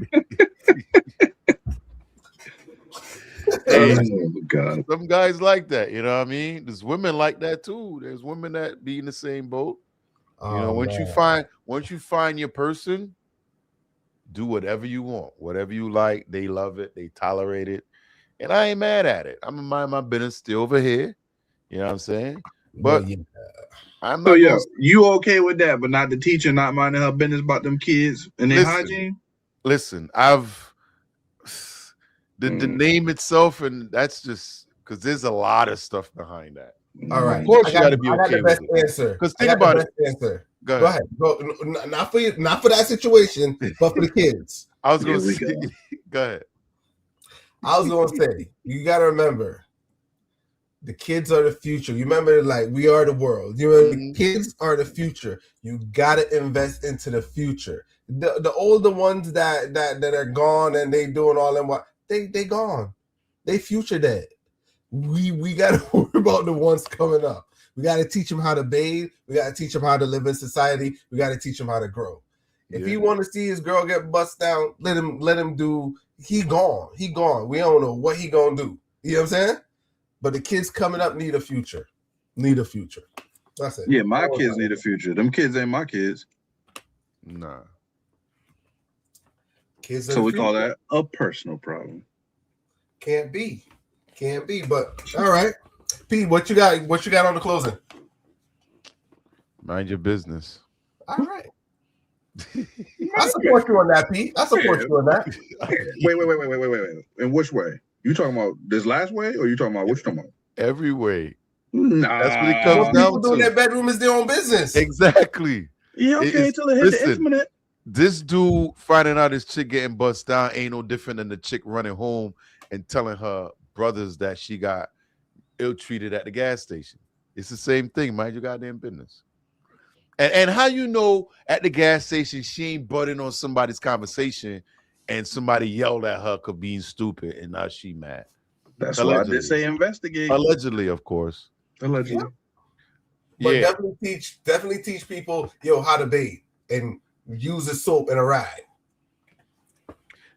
God. Some guys like that, you know what I mean? There's women like that too. There's women that be in the same boat. You know, once you find your person, do whatever you want, whatever you like. They love it, they tolerate it, and I ain't mad at it. I'm gonna mind my business still over here. You know what I'm saying? But I'm not. So you okay with that, but not the teacher not minding her business about them kids and their hygiene? Listen, the name itself, and that's just because there's a lot of stuff behind that. All right. Of course, you got to be okay with it. Answer. Because think about it. Answer. Go ahead. Not for you, not for that situation, but for the kids. I was going to say. Go ahead. I was going to say, you got to remember, the kids are the future. You remember, like, we are the world. You remember, the kids are the future. You got to invest into the future. The older ones that are gone and they doing all them what they gone. They future dead. We got to worry about the ones coming up. We got to teach them how to bathe. We got to teach them how to live in society. We got to teach them how to grow. If he want to see his girl get bust down, let him do. He gone. We don't know what he gonna do. You know what I'm saying? But the kids coming up need a future. That's it. Yeah, my kids need a future. Them kids ain't my kids. Nah. Kids. So we call that a personal problem. Can't be. But all right, Pete, what you got on the closing? Mind your business. All right. I support you on that, Pete. I support you on that. Wait. In which way? You talking about this last way, or you talking about what you talking about? Every way. Nah. That's what it comes down people do in their bedroom is their own business. Exactly. Yeah, okay, till it hits the infinite. This dude finding out his chick getting bust down ain't no different than the chick running home and telling her brothers that she got ill-treated at the gas station. It's the same thing. Mind your goddamn business. And how you know at the gas station she ain't butting on somebody's conversation and somebody yelled at her for being stupid and now she mad? That's why I did say investigate. Allegedly, of course. Allegedly. But definitely teach people, how to bathe and use a soap and a rag.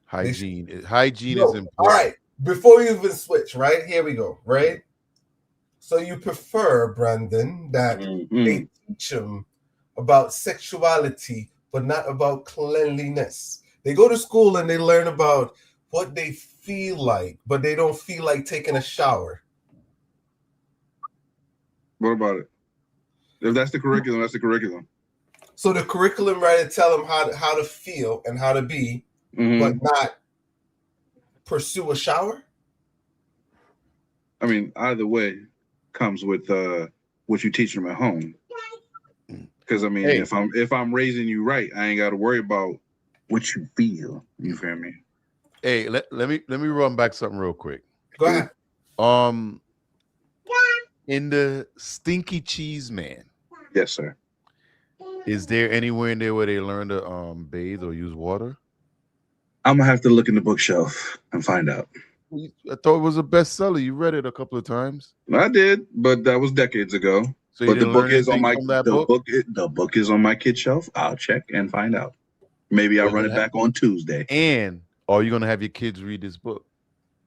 Hygiene is important. All right. Before you even switch, right? Here we go, right? So you prefer, Brandon, that they teach them about sexuality, but not about cleanliness. They go to school and they learn about what they feel like, but they don't feel like taking a shower. What about it? If that's the curriculum, that's the curriculum. So the curriculum, right, to tell them how to feel and how to be, but not pursue a shower? I mean, either way comes with what you teach them at home. Because I mean, Hey. if I'm raising you right, I ain't got to worry about what you feel. You feel me? Hey, let me run back something real quick. Go ahead. In the Stinky Cheese Man, Yes, sir. is there anywhere in there where they learn to bathe or use water? I'm gonna have to look in the bookshelf and find out. I thought it was a bestseller. You read it a couple of times. I did, but that was decades ago. So you But the didn't book learn is on anything my from that book? The book is on my kid shelf. I'll check and find out. Maybe I'll run it back on Tuesday. And are you gonna have your kids read this book?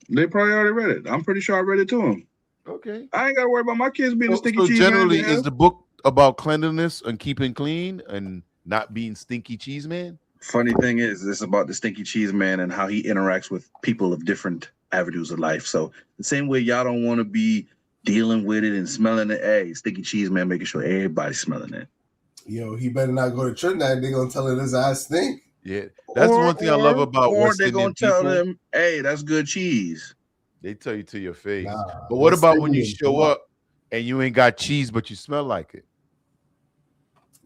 They probably already read it. I'm pretty sure I read it to them. Okay. I ain't gotta worry about my kids being a stinky cheese. So generally, man, is the book about cleanliness and keeping clean and not being stinky cheese man? Funny thing is, it's about the stinky cheese man and how he interacts with people of different avenues of life. So the same way y'all don't want to be dealing with it and smelling it, hey, stinky cheese man making sure everybody's smelling it. Yo, he better not go to Trinidad. They're gonna tell him his ass stink. Yeah, that's the one thing I love about West they're Indian gonna tell people. them, hey, that's good cheese. They tell you to your face. Nah, but what West about when you Indian, show up and you ain't got cheese, but you smell like it?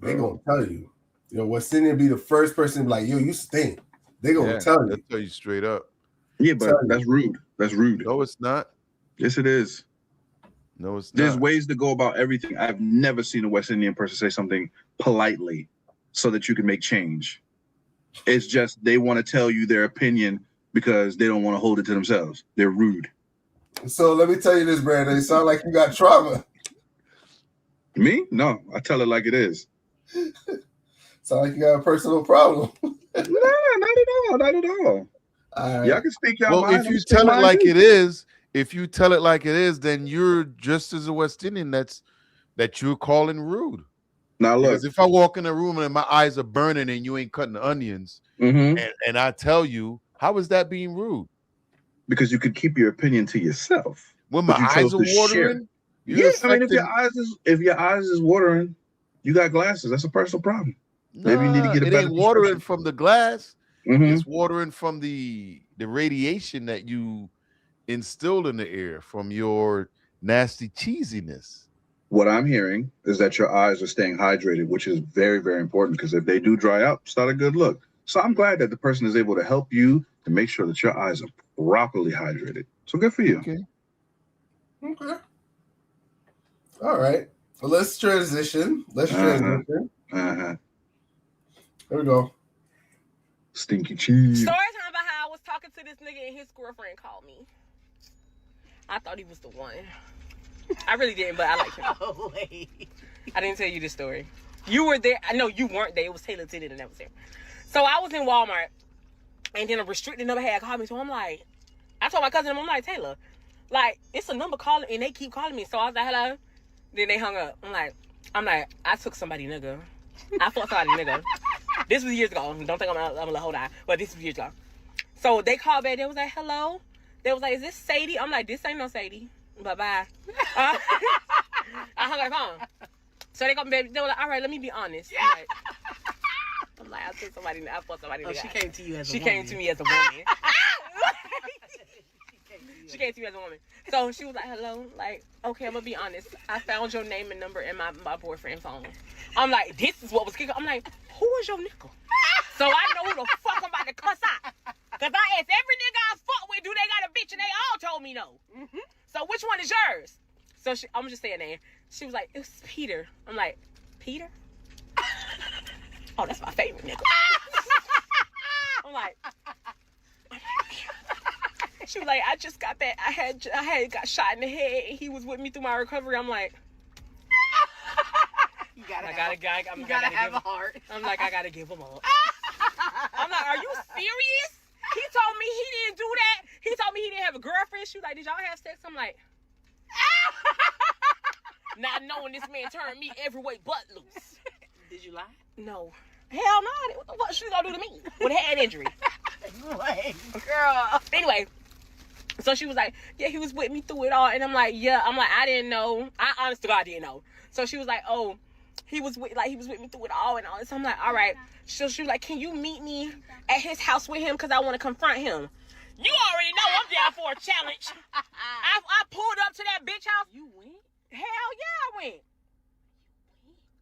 They gonna tell you. Yo, West Indian be the first person to be like, yo, you stink. They gonna tell you. They'll tell you straight up. Yeah, but that's rude. That's rude. No, it's not. Yes, it is. No, it's There's not. ways to go about everything. I've never seen a West Indian person say something politely so that you can make change. It's just they want to tell you their opinion because they don't want to hold it to themselves. They're rude. So let me tell you this, Brandon. It sounds like you got trauma. Me? No, I tell it like it is. Sound like you got a personal problem. No, not at all. Not at all. Right. Y'all can speak your Well, mind. if you tell it like it is, then you're just as a West Indian that you're calling rude. Now look, because if I walk in a room and my eyes are burning and you ain't cutting the onions, and I tell you, how is that being rude? Because you could keep your opinion to yourself. When my eyes are watering, yeah, I mean, if your eyes is watering, you got glasses. That's a personal problem. Maybe you need to get a better ain't watering from the glass. Mhm. It's watering from the radiation that you instilled in the air from your nasty cheesiness. What I'm hearing is that your eyes are staying hydrated, which is very, very important because if they do dry out, it's not a good look. So I'm glad that the person is able to help you to make sure that your eyes are properly hydrated. So good for you. Okay. All right. Well, let's transition. Here we go. Stinky cheese. Story time about how I was talking to this nigga and his girlfriend called me. I thought he was the one. I really didn't, but I like him. Oh, wait. I didn't tell you this story. You were there. I know you weren't there. It was Taylor Tennant and that was there. So I was in Walmart, and then a restricted number had called me. So I'm like, I told my cousin, I'm like, Taylor, like, it's a number calling, and they keep calling me. So I was like, hello. Then they hung up. I'm like, I took somebody nigga. I fucked somebody nigga. This was years ago. Don't think I'm gonna hold on. But this was years ago. So they called back. They was like, hello. They was like, is this Sadie? I'm like, this ain't no Sadie. Bye-bye. I hung up the phone. So they called me back. They were like, all right, let me be honest. I'm like, I took somebody. I fucked somebody. She came to you as a woman. She came to me as a woman. She came to me as a woman. So she was like, hello. Like, okay, I'm going to be honest. I found your name and number in my boyfriend's phone. I'm like, this is what was kicking. I'm like, who is your nigga? So I know who the fuck I'm about to cuss out. Because I asked every nigga I fuck with, do they got a bitch? And they all told me no. Mm-hmm. So which one is yours? So I'm just saying name. She was like, it's Peter. I'm like, Peter? Oh, that's my favorite nigga. I'm like, she was like, I just got back. I had got shot in the head, and he was with me through my recovery. I'm like, you gotta have a heart. I'm like, I gotta give him up. I'm like, are you serious? He told me he didn't do that. He told me he didn't have a girlfriend. She was like, did y'all have sex? I'm like, not knowing this man turned me every way but loose. Did you lie? No. Hell no. What the fuck she gonna do to me with a head injury? Wait, girl. Anyway, so she was like, yeah, he was with me through it all. And I'm like, yeah. I'm like, I didn't know. I honest to God didn't know. So she was like, oh, he was with me through it all and all this. So I'm like, all right. So she was like, can you meet me at his house with him? Because I want to confront him. You already know I'm down for a challenge. I pulled up to that bitch house. You went? Hell yeah, I went.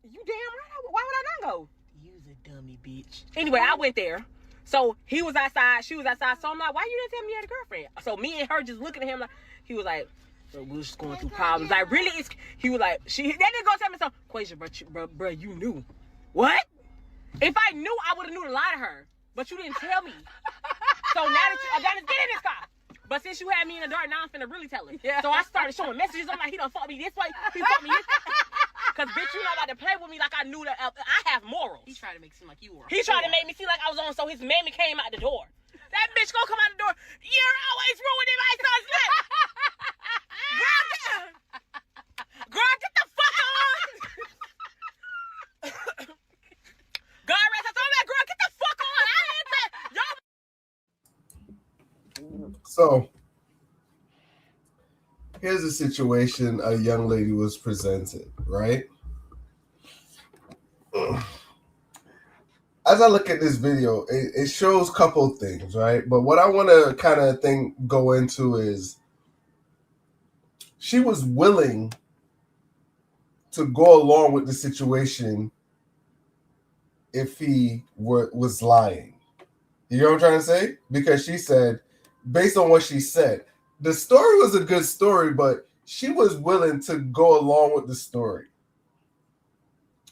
You You damn right. Why would I not go? You's a dummy, bitch. Anyway, I went there. So he was outside, she was outside. So I'm like, why you didn't tell me you had a girlfriend? So me and her just looking at him like, he was like, bro, we was just going through problems. Like, really? He was like, that didn't go tell me something. Quasia, bro, you knew. What? If I knew, I would have knew to lie to her. But you didn't tell me. So now that Adonis, get in this car. But since you had me in the dark, now I'm finna really tell him. Yeah. So I started showing messages. I'm like, he done fought me this way. He fought me this way. Because, bitch, you know about to play with me like I knew that I have morals. He tried to make it seem like you were. He tried to make me feel like I was on, so his mammy came out the door. That bitch gonna come out the door. You're always ruining my son's life. Girl, get the fuck on. God rest her soul. That girl, get the fuck on. I ain't that. So here's a situation a young lady was presented, right? As I look at this video, it shows a couple things, right? But what I want to kind of go into is she was willing to go along with the situation if he was lying. You know what I'm trying to say? Because she said, based on what she said, the story was a good story, but she was willing to go along with the story.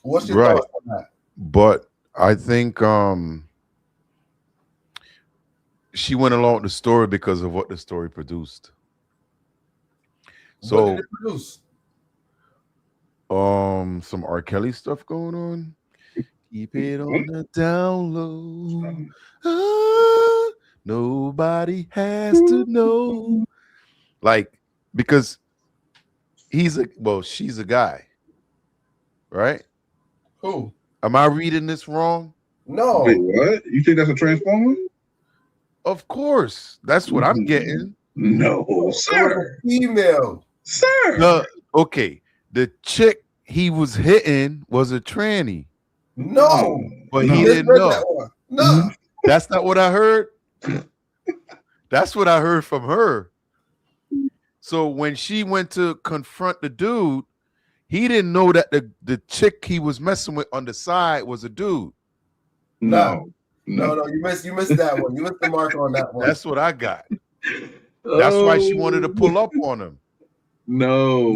What's your thoughts on that? But I think she went along with the story because of what the story produced. So what did it produce? Some R. Kelly stuff going on. Keep it on the down low. Nobody has to know. Like, because she's a guy, right? Who? Am I reading this wrong? No. Wait, what? You think that's a transformer? Of course. That's what I'm getting. No, sir. Female. Sir. Okay. The chick he was hitting was a tranny. No. But he didn't know. No. That's not what I heard. That's what I heard from her. So when she went to confront the dude, he didn't know that the chick he was messing with on the side was a dude. No. You missed that one. You missed the mark on that one. That's what I got. That's why she wanted to pull up on him. No.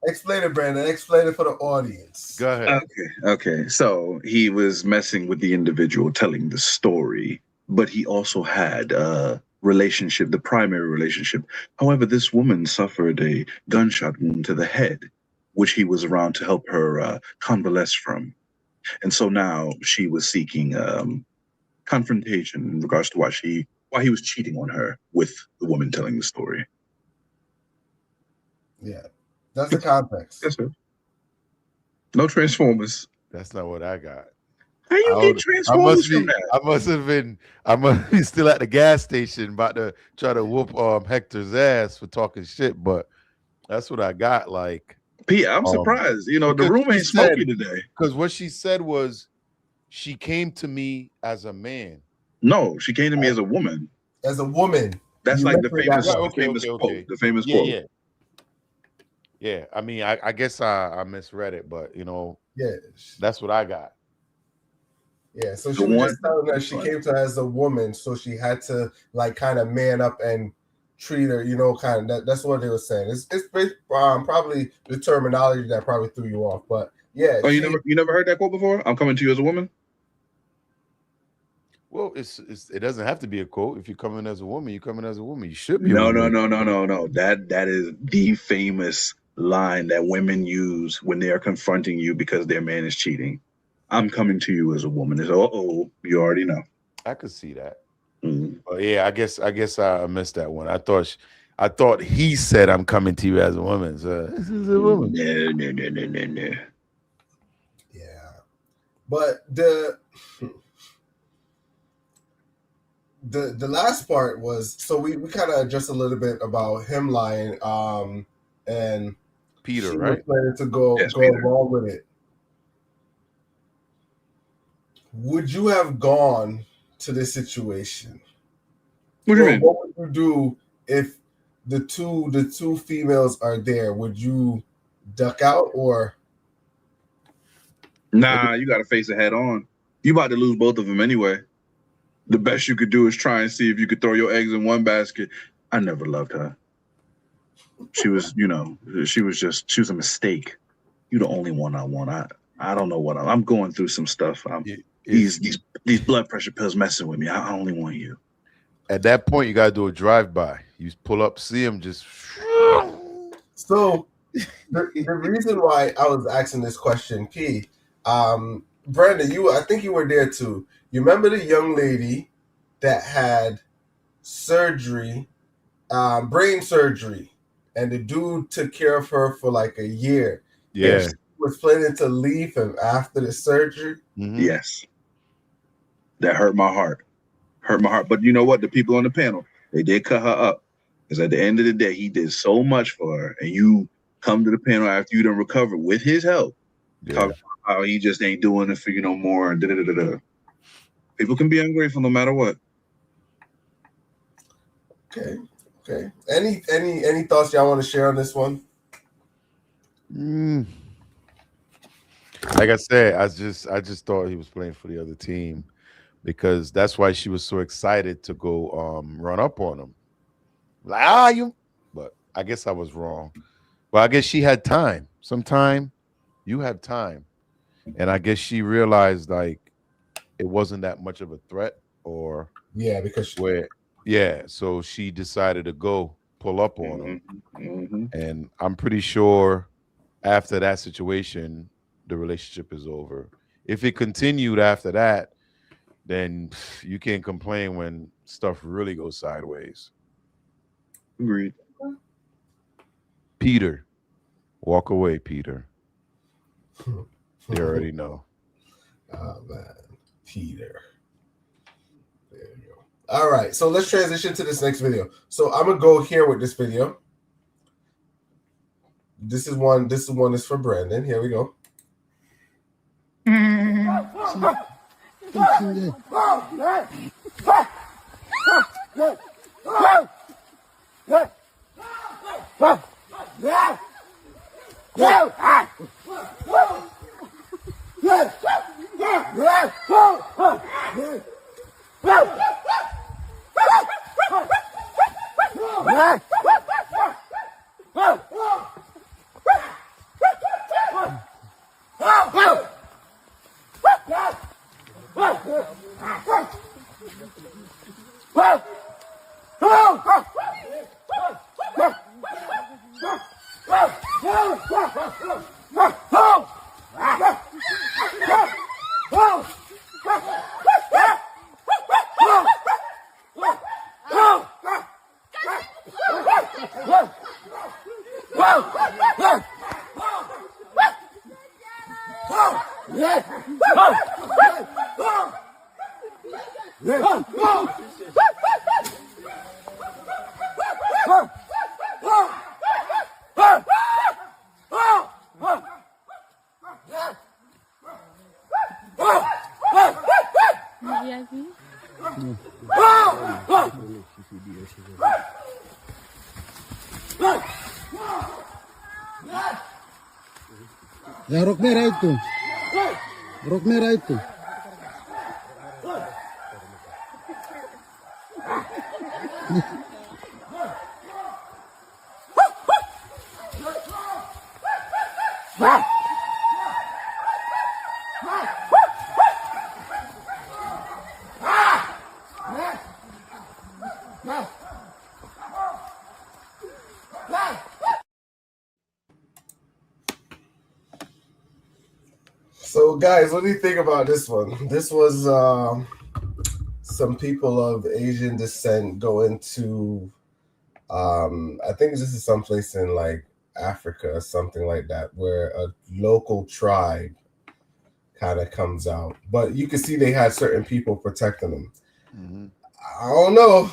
Explain it, Brandon. Explain it for the audience. Go ahead. Okay. So he was messing with the individual telling the story, but he also had a relationship, the primary relationship. However, this woman suffered a gunshot wound to the head, which he was around to help her convalesce from. And so now she was seeking confrontation in regards to why he was cheating on her with the woman telling the story. Yeah, that's the context. Yes, sir. No Transformers. That's not what I got. How you get Transformers from that? I must be still at the gas station about to try to whoop Hector's ass for talking shit, but that's what I got. Like, Pete, I'm surprised. You know, the room ain't smoky today. Because what she said was she came to me as a man. No, she came to me as a woman. As a woman. That's like the famous quote. The famous quote. Yeah. I mean, I guess I misread it, but you know, that's what I got. Yeah, so she was just telling her she came to her as a woman, so she had to like kind of man up and treat her, you know, kind of. That's what they were saying. It's probably the terminology that probably threw you off, but yeah. Oh, you never heard that quote before? I'm coming to you as a woman. Well, it doesn't have to be a quote. If you're coming as a woman, you're coming as a woman. You should be. No. That is the famous line that women use when they are confronting you because their man is cheating. I'm coming to you as a woman. It's you already know. I could see that. But yeah, I guess I missed that one. I thought he said I'm coming to you as a woman. So this is a woman. No. Yeah, but the last part was, so we kind of addressed a little bit about him lying, and Peter, right? Planning to go along with it. Would you have gone to this situation? What do you mean? What would you do if the two females are there? Would you duck out or? Nah, you got to face it head on. You about to lose both of them anyway. The best you could do is try and see if you could throw your eggs in one basket. I never loved her. She was, she was a mistake. You're the only one I want. I don't know what I'm going through some stuff. These blood pressure pills messing with me. I only want you. At that point, you gotta do a drive-by. You pull up, see him just. So the reason why I was asking this question, P, Brandon, I think you were there too. You remember the young lady that had surgery, brain surgery, and the dude took care of her for like a year. Yeah. And she was planning to leave him after the surgery. Mm-hmm. Yes. That hurt my heart. But you know what? The people on the panel, they did cut her up. Because at the end of the day, he did so much for her. And you come to the panel after you done recovered with his help. Yeah. Talk about how he just ain't doing it for you no more. People can be ungrateful no matter what. Okay. Any thoughts y'all want to share on this one? Like I said, I just thought he was playing for the other team because that's why she was so excited to go run up on him. Like, you, but I guess I was wrong. But I guess she had time. Sometime you have time. And I guess she realized like it wasn't that much of a threat or so she decided to go pull up on him. Mm-hmm. And I'm pretty sure after that situation, the relationship is over. If it continued after that, then you can't complain when stuff really goes sideways. Agreed. Peter, walk away, Peter. You already know. Oh man, Peter. There you go. All right, so let's transition to this next video. So I'm gonna go here with this video. This is one that's for Brandon. Here we go. Ya rok merah itu. Rok merah itu. So, guys, what do you think about this one? This was some people of Asian descent going to, I think this is someplace in like Africa or something like that, where a local tribe kind of comes out. But you can see they had certain people protecting them. Mm-hmm. I don't know.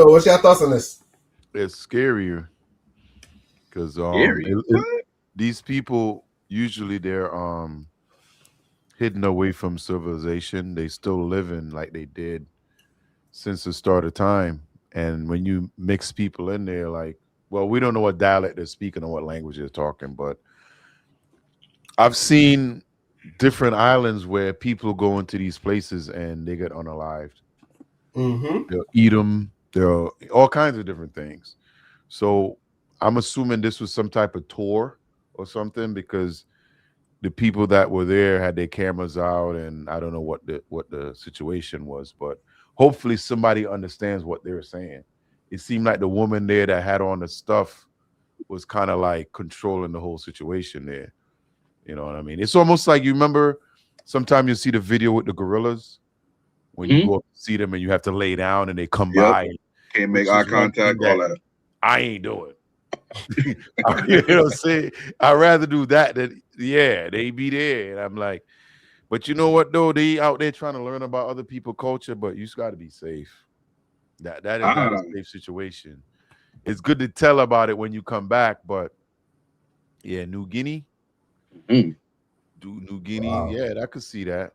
What's your thoughts on this? It's scarier because these people usually they're hidden away from civilization. They still living like they did since the start of time. And when you mix people in there, like, well, we don't know what dialect they're speaking or what language they're talking, but I've seen different islands where people go into these places and they get unalived. They'll eat them. There are all kinds of different things. So I'm assuming this was some type of tour or something, because the people that were there had their cameras out, and I don't know what the situation was, but hopefully somebody understands what they were saying. It seemed like the woman there that had on the stuff was kind of like controlling the whole situation there. You know what I mean? It's almost like, you remember sometimes you see the video with the gorillas when you go up to see them and you have to lay down and they come by. Can't make eye contact, all that. I ain't doing. You know what I'm saying? I'd rather do that than, they be there. And I'm like, but you know what though? They out there trying to learn about other people's culture, but you just got to be safe. That is not a safe situation. It's good to tell about it when you come back, but yeah, New Guinea. New Guinea, wow. I could see that.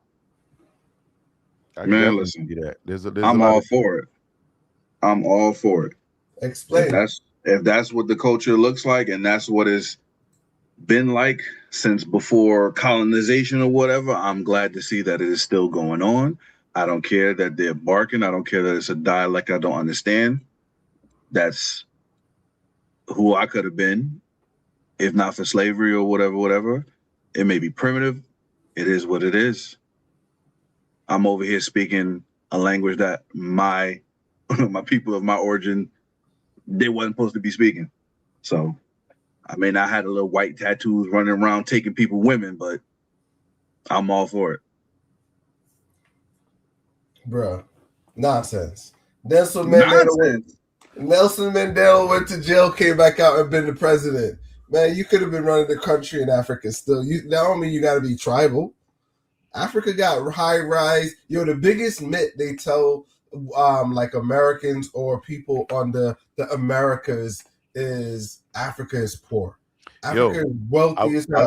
Man, listen, see that. I'm all for it. I'm all for it. Explain. If that's what the culture looks like, and that's what it's been like since before colonization or whatever, I'm glad to see that it is still going on. I don't care that they're barking. I don't care that it's a dialect I don't understand. That's who I could have been if not for slavery or whatever. It may be primitive. It is what it is. I'm over here speaking a language that my people of my origin, they wasn't supposed to be speaking. So I may not have the little white tattoos running around taking people women, but I'm all for it. Bruh, nonsense. Nelson Mandela went to jail, came back out, and been the president. Man, you could have been running the country in Africa still. That don't mean you got to be tribal. Africa got high rise. The biggest myth they tell like Americans or people on the Americas is Africa is poor. Africa is wealthy as hell.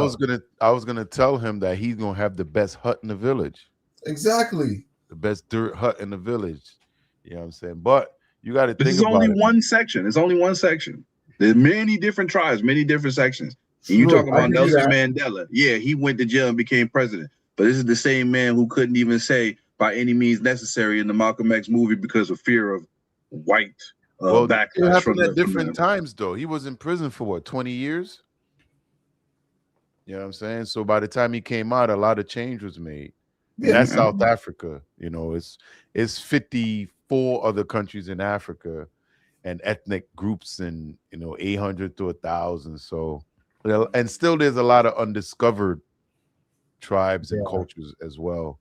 I was gonna tell him that he's gonna have the best hut in the village. Exactly. The best dirt hut in the village. You know what I'm saying? But you got to think about it. This is only one section. It's only one section. There's many different tribes, many different sections. And you talk about Nelson Mandela. Yeah, he went to jail and became president. But this is the same man who couldn't even say by any means necessary in the Malcolm X movie because of fear of white backlash. It happened at different times, though. He was in prison for what, 20 years? You know what I'm saying? So by the time he came out, a lot of change was made. And that's South Africa. You know, it's 54 other countries in Africa and ethnic groups, and 800 to 1,000. So, and still there's a lot of undiscovered tribes and cultures as well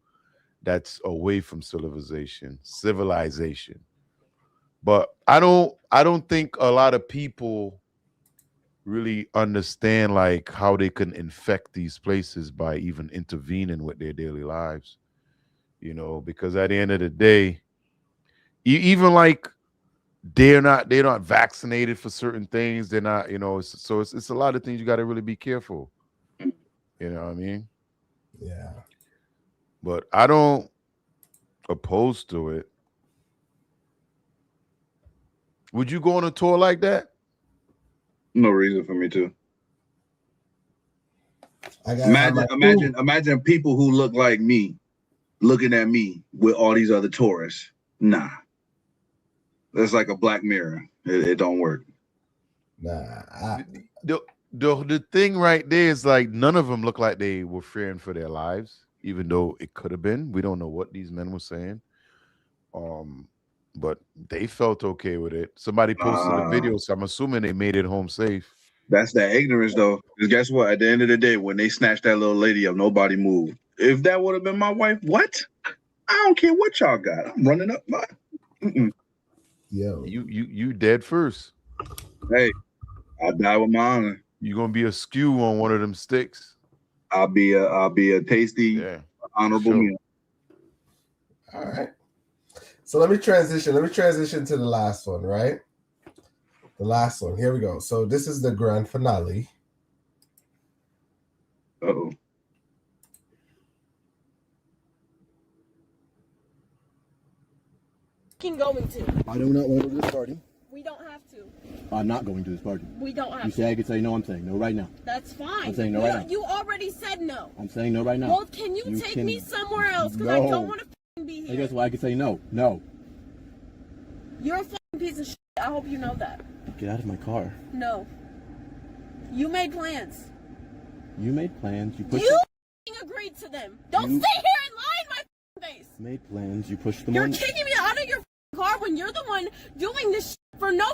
that's away from civilization. But I don't think a lot of people really understand like how they can infect these places by even intervening with their daily lives, because at the end of the day, even like they're not vaccinated for certain things. They're not, so it's a lot of things you got to really be careful. You know what I mean? Yeah. But I don't oppose to it. Would you go on a tour like that? No reason for me to. Imagine people who look like me looking at me with all these other tourists. Nah. That's like a Black Mirror. It don't work. Nah. The thing right there is like none of them look like they were fearing for their lives, even though it could have been. We don't know what these men were saying. But they felt okay with it. Somebody posted a video, so I'm assuming they made it home safe. That's that ignorance, though. Because guess what? At the end of the day, when they snatched that little lady up, nobody moved. If that would have been my wife, what? I don't care what y'all got. I'm running up my. Yo, you dead first. Hey, I die with my honor. You're gonna be a skew on one of them sticks. I'll be a tasty, honorable meal. All right. So let me transition to the last one, right? The last one. Here we go. So this is the grand finale. Uh-oh. Going to. I do not want to do this party. We don't have have to. I'm not going to this party. We don't have You say I could say no, I'm saying no right now. That's fine. I'm saying no right now. You already said no. I'm saying no right now. Well, can you take me somewhere else? Because I don't want to be here. I guess why I could say no. No. You're a fucking piece of shit. I hope you know that. Get out of my car. No. You made plans. You made plans. You pushed. You agreed to them. Don't stay here and lie in my face. Made plans. You pushed them You're on. kicking me out of your car when you're the one doing this shit for no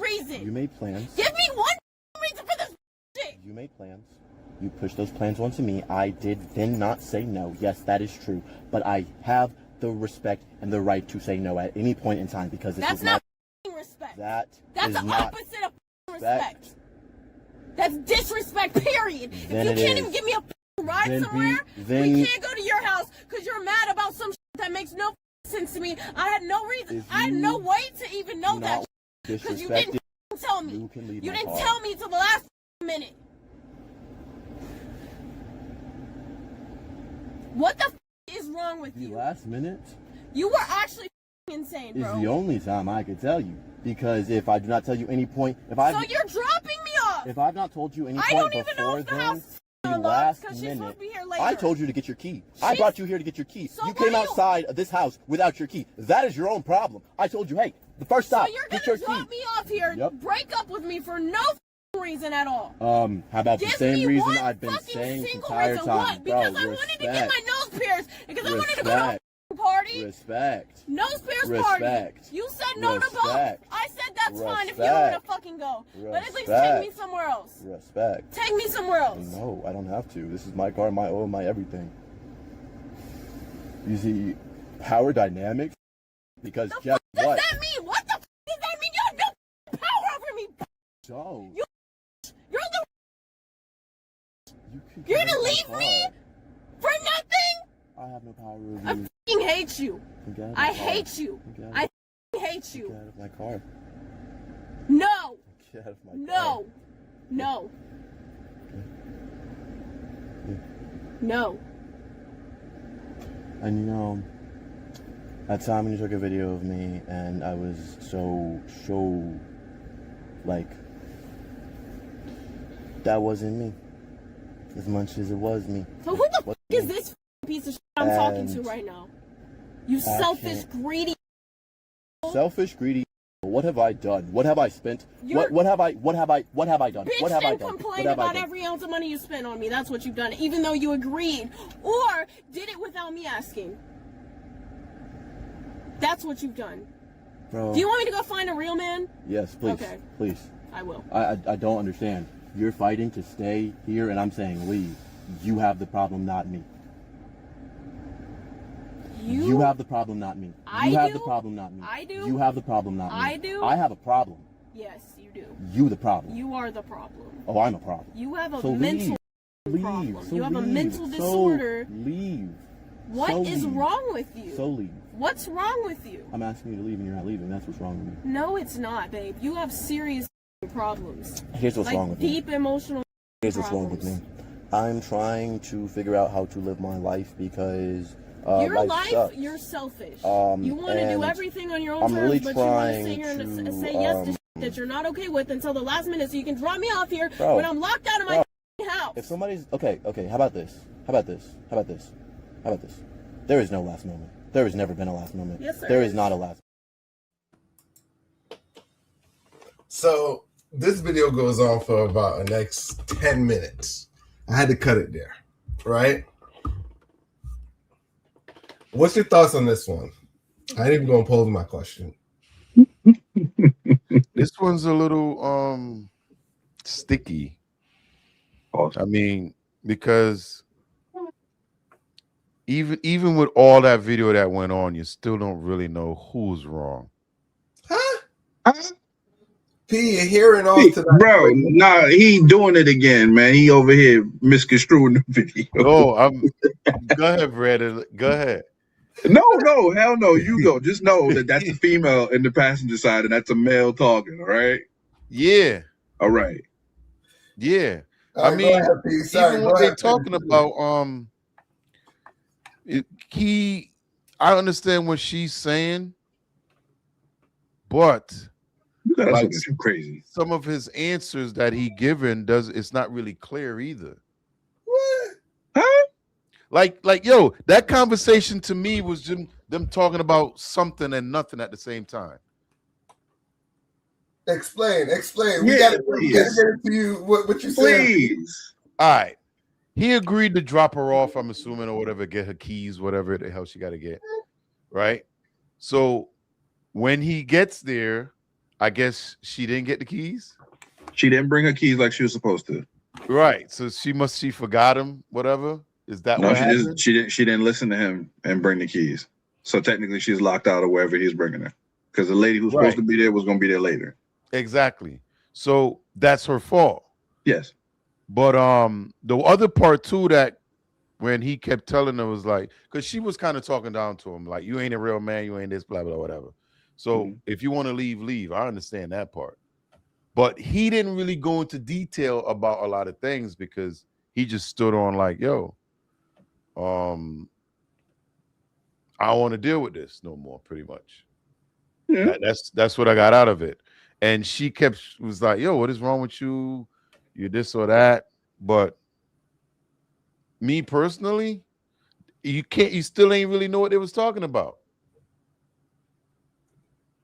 reason. You made plans. Give me one reason for this shit. You made plans. You pushed those plans onto me. I did then not say no. Yes, that is true. But I have the respect and the right to say no at any point in time because this is not respect. That's the opposite of respect. That's disrespect, period. Then if you can't even give me a ride somewhere, we can't go to your house because you're mad about some shit that makes no sense to me. I had no reason. I had no way to even know that because you didn't tell me. You didn't tell me till the last minute. What the is wrong with you? The last minute You were actually insane, bro. is the only time I could tell you. Because if I do not tell you any point, So you're dropping me off. If I've not told you any I point don't even know before if the then, house the unlocked last because she's supposed minute, to be here later. I told you to get your key. I brought you here to get your key. So You why came you- outside of this house without your key. That is your own problem. I told you, hey, the first stop, So you're get gonna your drop key. me off here, break up with me for no reason at all. How about the Give same me reason one I've been fucking saying the single entire reason. time, What? bro? Because I wanted to get my nose pierced. Because I wanted to go to Respect. a party. Respect. Nose pierced party. Respect. You said no to both. Respect. I said that's fine if you don't want to fucking go. But at least take me somewhere else. Respect. Take me somewhere else. No, I don't have to. This is my car, my oil, my everything. You see, power dynamics? Because guess What what? does that mean? What the does that mean? You have no power over me. So, You're the. you can You're get gonna out of leave my me car. for nothing? I have no power over I you. fucking hate you. Get out of I my car. hate you. Get out of- I fucking hate you. Get out of my car. No. Get out of my car. No. No. No. And you know, that time when you took a video of me and I was so, like, that wasn't me. As much as it was me. So who the fuck is this piece of shit I'm talking to And right now? You I selfish, can't- greedy. Selfish, greedy. What have I done? What have I spent? What have I done? What have I Bitch done? and What have I complain done? about every ounce of money you spent on me. That's what you've done, even though you agreed. Or did it without me asking. That's what you've done. Bro. Do you want me to go find a real man? Yes, please. Okay. Please. I will. I don't understand. You're fighting to stay here and I'm saying leave. You have the problem, not me. You have the problem, not me. You have the problem, not me. I do. You have the problem, not me. I do. I have a problem. Yes, you do. You the problem. You are the problem. Oh, I'm a problem. You have a So mental leave. problem. So You have a leave. mental So disorder. leave. What So is leave. wrong with you? So leave. What's wrong with you? I'm asking you to leave and you're not leaving. That's what's wrong with me. No, it's not, babe. You have serious problems. Here's what's like wrong with me. deep emotional Here's what's wrong with me. I'm trying to figure out how to live my life because your life sucks. you're selfish. You want to and do everything on your own I'm terms, really but you want to sit trying here and to, say yes to shit that you're not okay with until the last minute so you can drop me off here Bro. when I'm locked out of my house. If somebody's okay, how about this? How about this? How about this? How about this? There is no last moment. There has never been a last moment. Yes, there is not a last. So this video goes on for about the next 10 minutes. I had to cut it there, right? What's your thoughts on this one? I ain't even gonna pose my question. This one's a little sticky. I mean, because even with all that video that went on, you still don't really know who's wrong. P, you're hearing all to that. Bro, nah, he doing it again, man. He over here misconstruing the video. No, go ahead, Brad. Go ahead. No, hell no. You go. Just know that that's a female in the passenger side and that's a male talking, all right? Yeah. All right. Yeah. All right, I mean, go ahead, P. Sorry, even go what they're ahead, P. talking about, I understand what she's saying, but You gotta like look at you crazy. some of his answers that he given it's not really clear either. What? Huh? Like yo, that conversation to me was just them talking about something and nothing at the same time. Explain. Yeah, We gotta please. get into you. What you saying? Please. All right. He agreed to drop her off, I'm assuming, or whatever, get her keys, whatever the hell she got to get. Right? So when he gets there, I guess she didn't get the keys. She didn't bring her keys like she was supposed to. Right. So she forgot him, whatever. Is that No, what she happened? she didn't listen to him and bring the keys. So technically she's locked out of wherever he's bringing her. Because the lady who's supposed to be there was going to be there later. Exactly. So that's her fault. Yes. But the other part too, that when he kept telling her was like, because she was kind of talking down to him, like, you ain't a real man, you ain't this, blah, blah, whatever. So if you want to leave. I understand that part. But he didn't really go into detail about a lot of things because he just stood on like, yo, I don't want to deal with this no more, pretty much. Yeah. That's what I got out of it. And she was like, yo, what is wrong with you? You're this or that. But me personally, you still ain't really know what they was talking about.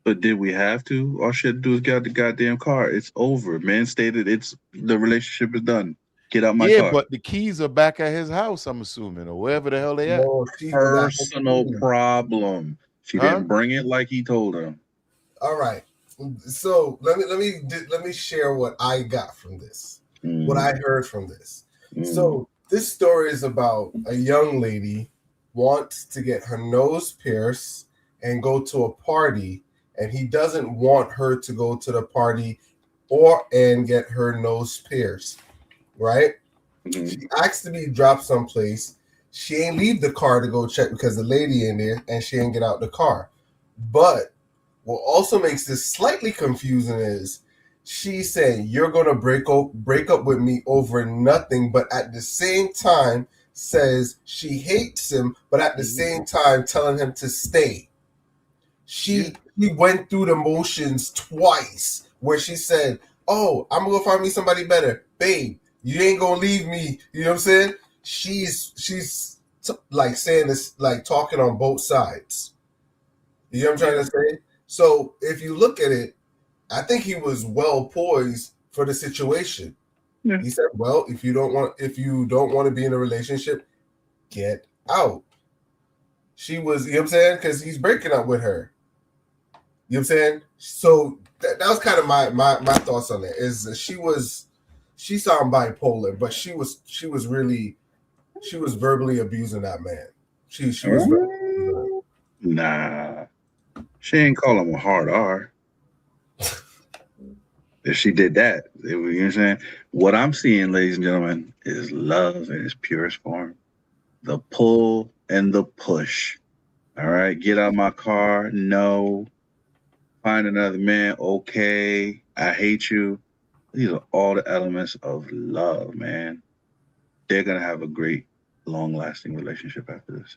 But did we have to? All she had to do is get out the goddamn car. It's over. Man stated the relationship is done. Get out my car. Yeah, but the keys are back at his house, I'm assuming, or wherever the hell they at. Personal problem. She didn't bring it like he told her. All right. So let me share what I got from this. What I heard from this. So this story is about a young lady wants to get her nose pierced and go to a party, and he doesn't want her to go to the party and get her nose pierced, right? She asked to be dropped someplace. She ain't leave the car to go check because the lady in there, and she ain't get out the car. But what also makes this slightly confusing is she's saying you're gonna break up with me over nothing, but at the same time says she hates him, but at the same time telling him to stay. She went through the motions twice where she said, oh, I'm gonna go find me somebody better. Babe, you ain't gonna leave me. You know what I'm saying? She's like saying this, like talking on both sides. You know what I'm trying to say? So if you look at it, I think he was well poised for the situation. Yeah. He said, well, if you don't want to be in a relationship, get out. She was, you know what I'm saying? Because he's breaking up with her. You know what I'm saying? So that was kind of my thoughts on it. Is she sounded bipolar, but she was verbally abusing that man. She was nah. She ain't call him a hard R. If she did that, you know what I'm saying? What I'm seeing, ladies and gentlemen, is love in its purest form. The pull and the push. All right, get out of my car. No. Find another man. Okay. I hate you. These are all the elements of love, man. They're going to have a great, long-lasting relationship after this.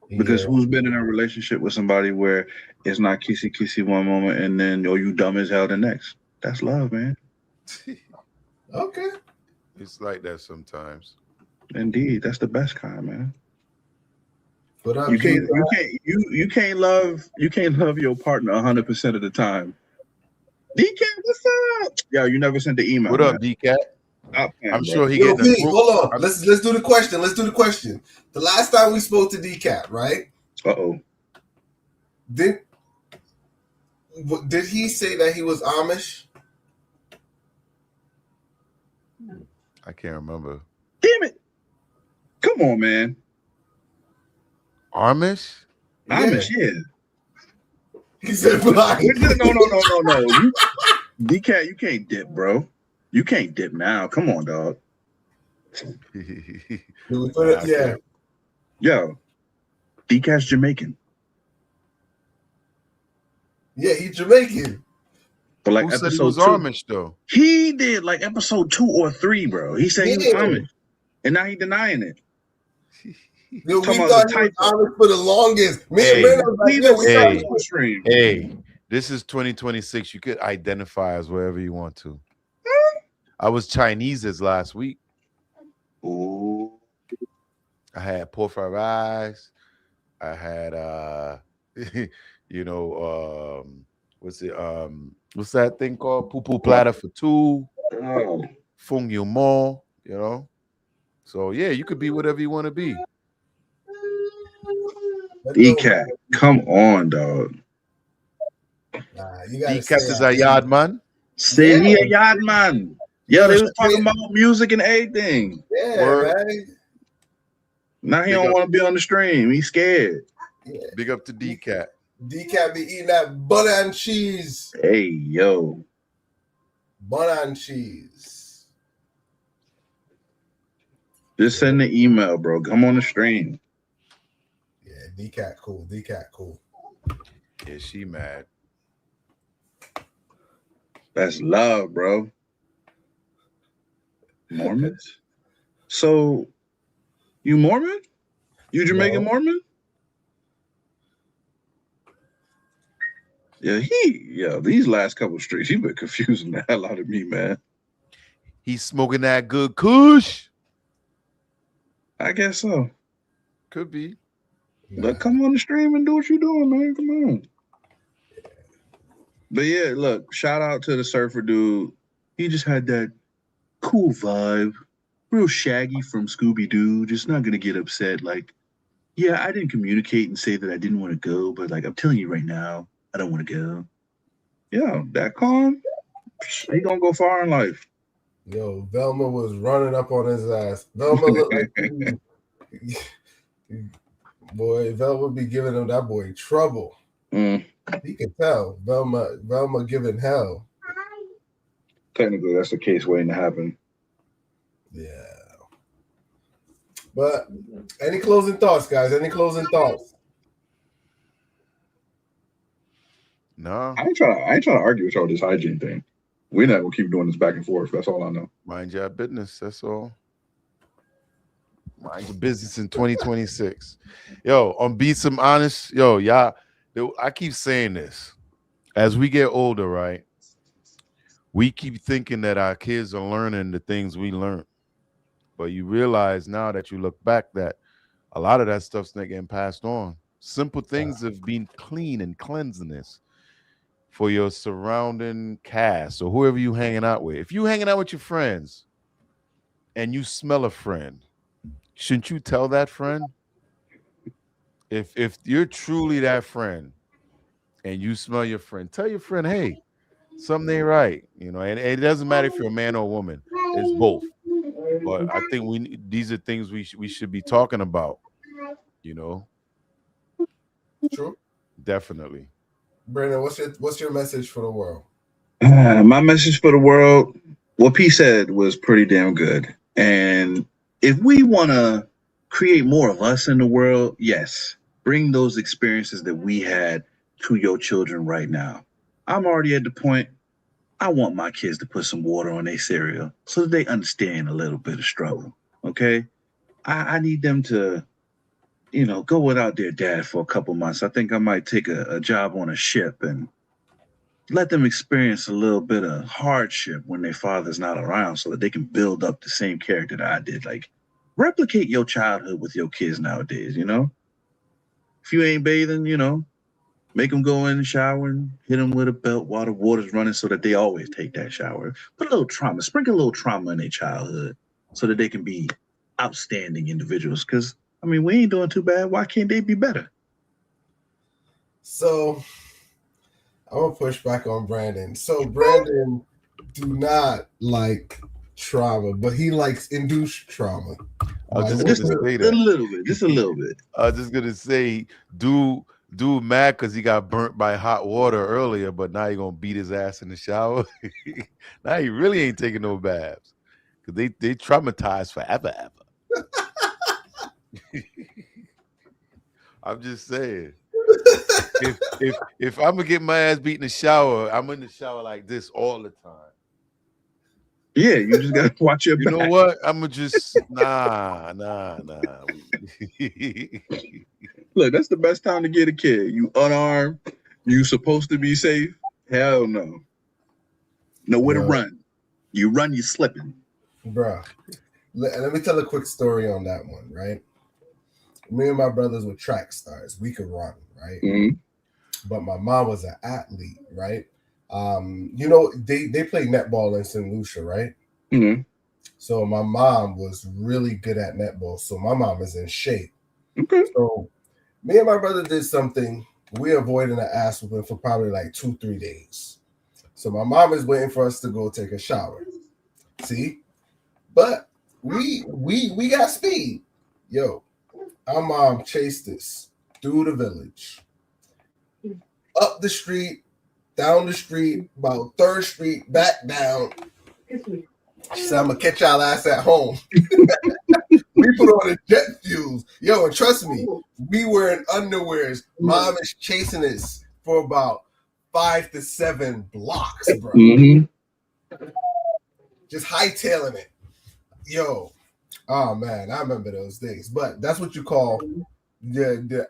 Because who's been in a relationship with somebody where it's not kissy one moment and then you dumb as hell the next? That's love, man. Okay. It's like that sometimes. Indeed, that's the best kind, man. But you can't love your partner 100% of the time. DCat, what's up? Yo, you never sent the email. What up, DCat? I'm sure he getting a hold on. Let's do the question. The last time we spoke to DCat, right? Did he say that he was Amish? I can't remember. Damn it! Come on, man. Amish? Amish, yeah. He said black. No. DCat, you can't dip, bro. You can't dip now. Come on, dog. Yeah. Yo, DCat's Jamaican. Yeah, he's Jamaican. Who But like said he episode was 2, Amish though? He did like episode 2 or 3, bro. He said he was Amish, and now he denying it. Yo, we thought he was Amish for the longest. Me and Brandon was like, hey, This is 2026. You could identify as wherever you want to. I was Chinese as last week. Ooh. I had pork fried rice. I had what's that thing called? Poo poo platter for two. Oh. Fung yu mo, So yeah, you could be whatever you want to be. D-Cat, come on, dog. Nah, you gotta D-Cat say is a yard man. Say he a yard man. Yeah, they was talking about music and everything. Yeah, Word. man. Now he Big don't up. want to be on the stream. He's scared. Yeah. Big up to D-Cat. D-Cat be eating that butter and cheese. Hey, yo. Butter and cheese. Just send the email, bro. Come on the stream. Yeah, D-Cat cool. D-Cat cool. Yeah, she mad. That's love, bro. Mormons? So, you Mormon? You Jamaican Mormon? Yeah, these last couple streets, he been confusing the hell out of me, man. He's smoking that good kush. I guess so. Could be. But come on the stream and do what you doing, man. Come on. But yeah, look, shout out to the surfer dude. He just had that cool vibe. Real Shaggy from Scooby-Doo. Just not gonna get upset. Like, yeah, I didn't communicate and say that I didn't want to go, but like I'm telling you right now, I don't want to go. Yeah, that calm. He gonna go far in life. Yo, Velma was running up on his ass. Velma looked like boy, Velma be giving him that boy trouble. He can tell. Velma giving hell. Technically, that's the case waiting to happen. Yeah. But any closing thoughts, guys? Any closing thoughts? No. I ain't trying to argue with y'all this hygiene thing. We're not gonna keep doing this back and forth. That's all I know. Mind your business. That's all. Mind your business in 2026. Yo, on Be Some Honest, y'all, I keep saying this. As we get older, right? We keep thinking that our kids are learning the things we learned. But you realize now that you look back that a lot of that stuff's not getting passed on. Simple things of being clean and cleanliness for your surrounding cast or whoever you hanging out with. If you hanging out with your friends and you smell a friend, shouldn't you tell that friend? If you're truly that friend and you smell your friend, tell your friend, hey, something ain't right. And it doesn't matter if you're a man or a woman. It's both. But I think these are things we should be talking about. True. Definitely. Brandon, what's your message for the world? My message for the world, what P said was pretty damn good. And if we want to create more of us in the world, yes, bring those experiences that we had to your children right now. I'm already at the point, I want my kids to put some water on their cereal so that they understand a little bit of struggle, okay? I need them to, go without their dad for a couple months. I think I might take a job on a ship and let them experience a little bit of hardship when their father's not around so that they can build up the same character that I did. Like, replicate your childhood with your kids nowadays, If you ain't bathing, make them go in the shower and hit them with a belt while the water's running so that they always take that shower. Put a little trauma, sprinkle a little trauma in their childhood so that they can be outstanding individuals. Because, we ain't doing too bad. Why can't they be better? So, I'm going to push back on Brandon. So, Brandon do not like trauma, but he likes induced trauma. I was just going to say that. A little bit. Just a little bit. I was just going to say, dude mad because he got burnt by hot water earlier, but now you're going to beat his ass in the shower. Now he really ain't taking no baths because they traumatized forever. I'm just saying. If I'm gonna get my ass beat in the shower, I'm in the shower like this all the time. Yeah, you just gotta watch your back. You know what? I'm gonna just nah. Look, that's the best time to get a kid. You unarmed, You supposed to be safe? Hell no. Nowhere to run. You run, you slipping. Bruh. Let me tell a quick story on that one, right? Me and my brothers were track stars. We could run, right? Mm-hmm. But my mom was an athlete, right? You know, they play netball in St. Lucia, right? Mm-hmm. So my mom was really good at netball. So my mom is in shape. Okay. So me and my brother did something. We avoided an ass whooping for probably like 2-3 days. So my mom is waiting for us to go take a shower. See? But we got speed. Yo, our mom chased us through the village, up the street, down the street, about 3rd Street, back down. She said, I'm gonna catch y'all ass at home. We put on the jet fuels. Yo, and trust me, we were in underwears. Mom is chasing us for about 5 to 7 blocks, bro. Mm-hmm. Just hightailing it. Yo, oh man, I remember those days. But that's what you call the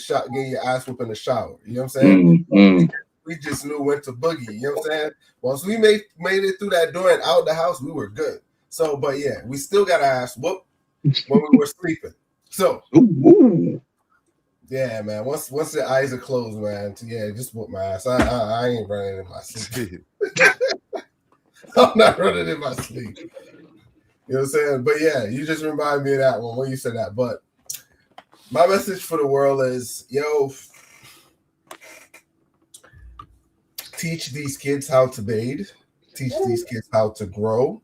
shot, getting your ass whooped in the shower. You know what I'm saying? Mm-hmm. We just knew when to boogie. You know what I'm saying? Once we made it through that door and out the house, we were good. So, but yeah, we still got our ass whooped when we were sleeping. So, yeah, man. Once the eyes are closed, man. Yeah, just whoop my ass. I ain't running in my sleep. I'm not running in my sleep. You know what I'm saying? But yeah, you just remind me of that one when you said that. But my message for the world is, yo, teach these kids how to bathe. Teach these kids how to grow.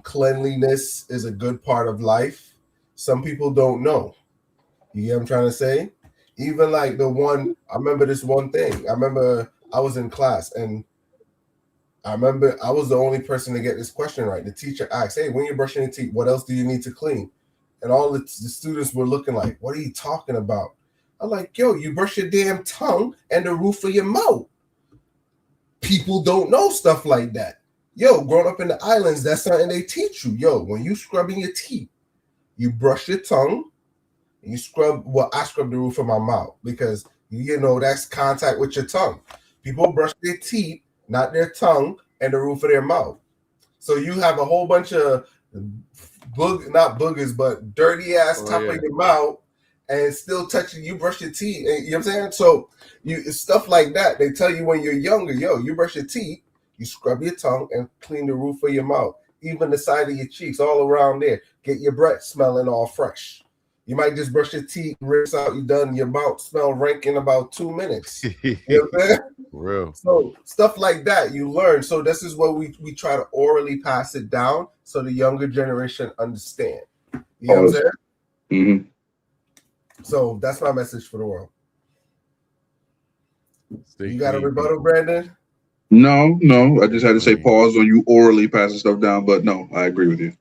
Cleanliness is a good part of life. Some people don't know. You get what I'm trying to say? Even like I remember this one thing. I remember I was in class and I remember I was the only person to get this question right. The teacher asked, hey, when you're brushing your teeth, what else do you need to clean? And all the students were looking like, what are you talking about? I'm like, yo, you brush your damn tongue and the roof of your mouth. People don't know stuff like that. Yo, growing up in the islands, that's something they teach you. Yo, when you scrubbing your teeth, you brush your tongue, and you scrub, I scrub the roof of my mouth because, you know, that's contact with your tongue. People brush their teeth, not their tongue, and the roof of their mouth. So you have a whole bunch of not boogers, but dirty ass top of your mouth and still touching, you brush your teeth. And, you know what I'm saying? So stuff like that. They tell you when you're younger, yo, you brush your teeth, you scrub your tongue and clean the roof of your mouth, even the side of your cheeks, all around there. Get your breath smelling all fresh. You might just brush your teeth, rinse out, you done, your mouth smell rank in about 2 minutes. You know what I'm saying? Real. So stuff like that you learn. So this is what we try to orally pass it down so the younger generation understand. You know what I'm saying? Mm-hmm. So that's my message for the world. You got a rebuttal, Brandon? No. I just had to say pause on you orally passing stuff down, but no, I agree with you.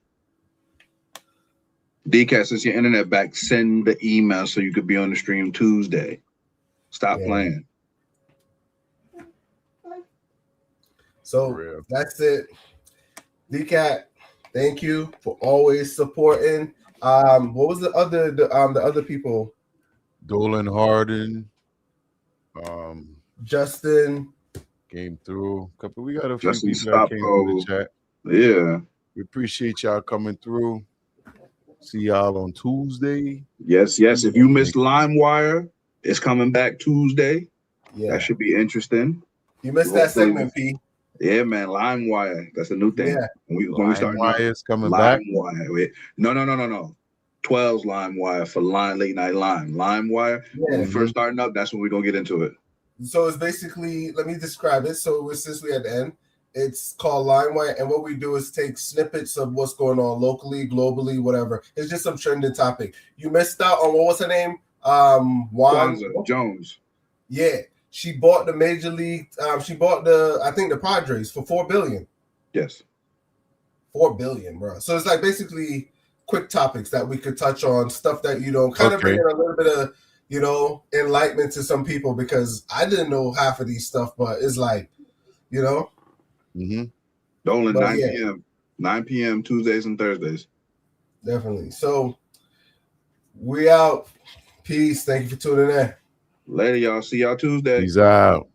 DCAT, since your internet back, send the email so you could be on the stream Tuesday. Stop playing. So that's it. DCAT, thank you for always supporting. What was the other people? Dolan Harden. Justin came through. We got a few Justin people that came through the chat. Yeah. We appreciate y'all coming through. See y'all on Tuesday. Yes. If you missed LimeWire, it's coming back Tuesday. Yeah. That should be interesting. You missed that segment, P. Yeah, man. LimeWire. That's a new thing. Yeah. When we start LimeWire is coming back. LimeWire. No. 12's LimeWire for late night Lime. LimeWire. Yeah. When we first starting up, that's when we're gonna get into it. So it's basically, let me describe it. So since we're at the end, it's called LimeWire, and what we do is take snippets of what's going on locally, globally, whatever. It's just some trending topic. You missed out on, what was her name? Kwanzaa Jones. Yeah, she bought the Major League. She bought the Padres for $4 billion. Yes, $4 billion, bro. So it's like basically quick topics that we could touch on, stuff that kind of bring in a little bit of enlightenment to some people, because I didn't know half of these stuff, but it's like, Mm-hmm. Only 9 p.m. 9 p.m. Tuesdays and Thursdays. Definitely. So we out. Peace. Thank you for tuning in. Later, y'all. See y'all Tuesday. He's out.